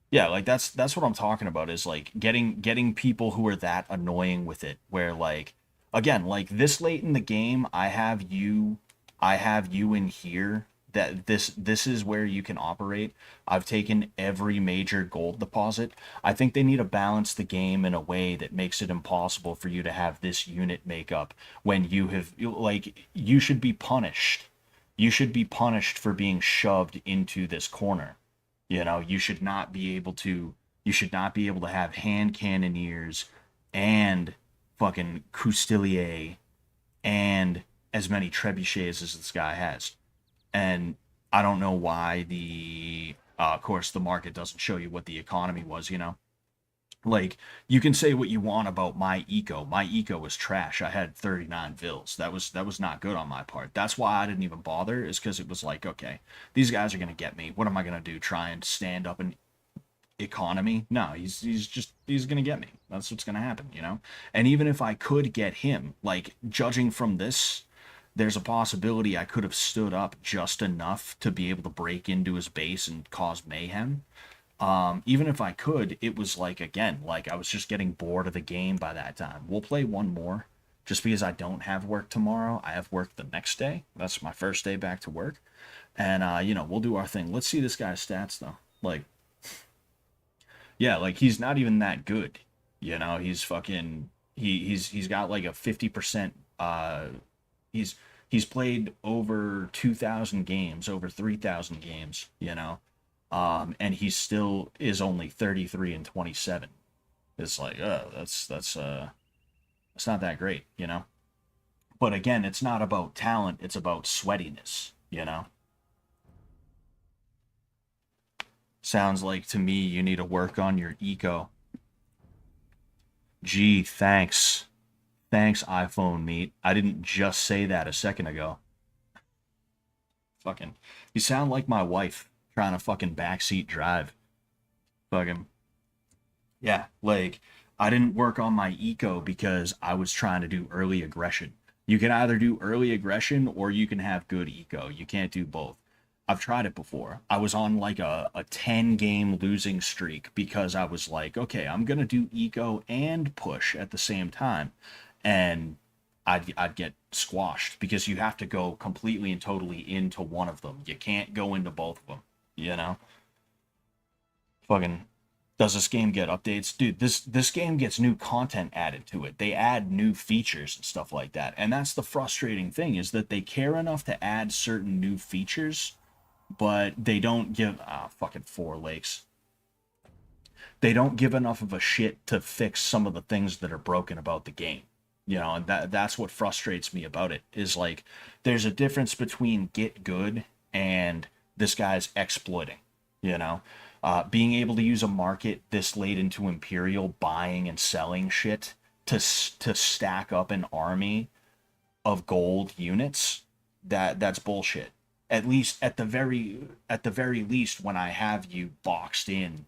Yeah, like that's what I'm talking about. Is like getting people who are that annoying with it. Where like again, like this late in the game, I have you in here that this is where you can operate. I've taken every major gold deposit. I think they need to balance the game in a way that makes it impossible for you to have this unit makeup when you should be punished. You should be punished for being shoved into this corner. You know, you should not be able to have hand cannoneers and fucking Coustilier and as many trebuchets as this guy has. And I don't know why of course the market doesn't show you what the economy was, you know. Like you can say what you want about my eco. My eco was trash. I had 39 vills. That was not good on my part. That's why I didn't even bother is cuz it was like, okay, these guys are going to get me. What am I going to do? Try and stand up an economy? No, he's going to get me. That's what's going to happen, you know? And even if I could get him, like judging from this, there's a possibility I could have stood up just enough to be able to break into his base and cause mayhem. Even if I could, it was like again, like I was just getting bored of the game by that time. We'll play one more, just because I don't have work tomorrow. I have work the next day. That's my first day back to work, and you know we'll do our thing. Let's see this guy's stats though. Like, yeah, like he's not even that good. You know, he's fucking he's got like a 50%. He's he's played over 2,000 games, over 3,000 games. You know, and he still is only 33 and 27. It's like, that's not that great, you know. But again, it's not about talent, it's about sweatiness, you know? Sounds like to me you need to work on your eco. Gee, thanks. Thanks, iPhone Meet. I didn't just say that a second ago. Fucking. You sound like my wife trying to fucking backseat drive. Fucking. Yeah, like, I didn't work on my eco because I was trying to do early aggression. You can either do early aggression or you can have good eco. You can't do both. I've tried it before. I was on like a 10 game losing streak because I was like, okay, I'm going to do eco and push at the same time. And I'd get squashed because you have to go completely and totally into one of them. You can't go into both of them, you know? Fucking does this game get updates? Dude, this game gets new content added to it. They add new features and stuff like that. And that's the frustrating thing is that they care enough to add certain new features, but they don't give fucking Four Lakes. They don't give enough of a shit to fix some of the things that are broken about the game. You know, and that's what frustrates me about it is like there's a difference between get good and this guy's exploiting, you know? Being able to use a market this late into Imperial buying and selling shit to stack up an army of gold units, that's bullshit. At least at the very least when I have you boxed in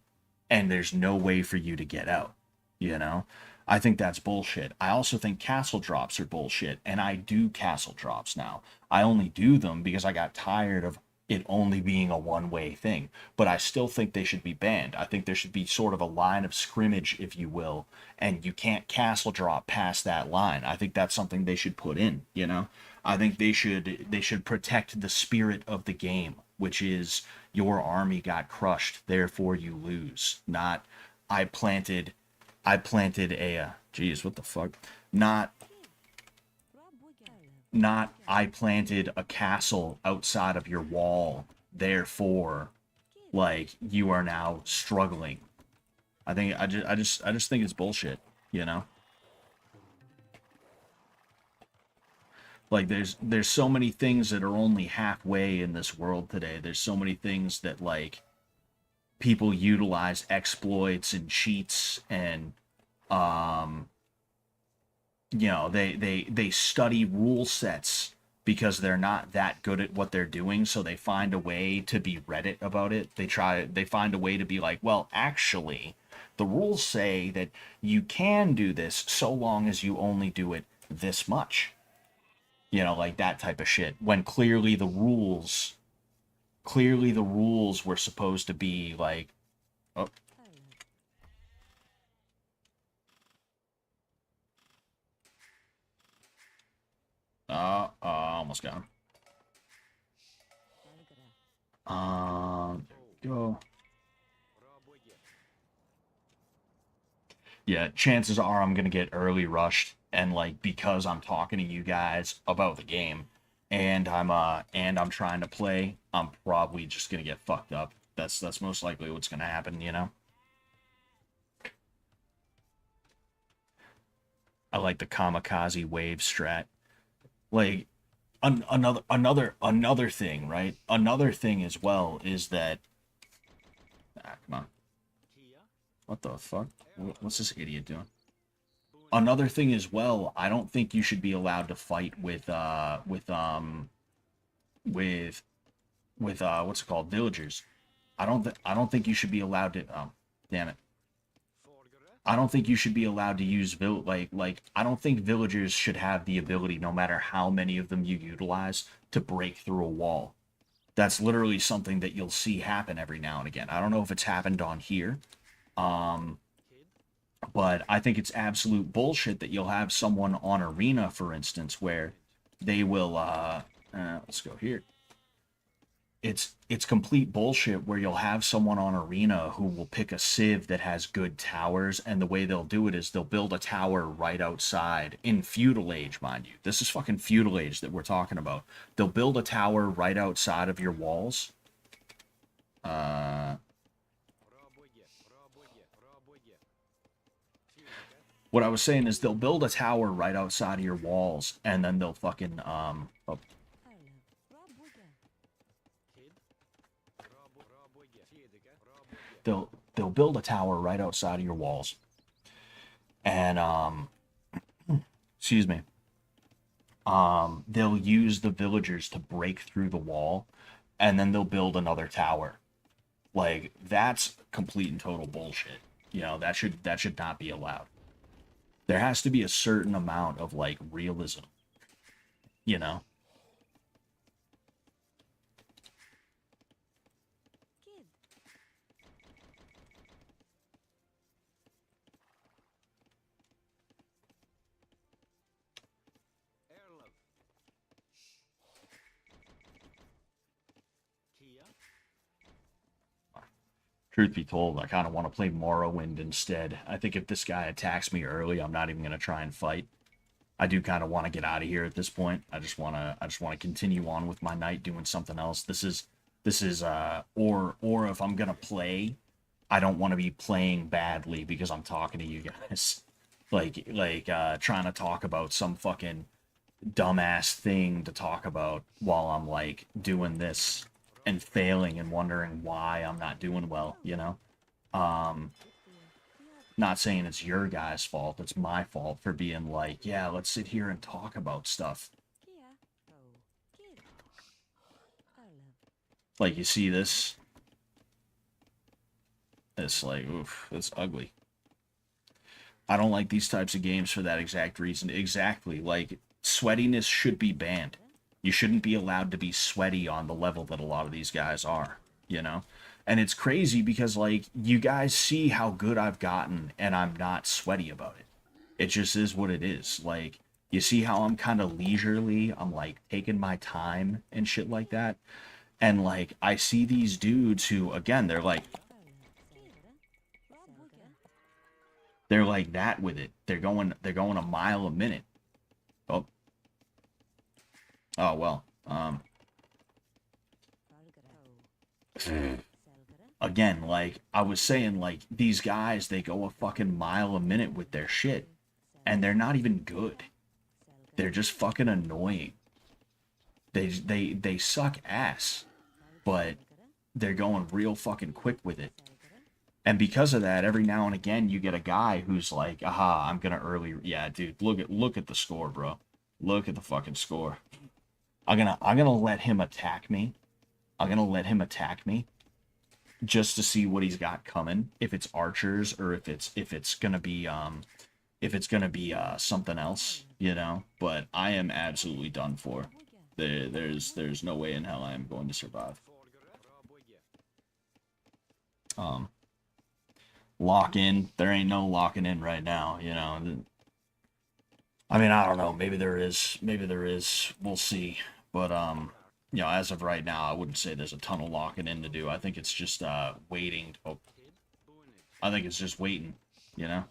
and there's no way for you to get out, you know? I think that's bullshit. I also think castle drops are bullshit, and I do castle drops now. I only do them because I got tired of it only being a one-way thing. But I still think they should be banned. I think there should be sort of a line of scrimmage, if you will, and you can't castle drop past that line. I think that's something they should put in, you know? I think they should protect the spirit of the game, which is your army got crushed, therefore you lose. Not I planted I planted a geez, what the fuck? Not not I planted a castle outside of your wall, therefore like you are now struggling. I just think it's bullshit, you know? Like there's so many things that are only halfway in this world today. There's so many things that like people utilize exploits and cheats and um they study rule sets because they're not that good at what they're doing, so they find a way to be Reddit about it. They find a way to be like, well, actually the rules say that you can do this so long as you only do it this much, like that type of shit, when clearly the rules were supposed to be like, oh, almost got him. There we go. Yeah, chances are I'm gonna get early rushed, and like because I'm talking to you guys about the game, and I'm trying to play, I'm probably just gonna get fucked up. That's most likely what's gonna happen. I like the kamikaze wave strat. Like another thing, right? Another thing as well is that come on, what the fuck? What's this idiot doing? Another thing as well, I don't think you should be allowed to fight with what's it called, villagers. I don't think you should be allowed to. Oh, damn it! I don't think you should be allowed to use like I don't think villagers should have the ability, no matter how many of them you utilize, to break through a wall. That's literally something that you'll see happen every now and again. I don't know if it's happened on here, um, but I think it's absolute bullshit that you'll have someone on Arena, for instance, where they will let's go here. It's complete bullshit where you'll have someone on Arena who will pick a civ that has good towers, and the way they'll do it is they'll build a tower right outside in feudal age, mind you. This is fucking feudal age that we're talking about. They'll build a tower right outside of your walls. Uh What I was saying is they'll build a tower right outside of your walls, and then they'll fucking oh, they'll build a tower right outside of your walls, and excuse me, they'll use the villagers to break through the wall, and then they'll build another tower. Like that's complete and total bullshit. You know, that should not be allowed. There has to be a certain amount of like realism, you know. Truth be told, I kind of want to play Morrowind instead. I think if this guy attacks me early, I'm not even going to try and fight. I do kind of want to get out of here at this point. I just want to continue on with my night doing something else. Or if I'm going to play, I don't want to be playing badly because I'm talking to you guys. Trying to talk about some fucking dumbass thing to talk about while I'm like doing this and failing and wondering why I'm not doing well, you know? Um, Not saying it's your guys' fault, it's my fault for being like, yeah, let's sit here and talk about stuff. Like, you see this? It's like, oof, it's ugly. I don't like these types of games for that exact reason. Exactly. Like, sweatiness should be banned. You shouldn't be allowed to be sweaty on the level that a lot of these guys are, you know? And it's crazy because, like, you guys see how good I've gotten, and I'm not sweaty about it. It just is what it is. Like, you see how I'm kind of leisurely? I'm, like, taking my time and shit like that. And, like, I see these dudes who, again, they're like that with it. They're going a mile a minute. Oh, oh well. Again, like I was saying, like these guys, they go a fucking mile a minute with their shit, and they're not even good. They're just fucking annoying. They suck ass, but they're going real fucking quick with it. And because of that, every now and again you get a guy who's like, "Aha, I'm gonna early." Yeah, dude, look at the score, bro. Look at the fucking score. I'm gonna let him attack me. I'm gonna let him attack me just to see what he's got coming. If it's archers or if it's gonna be something else, you know. But I am absolutely done for. There's no way in hell I am going to survive. Um, Lock in. There ain't no locking in right now, you know. I mean, I don't know. Maybe there is. Maybe there is. We'll see. But you know, as of right now, I wouldn't say there's a ton of locking in to do. I think it's just waiting. Oh, I think it's just waiting. You know.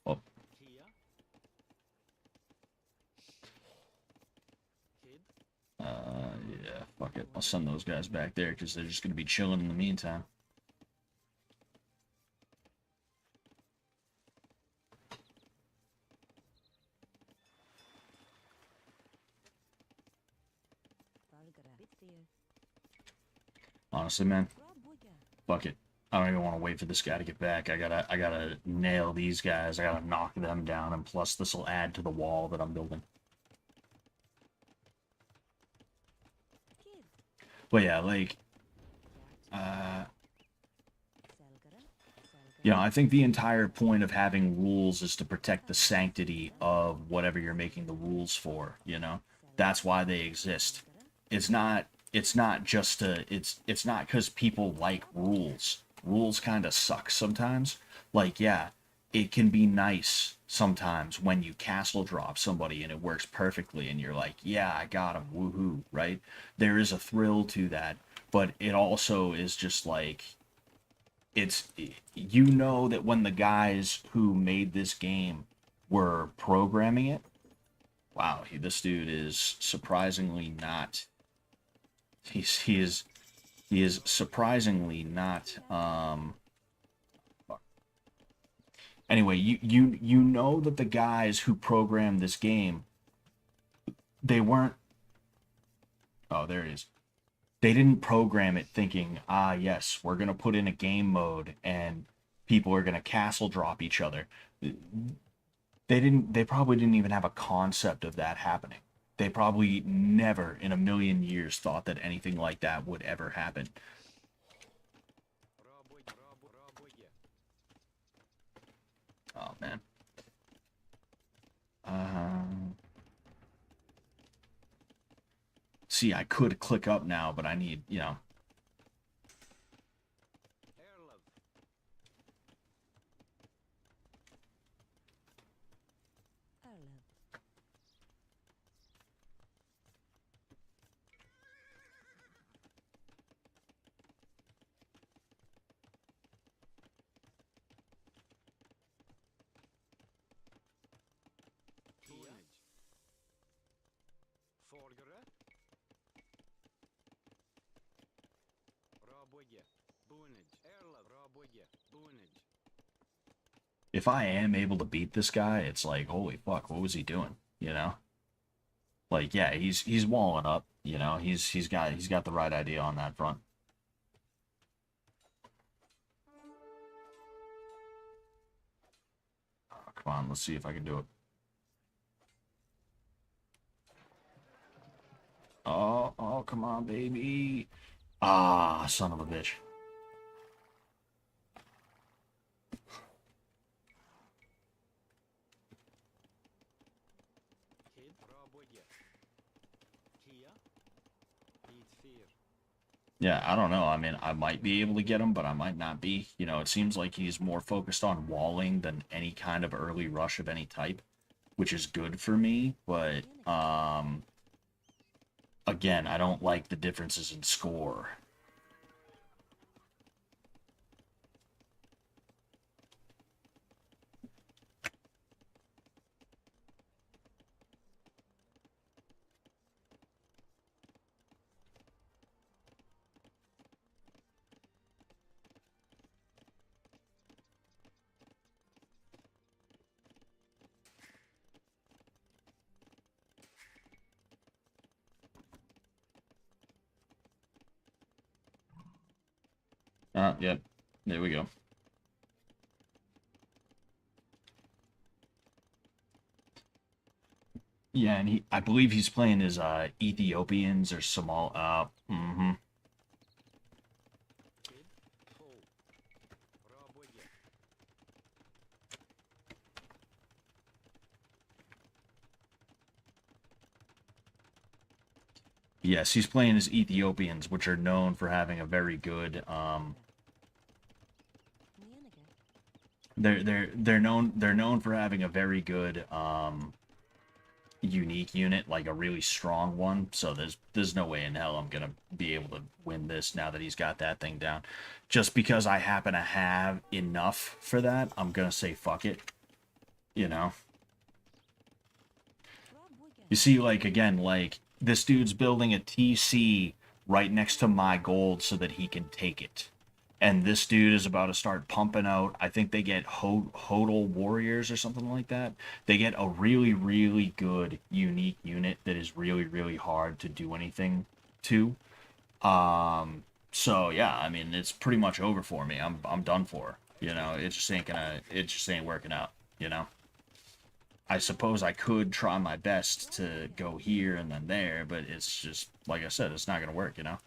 Oh, yeah. Fuck it. I'll send those guys back there because they're just gonna be chilling in the meantime. Honestly, man. Fuck it. I don't even want to wait for this guy to get back. I gotta nail these guys. I gotta knock them down, and plus this will add to the wall that I'm building. But yeah, like, uh, you know, I think the entire point of having rules is to protect the sanctity of whatever you're making the rules for, you know? That's why they exist. It's not just it's not because people like rules. Rules kind of suck sometimes. Like, yeah, it can be nice sometimes when you castle drop somebody and it works perfectly and you're like, yeah, I got him, woohoo, right? There is a thrill to that, but it also is just like, it's, you know, that when the guys who made this game were programming it, wow, this dude is surprisingly not, he is, he is surprisingly not, anyway, you know that the guys who programmed this game, they weren't, oh, there it is. They didn't program it thinking, ah, yes, we're gonna put in a game mode and people are gonna castle drop each other. They probably didn't even have a concept of that happening. They probably never in a million years thought that anything like that would ever happen. Oh man. See, I could click up now, but I need, you know. If I am able to beat this guy, it's like, holy fuck, what was he doing? You know? Like, yeah, he's walling up, you know, he's got the right idea on that front. Oh, come on, let's see if I can do it. Oh, oh, come on, baby. Ah, son of a bitch. Yeah, I don't know. I mean, I might be able to get him, but I might not be. You know, it seems like he's more focused on walling than any kind of early rush of any type, which is good for me, but again, I don't like the differences in score. Yep. There we go. Yeah, and I believe he's playing as Ethiopians or Somal. Yes, he's playing as Ethiopians, which are known for having a very good they're known for having a very good unique unit, like a really strong one. So there's no way in hell I'm gonna be able to win this now that he's got that thing down. Just because I happen to have enough for that, I'm gonna say fuck it. You know? You see, like, again, like, this dude's building a TC right next to my gold so that he can take it. And this dude is about to start pumping out, I think they get Hodel Warriors or something like that. They get a really, really good, unique unit that is really, really hard to do anything to. So yeah, I mean, it's pretty much over for me. I'm done for. You know, it just ain't working out, you know? I suppose I could try my best to go here and then there, but it's just, like I said, it's not going to work, you know?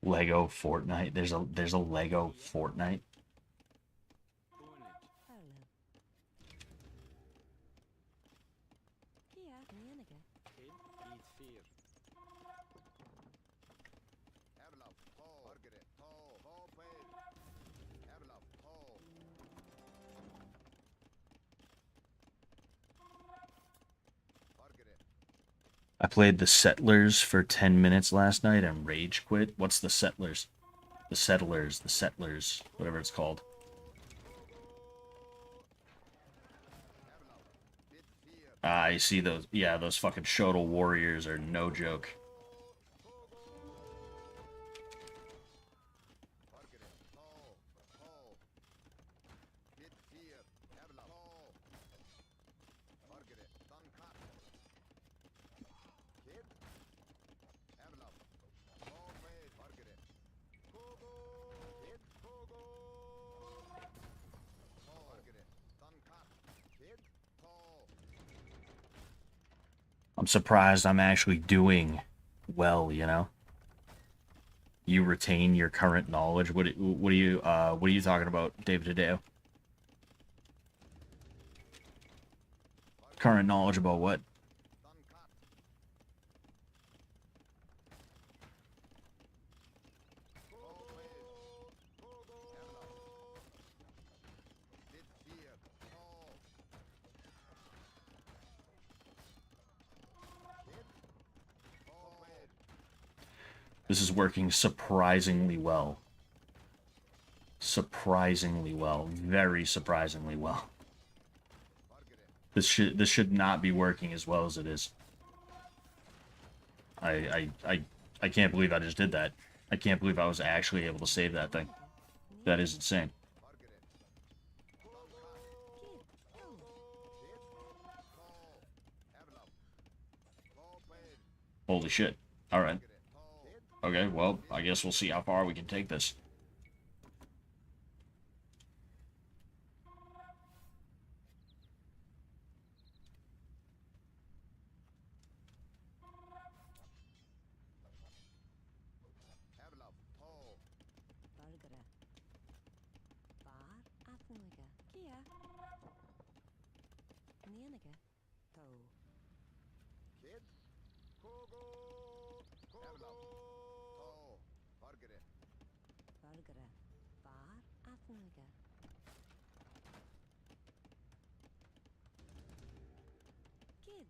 Lego Fortnite. There's a Lego Fortnite. Arlo. Kia, Nienige. Erlaf, to, Margaret, to, Paid. Erlaf, to. Margaret, I played the Settlers for 10 minutes last night and rage quit. What's the Settlers? The Settlers, whatever it's called. bid fear, I see those. Yeah, those fucking Shodal warriors are no joke. Margaret, to, bid fear, Erlaf, to. Margaret, Duncat. Kid, Erlaf, Paid, Margaret. Kid, Margaret, Duncat. Kid, to. I'm surprised I'm actually doing well, you know? You retain your current knowledge. What are you talking about, David Hideo? Current knowledge about what? Duncat. Bid fear, to. Kid, Paid. This is working surprisingly well. Surprisingly well. Very surprisingly well. Margaret, This should not be working as well as it is. I can't believe I just did that. I can't believe I was actually able to save that thing. That is insane. Margaret. Kid, go. Erlaf. Paid. Holy shit. Alright. Kid. Okay, well, I guess we'll see how far we can take this. Erlaf. To. Bargara. Bar, Athenwiga. Kia. Nienige. To. Kid. Erlaf. To. Margaret. Bargara. Bar, Athenwiga. Kid.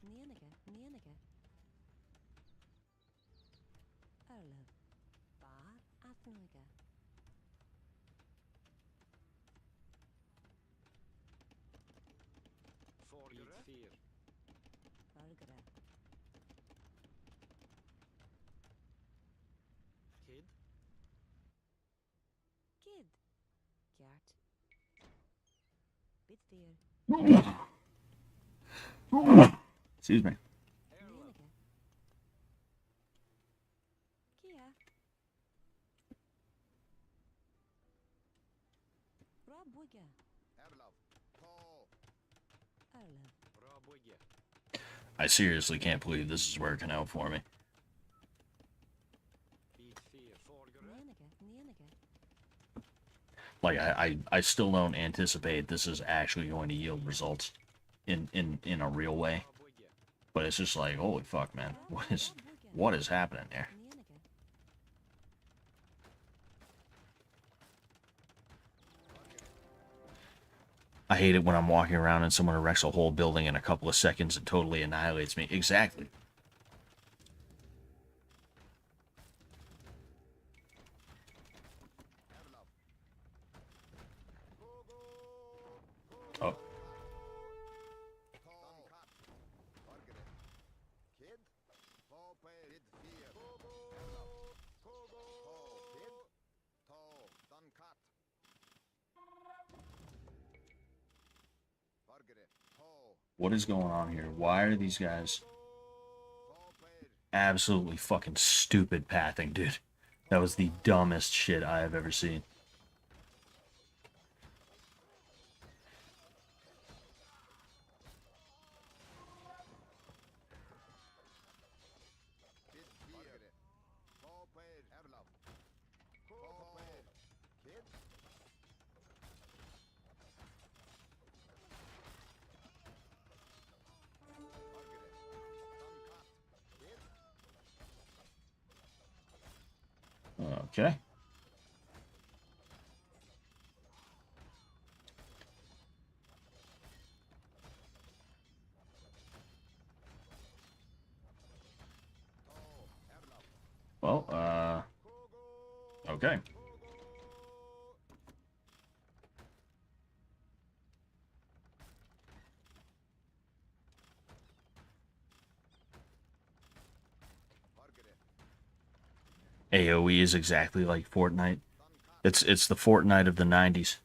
Nienige. Nienige. Arlo. Bar, Athenwiga. Bargara. Kid. Kjart. Bitfear. Excuse me. Nienige. Kia. Rabwiga. Erlaf. To. Arlo. I seriously can't believe this is working out for me. Nienige. Nienige. Like I still don't anticipate this is actually going to yield results in a real way. But it's just like, holy fuck, man. What is happening there? Nienige. I hate it when I'm walking around and someone erects a whole building in a couple of seconds and totally annihilates me. Exactly. Oh, Duncat. Margaret. Kid. Paid. Bid fear. Erlaf. To. Kid. To. Duncat. Margaret. To. what is going on here? Why are these guys Paid. absolutely fucking stupid pathing, dude? That was the dumbest shit I have ever seen. Okay. Well, okay. AoE is exactly like Fortnite. It's the Fortnite of the 90s.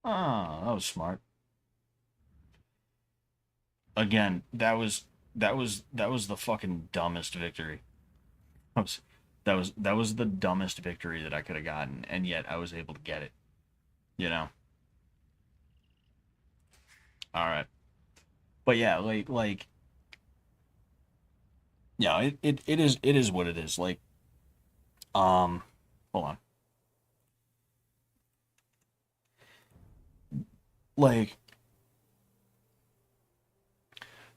Ah, that was smart. Again, that was the fucking dumbest victory. That was that was the dumbest victory that I could have gotten, and yet I was able to get it. You know. All right. But yeah, like yeah, it is what it is. Like hold on. Like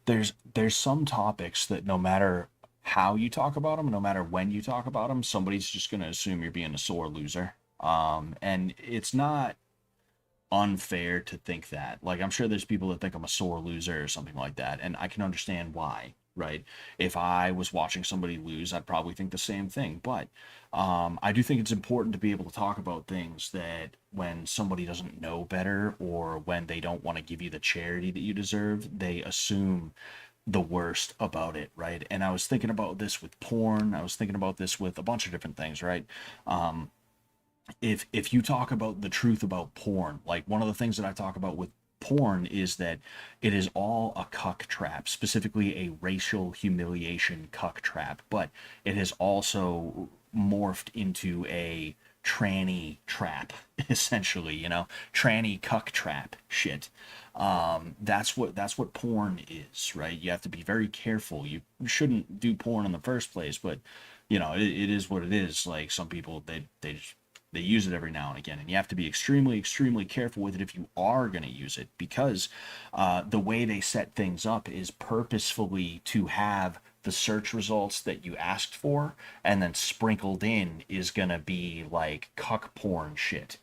there's some topics that no matter how you talk about them, no matter when you talk about them, somebody's just gonna assume you're being a sore loser. And it's not unfair to think that. Like, I'm sure there's people that think I'm a sore loser or something like that, and I can understand why, right? If I was watching somebody lose, I'd probably think the same thing. But I do think it's important to be able to talk about things that when somebody doesn't know better or when they don't want to give you the charity that you deserve, they assume the worst about it, right? And I was thinking about this with porn. I was thinking about this with a bunch of different things, right? If you talk about the truth about porn, like one of the things that I talk about with porn is that it is all a cuck trap, specifically a racial humiliation cuck trap, but it has also morphed into a tranny trap, essentially, tranny cuck trap shit. That's what porn is, right? You have to be very careful. You shouldn't do porn in the first place, but it is what it is. Like, some people, they use it every now and again, and you have to be extremely, extremely careful with it if you are going to use it, because the way they set things up is purposefully to have the search results that you asked for, and then sprinkled in is going to be like cuck porn shit,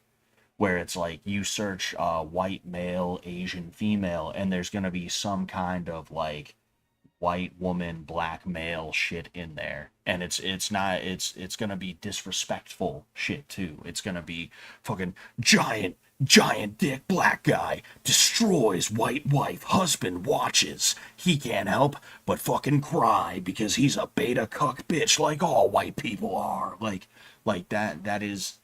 where it's like you search white male, Asian female, and there's going to be some kind of like white woman, black male shit in there. And it's gonna be disrespectful shit too. It's gonna be fucking giant dick black guy destroys white wife, husband watches. He can't help but fucking cry because he's a beta cuck bitch like all white people are. Like that's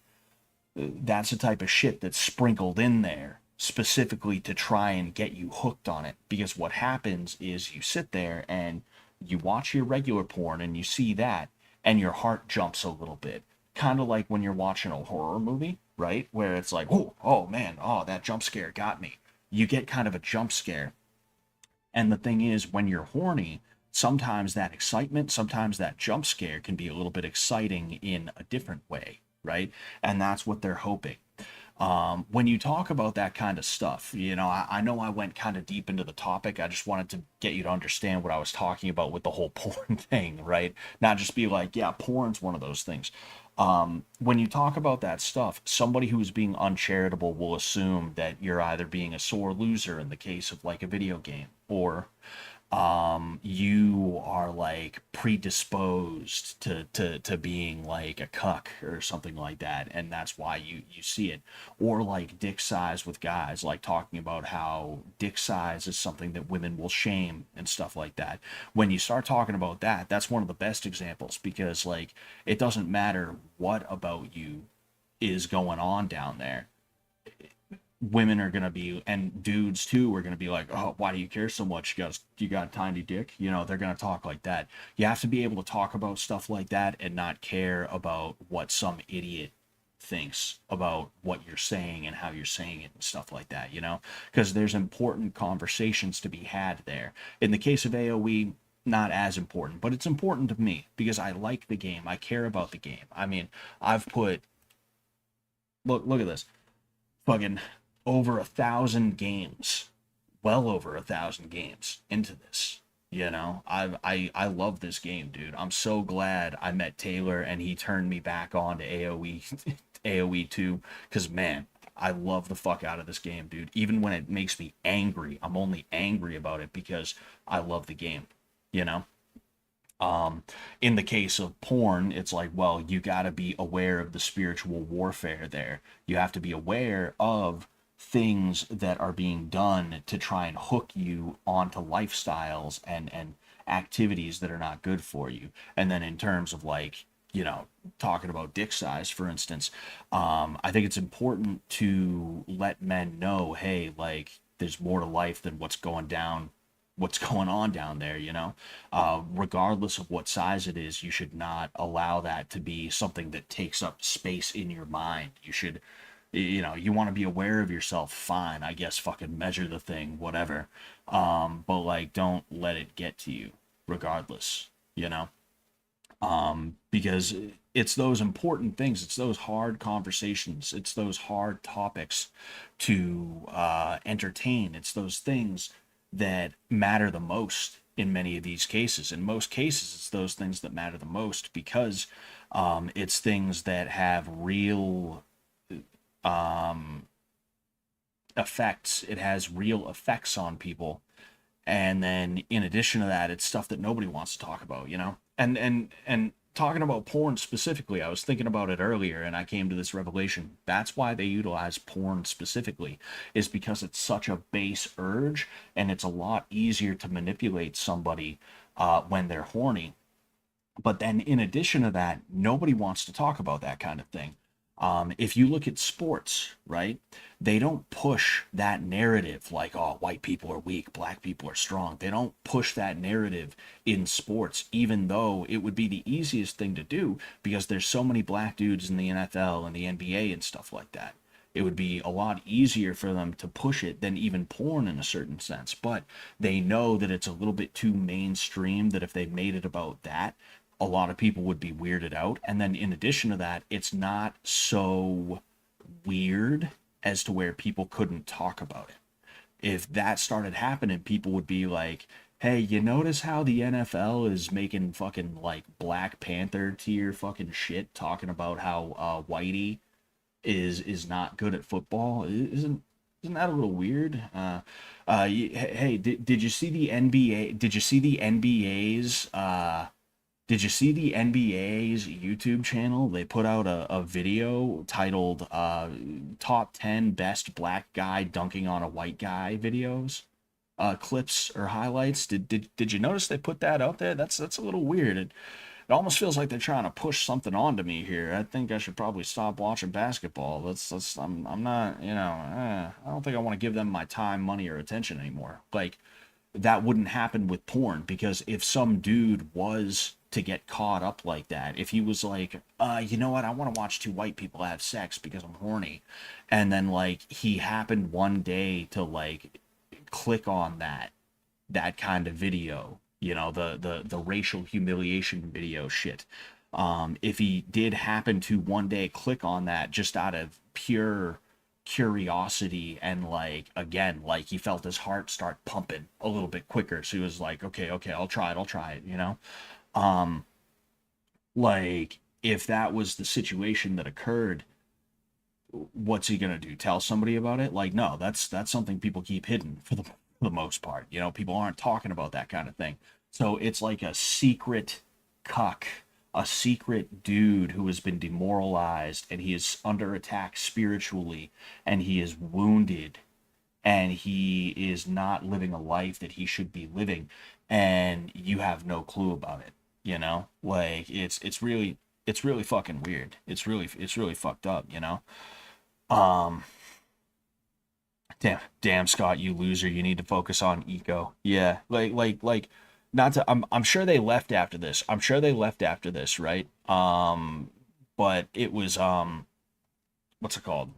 the type of shit that's sprinkled in there specifically to try and get you hooked on it. Because what happens is you sit there and you watch your regular porn and you see that, and your heart jumps a little bit. Kind of like when you're watching a horror movie, right? Where it's like, oh man, oh, that jump scare got me. You get kind of a jump scare. And the thing is, when you're horny, sometimes that excitement, sometimes that jump scare can be a little bit exciting in a different way, right? And that's what they're hoping. When you talk about that kind of stuff, I know I went kind of deep into the topic. I just wanted to get you to understand what I was talking about with the whole porn thing, right? Not just be like, yeah, porn's one of those things. When you talk about that stuff, somebody who's being uncharitable will assume that you're either being a sore loser in the case of like a video game, or you are like predisposed to being like a cuck or something like that, and that's why you see it. Or like dick size with guys, like talking about how dick size is something that women will shame and stuff like that. When you start talking about that, that's one of the best examples, because like it doesn't matter what about you is going on down there. Women are gonna be, and dudes too, are gonna be like, oh, why do you care so much? You got a tiny dick. They're gonna talk like that. You have to be able to talk about stuff like that and not care about what some idiot thinks about what you're saying and how you're saying it and stuff like that, because there's important conversations to be had there. In the case of AoE, not as important, but it's important to me because I like the game. I care about the game. I mean, I've put look at this. Fucking over 1,000 games, well over 1,000 games into this. You know, I love this game, dude. I'm so glad I met Taylor and he turned me back on to AoE AoE 2 because man, I love the fuck out of this game, dude. Even when it makes me angry, I'm only angry about it because I love the game, you know? In the case of porn, it's like, well, you got to be aware of the spiritual warfare there. You have to be aware of things that are being done to try and hook you onto lifestyles and activities that are not good for you. And then in terms of like, you know, talking about dick size, for instance, I think it's important to let men know, hey, like, there's more to life than what's going on down there, you know. Regardless of what size it is, you should not allow that to be something that takes up space in your mind. You should, you know, you want to be aware of yourself, fine, I guess, fucking measure the thing, whatever. But like, don't let it get to you regardless, you know. Because it's those important things, it's those hard conversations, it's those hard topics to entertain, it's those things that matter the most in many of these cases. In most cases, it's those things that matter the most because it's things that have real effects. It has real effects on people. And then in addition to that, it's stuff that nobody wants to talk about, you know? And talking about porn specifically, I was thinking about it earlier and I came to this revelation. That's why they utilize porn specifically, is because it's such a base urge and it's a lot easier to manipulate somebody when they're horny. But then in addition to that, nobody wants to talk about that kind of thing. If you look at sports, right, they don't push that narrative like, oh, white people are weak, black people are strong. They don't push that narrative in sports, even though it would be the easiest thing to do because there's so many black dudes in the NFL and the NBA and stuff like that. It would be a lot easier for them to push it than even porn in a certain sense. But they know that it's a little bit too mainstream, that if they made it about that, a lot of people would be weirded out. And then in addition to that, it's not so weird as to where people couldn't talk about it. If that started happening, people would be like, hey, you notice how the NFL is making fucking like Black Panther tier fucking shit, talking about how Whitey is not good at football? Isn't that a little weird? Hey, did you see the NBA? Did you see the NBA's Did you see the NBA's YouTube channel? They put out a video titled Top 10 Best Black Guy Dunking on a White Guy Videos, clips or highlights. Did you notice they put that out there? That's a little weird. It almost feels like they're trying to push something onto me here. I think I should probably stop watching basketball. I'm not, you know, I don't think I want to give them my time, money, or attention anymore. Like, that wouldn't happen with porn, because if some dude was to get caught up like that, if he was like, you know what, I want to watch two white people have sex because I'm horny, and then like he happened one day to like click on that kind of video, you know, the racial humiliation video shit, if he did happen to one day click on that just out of pure curiosity, and like, again, like he felt his heart start pumping a little bit quicker, so he was like, okay, I'll try it, you know. Like, if that was the situation that occurred, what's he gonna do, tell somebody about it? Like, no, that's something people keep hidden for the most part, you know. People aren't talking about that kind of thing, so it's like a secret cuck, a secret dude who has been demoralized, and he is under attack spiritually, and he is wounded, and he is not living a life that he should be living, and you have no clue about it, you know. Like, it's really fucking weird. It's really fucked up, you know. um damn, Scott, you loser, you need to focus on eco. Yeah, like not to, I'm sure they left after this. I'm sure they left after this, right? But it was what's it called?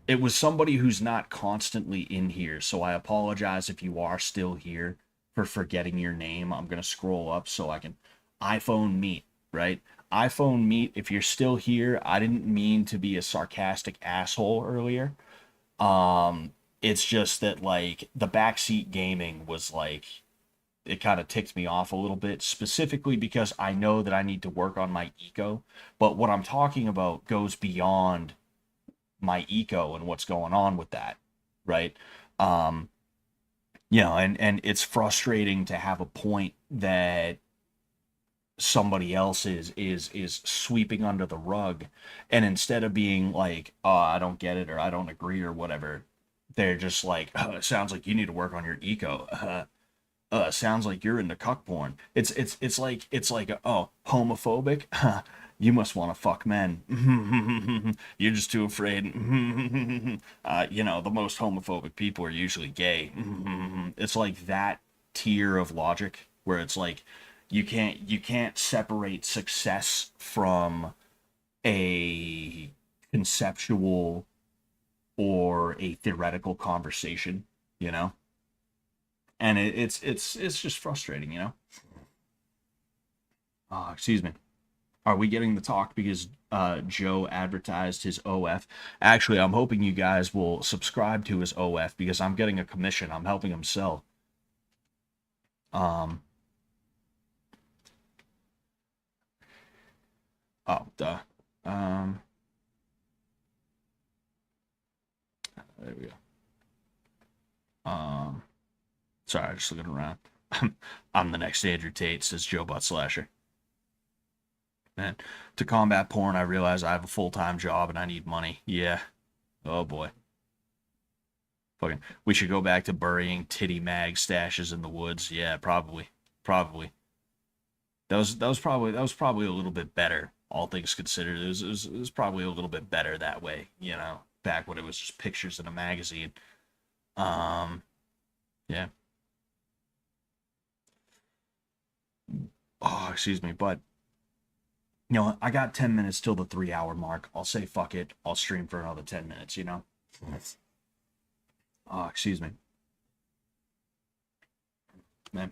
It was somebody who's not constantly in here, so I apologize if you are still here for forgetting your name. I'm gonna scroll up so I can iPhone Meat, right? iPhone Meat, if you're still here, I didn't mean to be a sarcastic asshole earlier. It's just that like the backseat gaming was like it kind of ticked me off a little bit, specifically because I know that I need to work on my eco. But what I'm talking about goes beyond my eco and what's going on with that, right? Um, and it's frustrating to have a point that somebody else is sweeping under the rug, and instead of being like, oh, I don't get it or I don't agree or whatever, they're just like, oh, it sounds like you need to work on your eco. Sounds like you're into cuck porn. It's like oh, homophobic. You must want to fuck men. You're just too afraid. The most homophobic people are usually gay. It's like that tier of logic where it's like you can't separate success from a conceptual or a theoretical conversation, you know? And it's just frustrating, you know? Oh, excuse me. Are we getting the talk because Joe advertised his OF? Actually, I'm hoping you guys will subscribe to his OF because I'm getting a commission. I'm helping him sell. Oh, duh. There we go. Sorry, just looking around. I'm the next Andrew Tate, says Joe Butt Slasher. Man, to combat porn, I realize I have a full-time job and I need money. Yeah. Oh boy. Fucking, we should go back to burying titty mag stashes in the woods. Yeah, probably. Probably. That was probably a little bit better, all things considered. It was probably a little bit better that way, back when it was just pictures in a magazine. Yeah. Oh, excuse me, but I got 10 minutes till the 3 hour mark. I'll say fuck it. I'll stream for another 10 minutes, Oh, excuse me. Man.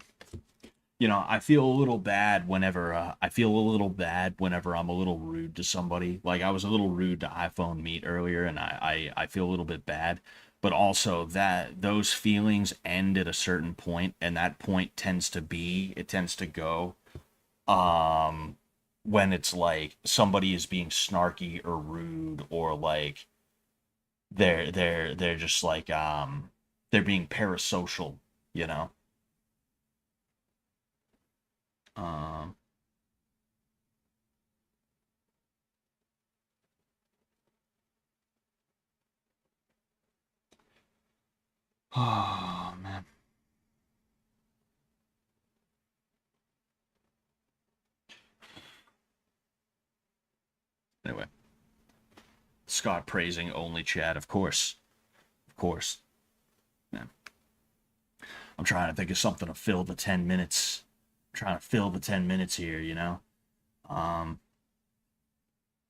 I feel a little bad whenever I'm a little rude to somebody. Like I was a little rude to iPhone Meat earlier, and I feel a little bit bad. But also that those feelings end at a certain point, and that point tends to go when it's like somebody is being snarky or rude, or like they're just like they're being parasocial, you know. Um, oh man. Anyway, Scott praising only Chad, of course, of course. Man, I'm trying to think of something to fill the 10 minutes. I'm trying to fill the 10 minutes here, Um,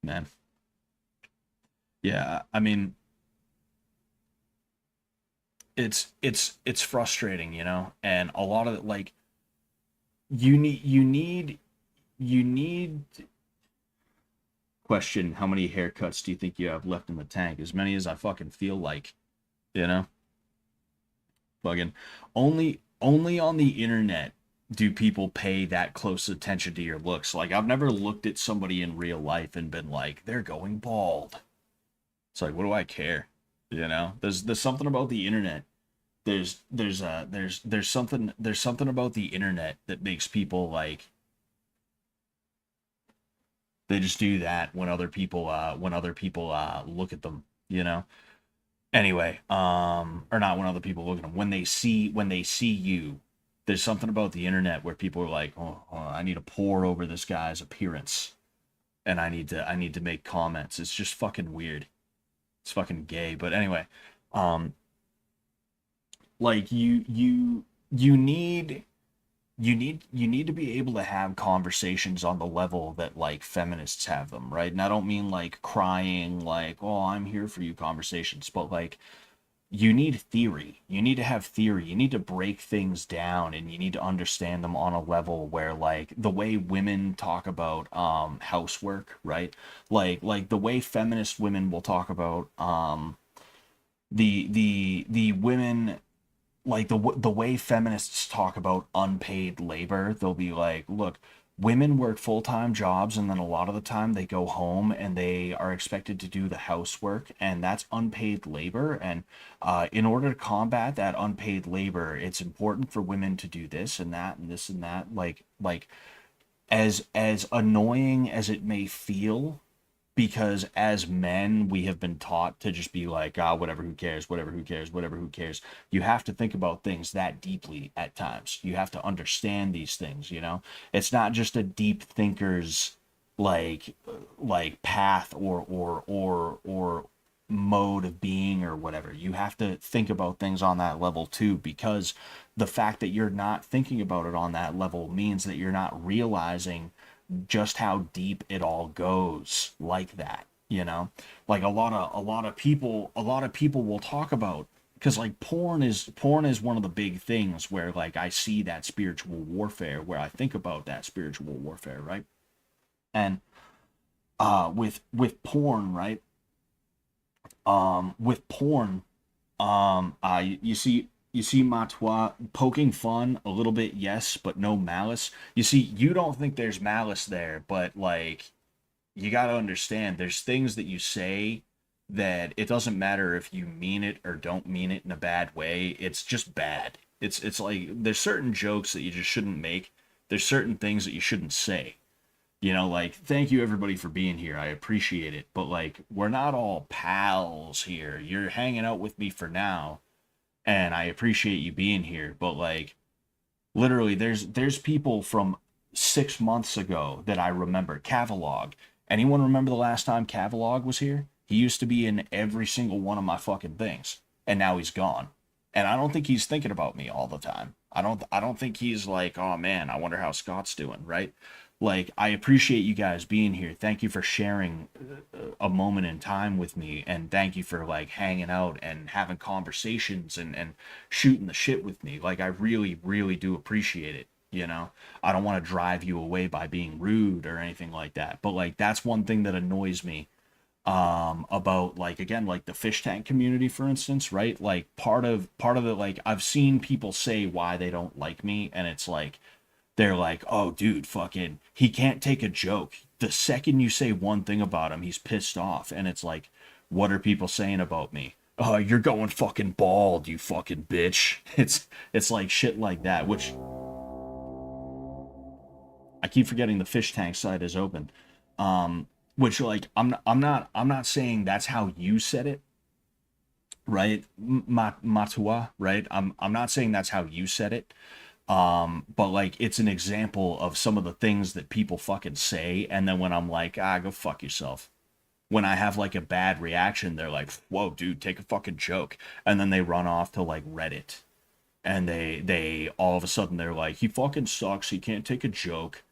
man, yeah. I mean, it's frustrating, and a lot of it, like you need question, how many haircuts do you think you have left in the tank? As many as I fucking feel like, you know? Fucking only on the internet do people pay that close attention to your looks. Like I've never looked at somebody in real life and been like, they're going bald. It's like, what do I care? There's something about the internet. There's something about the internet that makes people like they just do that when other people look at them, Anyway, or not when other people look at them, when they see you. There's something about the internet where people are like, oh, I need to pore over this guy's appearance, and I need to make comments. It's just fucking weird. It's fucking gay. But anyway, like you need to be able to have conversations on the level that like feminists have them, right? And I don't mean like crying, like, oh, I'm here for you conversations, but like you need theory. You need to have theory. You need to break things down, and you need to understand them on a level where, like, the way women talk about housework, right? Like the way feminist women will talk about the women, like the way feminists talk about unpaid labor. They'll be like, look, women work full-time jobs, and then a lot of the time they go home and they are expected to do the housework, and that's unpaid labor. And in order to combat that unpaid labor, it's important for women to do this and that and this and that. Like as annoying as it may feel, because as men we have been taught to just be like, ah, whatever, who cares, whatever, who cares, whatever, who cares. You have to think about things that deeply at times. You have to understand these things, you know. It's not just a deep thinker's like path or mode of being or whatever. You have to think about things on that level too, because the fact that you're not thinking about it on that level means that you're not realizing just how deep it all goes like that, you know. Like a lot of people will talk about, because like porn is one of the big things where like I see that spiritual warfare, where I think about that spiritual warfare, right? And with porn, right? With porn, you see Matwa poking fun a little bit, yes, but no malice. You see, you don't think there's malice there, but like, you got to understand, there's things that you say that it doesn't matter if you mean it or don't mean it in a bad way. It's just bad. It's like there's certain jokes that you just shouldn't make. There's certain things that you shouldn't say. You know, like, thank you everybody for being here. I appreciate it. But like, we're not all pals here. You're hanging out with me for now, and I appreciate you being here. But like, literally, there's people from 6 months ago that I remember. Cavalog. Anyone remember the last time Cavalog was here? He used to be in every single one of my fucking things, and now he's gone. And I don't think he's thinking about me all the time. I don't think he's like, oh man, I wonder how Scott's doing, right? Like, I appreciate you guys being here. Thank you for sharing a moment in time with me, and thank you for like hanging out and having conversations and shooting the shit with me. Like, I really really do appreciate it, you know. I don't want to drive you away by being rude or anything like that, but like, that's one thing that annoys me about, like, again, like the fish tank community, for instance, right? Like, part of the, like, I've seen people say why they don't like me, and it's like, they're like, oh dude, fucking, he can't take a joke. The second you say one thing about him, he's pissed off. And it's like, what are people saying about me? Oh, you're going fucking bald, you fucking bitch. It's like shit like that, which I keep forgetting the fish tank side is open. Which, like, I'm not saying that's how you said it, right? Matua, right? I'm not saying that's how you said it. But like, it's an example of some of the things that people fucking say, and then when I'm like, ah, go fuck yourself. When I have like a bad reaction, they're like, whoa, dude, take a fucking joke. And then they run off to like Reddit, and they all of a sudden they're like, he fucking sucks, he can't take a joke.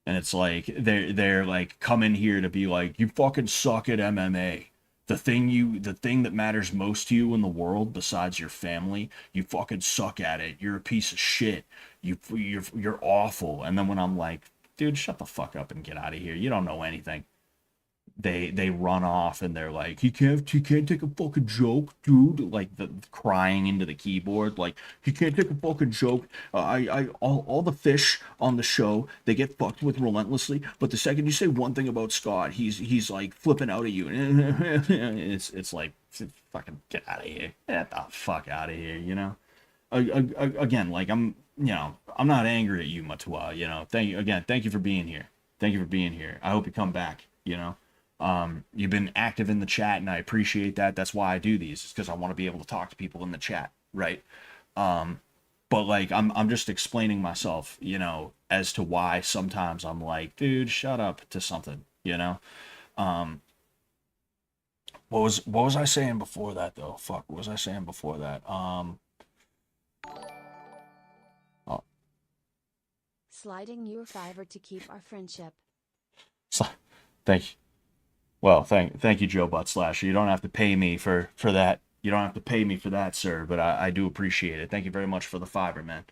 And it's like, they're like, come in here to be like, you fucking suck at MMA. The thing that matters most to you in the world besides your family, you fucking suck at it. You're a piece of shit. You're awful. And then when I'm like, dude, shut the fuck up and get out of here. You don't know anything. They run off, and they're like, he can't take a fucking joke, dude. Like, the crying into the keyboard, like, he can't take a fucking joke. All the fish on the show, they get fucked with relentlessly, but the second you say one thing about Scott, he's like flipping out at you. It's like, fucking get out of here. Get the fuck out of here, you know. Again, like, I'm not angry at you, Matua. You know, thank you for being here. Thank you for being here. I hope you come back. You know. You've been active in the chat, and I appreciate that. That's why I do these, is because I want to be able to talk to people in the chat, right? But like, I'm just explaining myself, you know, as to why sometimes I'm like, dude, shut up to something, you know. What was I saying before that though? Fuck, what was I saying before that? Oh, Sliding your fiver to keep our friendship. thank you. Well, thank you, Joe Butt Slasher. You don't have to pay me for that. You don't have to pay me for that, sir, but I do appreciate it. Thank you very much for the fiver, man.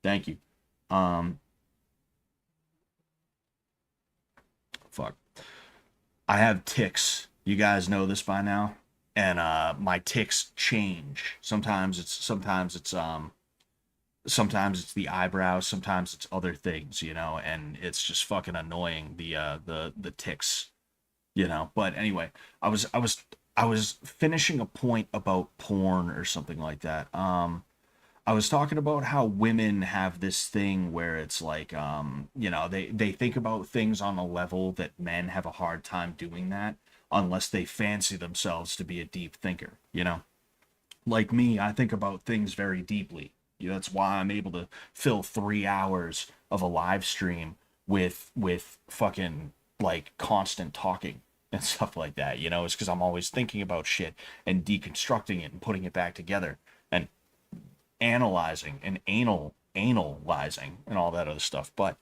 Thank you. Um, fuck. I have ticks. You guys know this by now, and my ticks change. Sometimes it's the eyebrows, sometimes it's other things, and it's just fucking annoying the ticks, But anyway, I was finishing a point about porn or something like that. I was talking about how women have this thing where it's like, they think about things on a level that men have a hard time doing that unless they fancy themselves to be a deep thinker. Like me, I think about things very deeply. That's why I'm able to fill 3 hours of a live stream with fucking like constant talking and stuff like that. It's because I'm always thinking about shit and deconstructing it and putting it back together and analyzing and analyzing and all that other stuff. But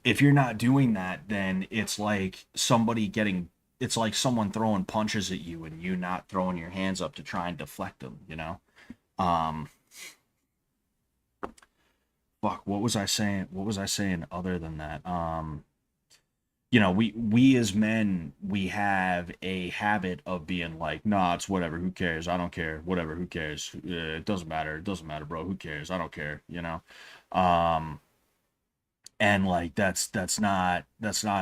if you're not doing that, then it's like someone throwing punches at you and you not throwing your hands up to try and deflect them. Um, fuck, what was I saying? What was I saying other than that? We as men, we have a habit of being like, nah, it's whatever, who cares? I don't care. Whatever, who cares? It doesn't matter. It doesn't matter, bro. Who cares? I don't care. Um, and like that's not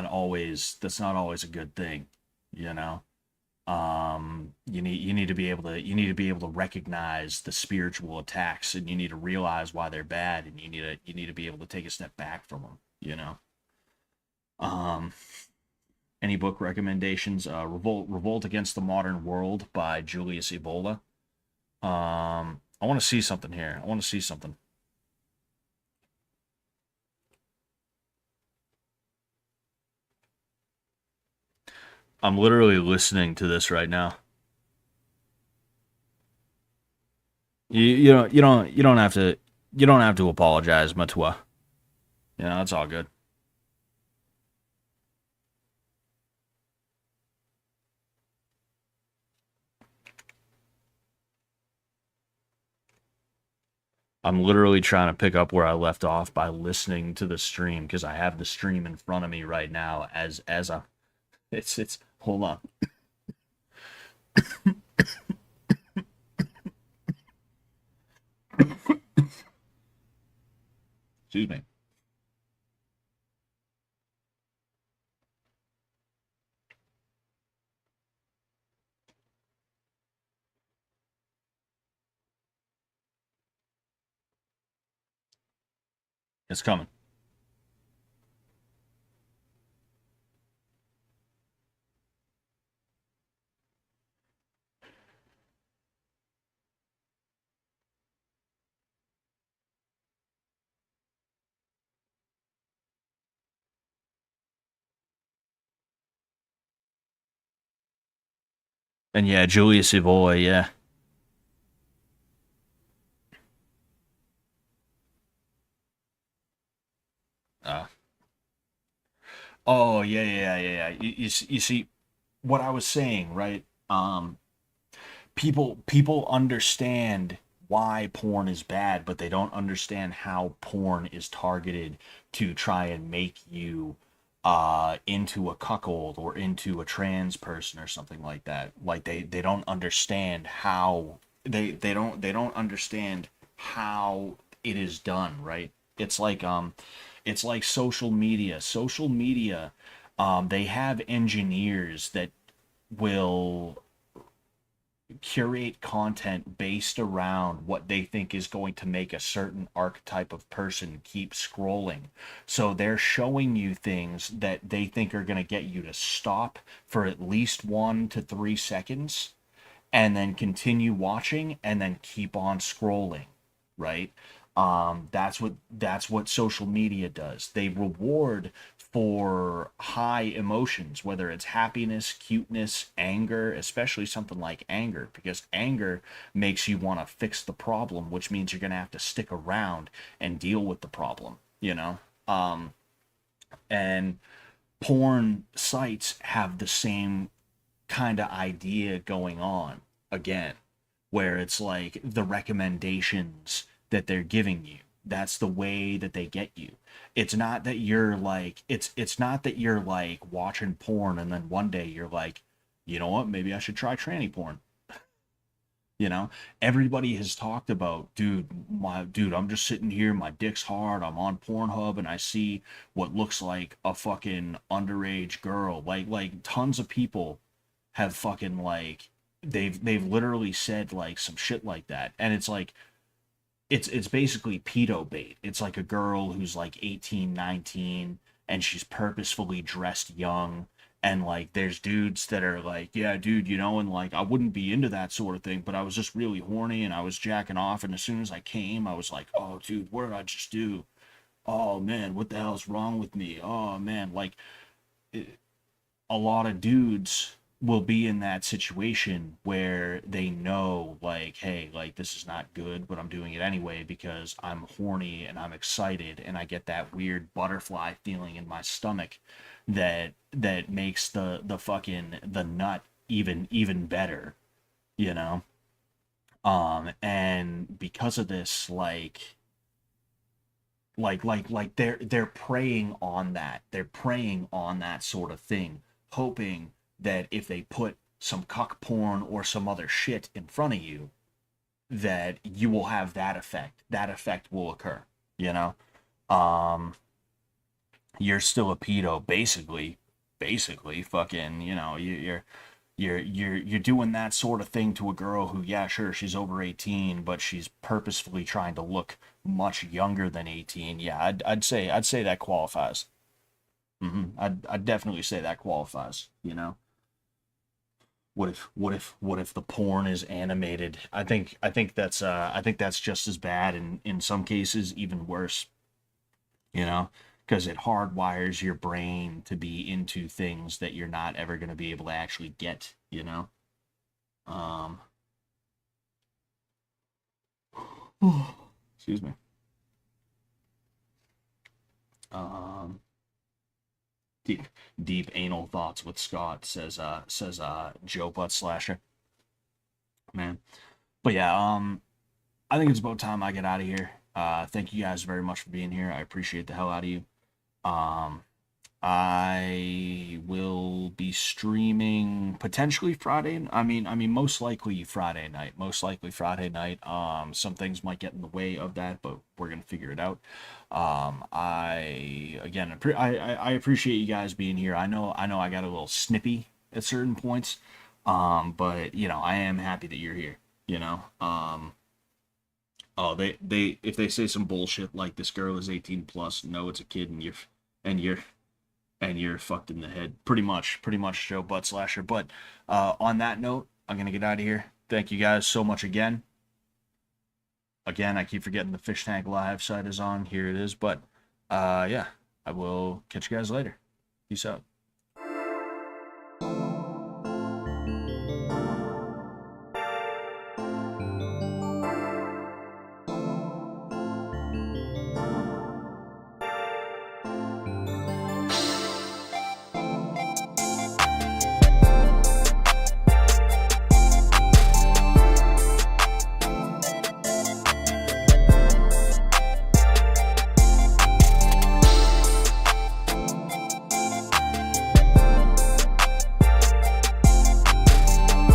always a good thing, you know. You need to be able to recognize the spiritual attacks, and you need to realize why they're bad, and you need to be able to take a step back from them. Um, any book recommendations? Revolt Against the Modern World by Julius Evola. I want to see something here. I want to see something. I'm literally listening to this right now. You don't have to apologize, Matua. That's all good. I'm literally trying to pick up where I left off by listening to the stream because I have the stream in front of me right now as a it's hold on. Excuse me. It's coming. And yeah, Julius Evola, yeah. Uh, oh yeah, yeah, yeah, yeah. You see what I was saying, right? People understand why porn is bad, but they don't understand how porn is targeted to try and make you into a cuckold or into a trans person or something like that. Like they don't understand how they don't understand how it is done, right? It's like social media. Social media, they have engineers that will curate content based around what they think is going to make a certain archetype of person keep scrolling. So they're showing you things that they think are going to get you to stop for at least 1 to 3 seconds and then continue watching and then keep on scrolling, right? That's what social media does. They reward for high emotions, whether it's happiness, cuteness, anger, especially something like anger, because anger makes you want to fix the problem, which means you're going to have to stick around and deal with the problem. And porn sites have the same kind of idea going on. again, where it's like the recommendations that they're giving you. That's the way that they get you. It's not that you're like it's not that you're like watching porn and then one day you're like, you know what, maybe I should try tranny porn. You know, everybody has talked about, dude, I'm just sitting here, my dick's hard, I'm on Pornhub and I see what looks like a fucking underage girl. Like tons of people have fucking like they've literally said like some shit like that. And it's like it's basically pedo bait. It's like a girl who's like 18, 19, and she's purposefully dressed young. And like there's dudes that are like, yeah, dude, you know, and like I wouldn't be into that sort of thing, but I was just really horny and I was jacking off, and as soon as I came, I was like, oh dude, what did I just do? Oh man, what the hell's wrong with me? Oh man, like a lot of dudes will be in that situation where they know like, hey, like this is not good, but I'm doing it anyway because I'm horny and I'm excited and I get that weird butterfly feeling in my stomach that makes the fucking the nut even better, you know. And because of this, like they're preying on that. They're preying on that sort of thing, hoping that if they put some cuck porn or some other shit in front of you, that you will have that effect. That effect will occur, you know? Um, you're still a pedo, basically, fucking, you know, you're doing that sort of thing to a girl who, yeah, sure, she's over 18, but she's purposefully trying to look much younger than 18. Yeah, I'd say that qualifies. I'd definitely say that qualifies, you know. What if the porn is animated? I think that's just as bad, and in some cases even worse, you know, because it hardwires your brain to be into things that you're not ever going to be able to actually get, you know. um Excuse me. um deep deep anal thoughts with Scott, says Joe Butt Slasher, man. But yeah, I think it's about time I get out of here. Thank you guys very much for being here. I appreciate the hell out of you. Um, I will be streaming potentially Friday. I mean, most likely Friday night. Most likely Friday night. Some things might get in the way of that, but we're gonna figure it out. I again, I appreciate you guys being here. I know, I got a little snippy at certain points, but you know, I am happy that you're here. You know, oh, they if they say some bullshit like this girl is 18 plus, no, it's a kid, and you're and you're fucked in the head. Pretty much, Joe Butt Slasher. But on that note, I'm gonna get out of here. Thank you guys so much again. Again, I keep forgetting the Fish Tank Live site is on. Here it is. But yeah, I will catch you guys later. Peace out.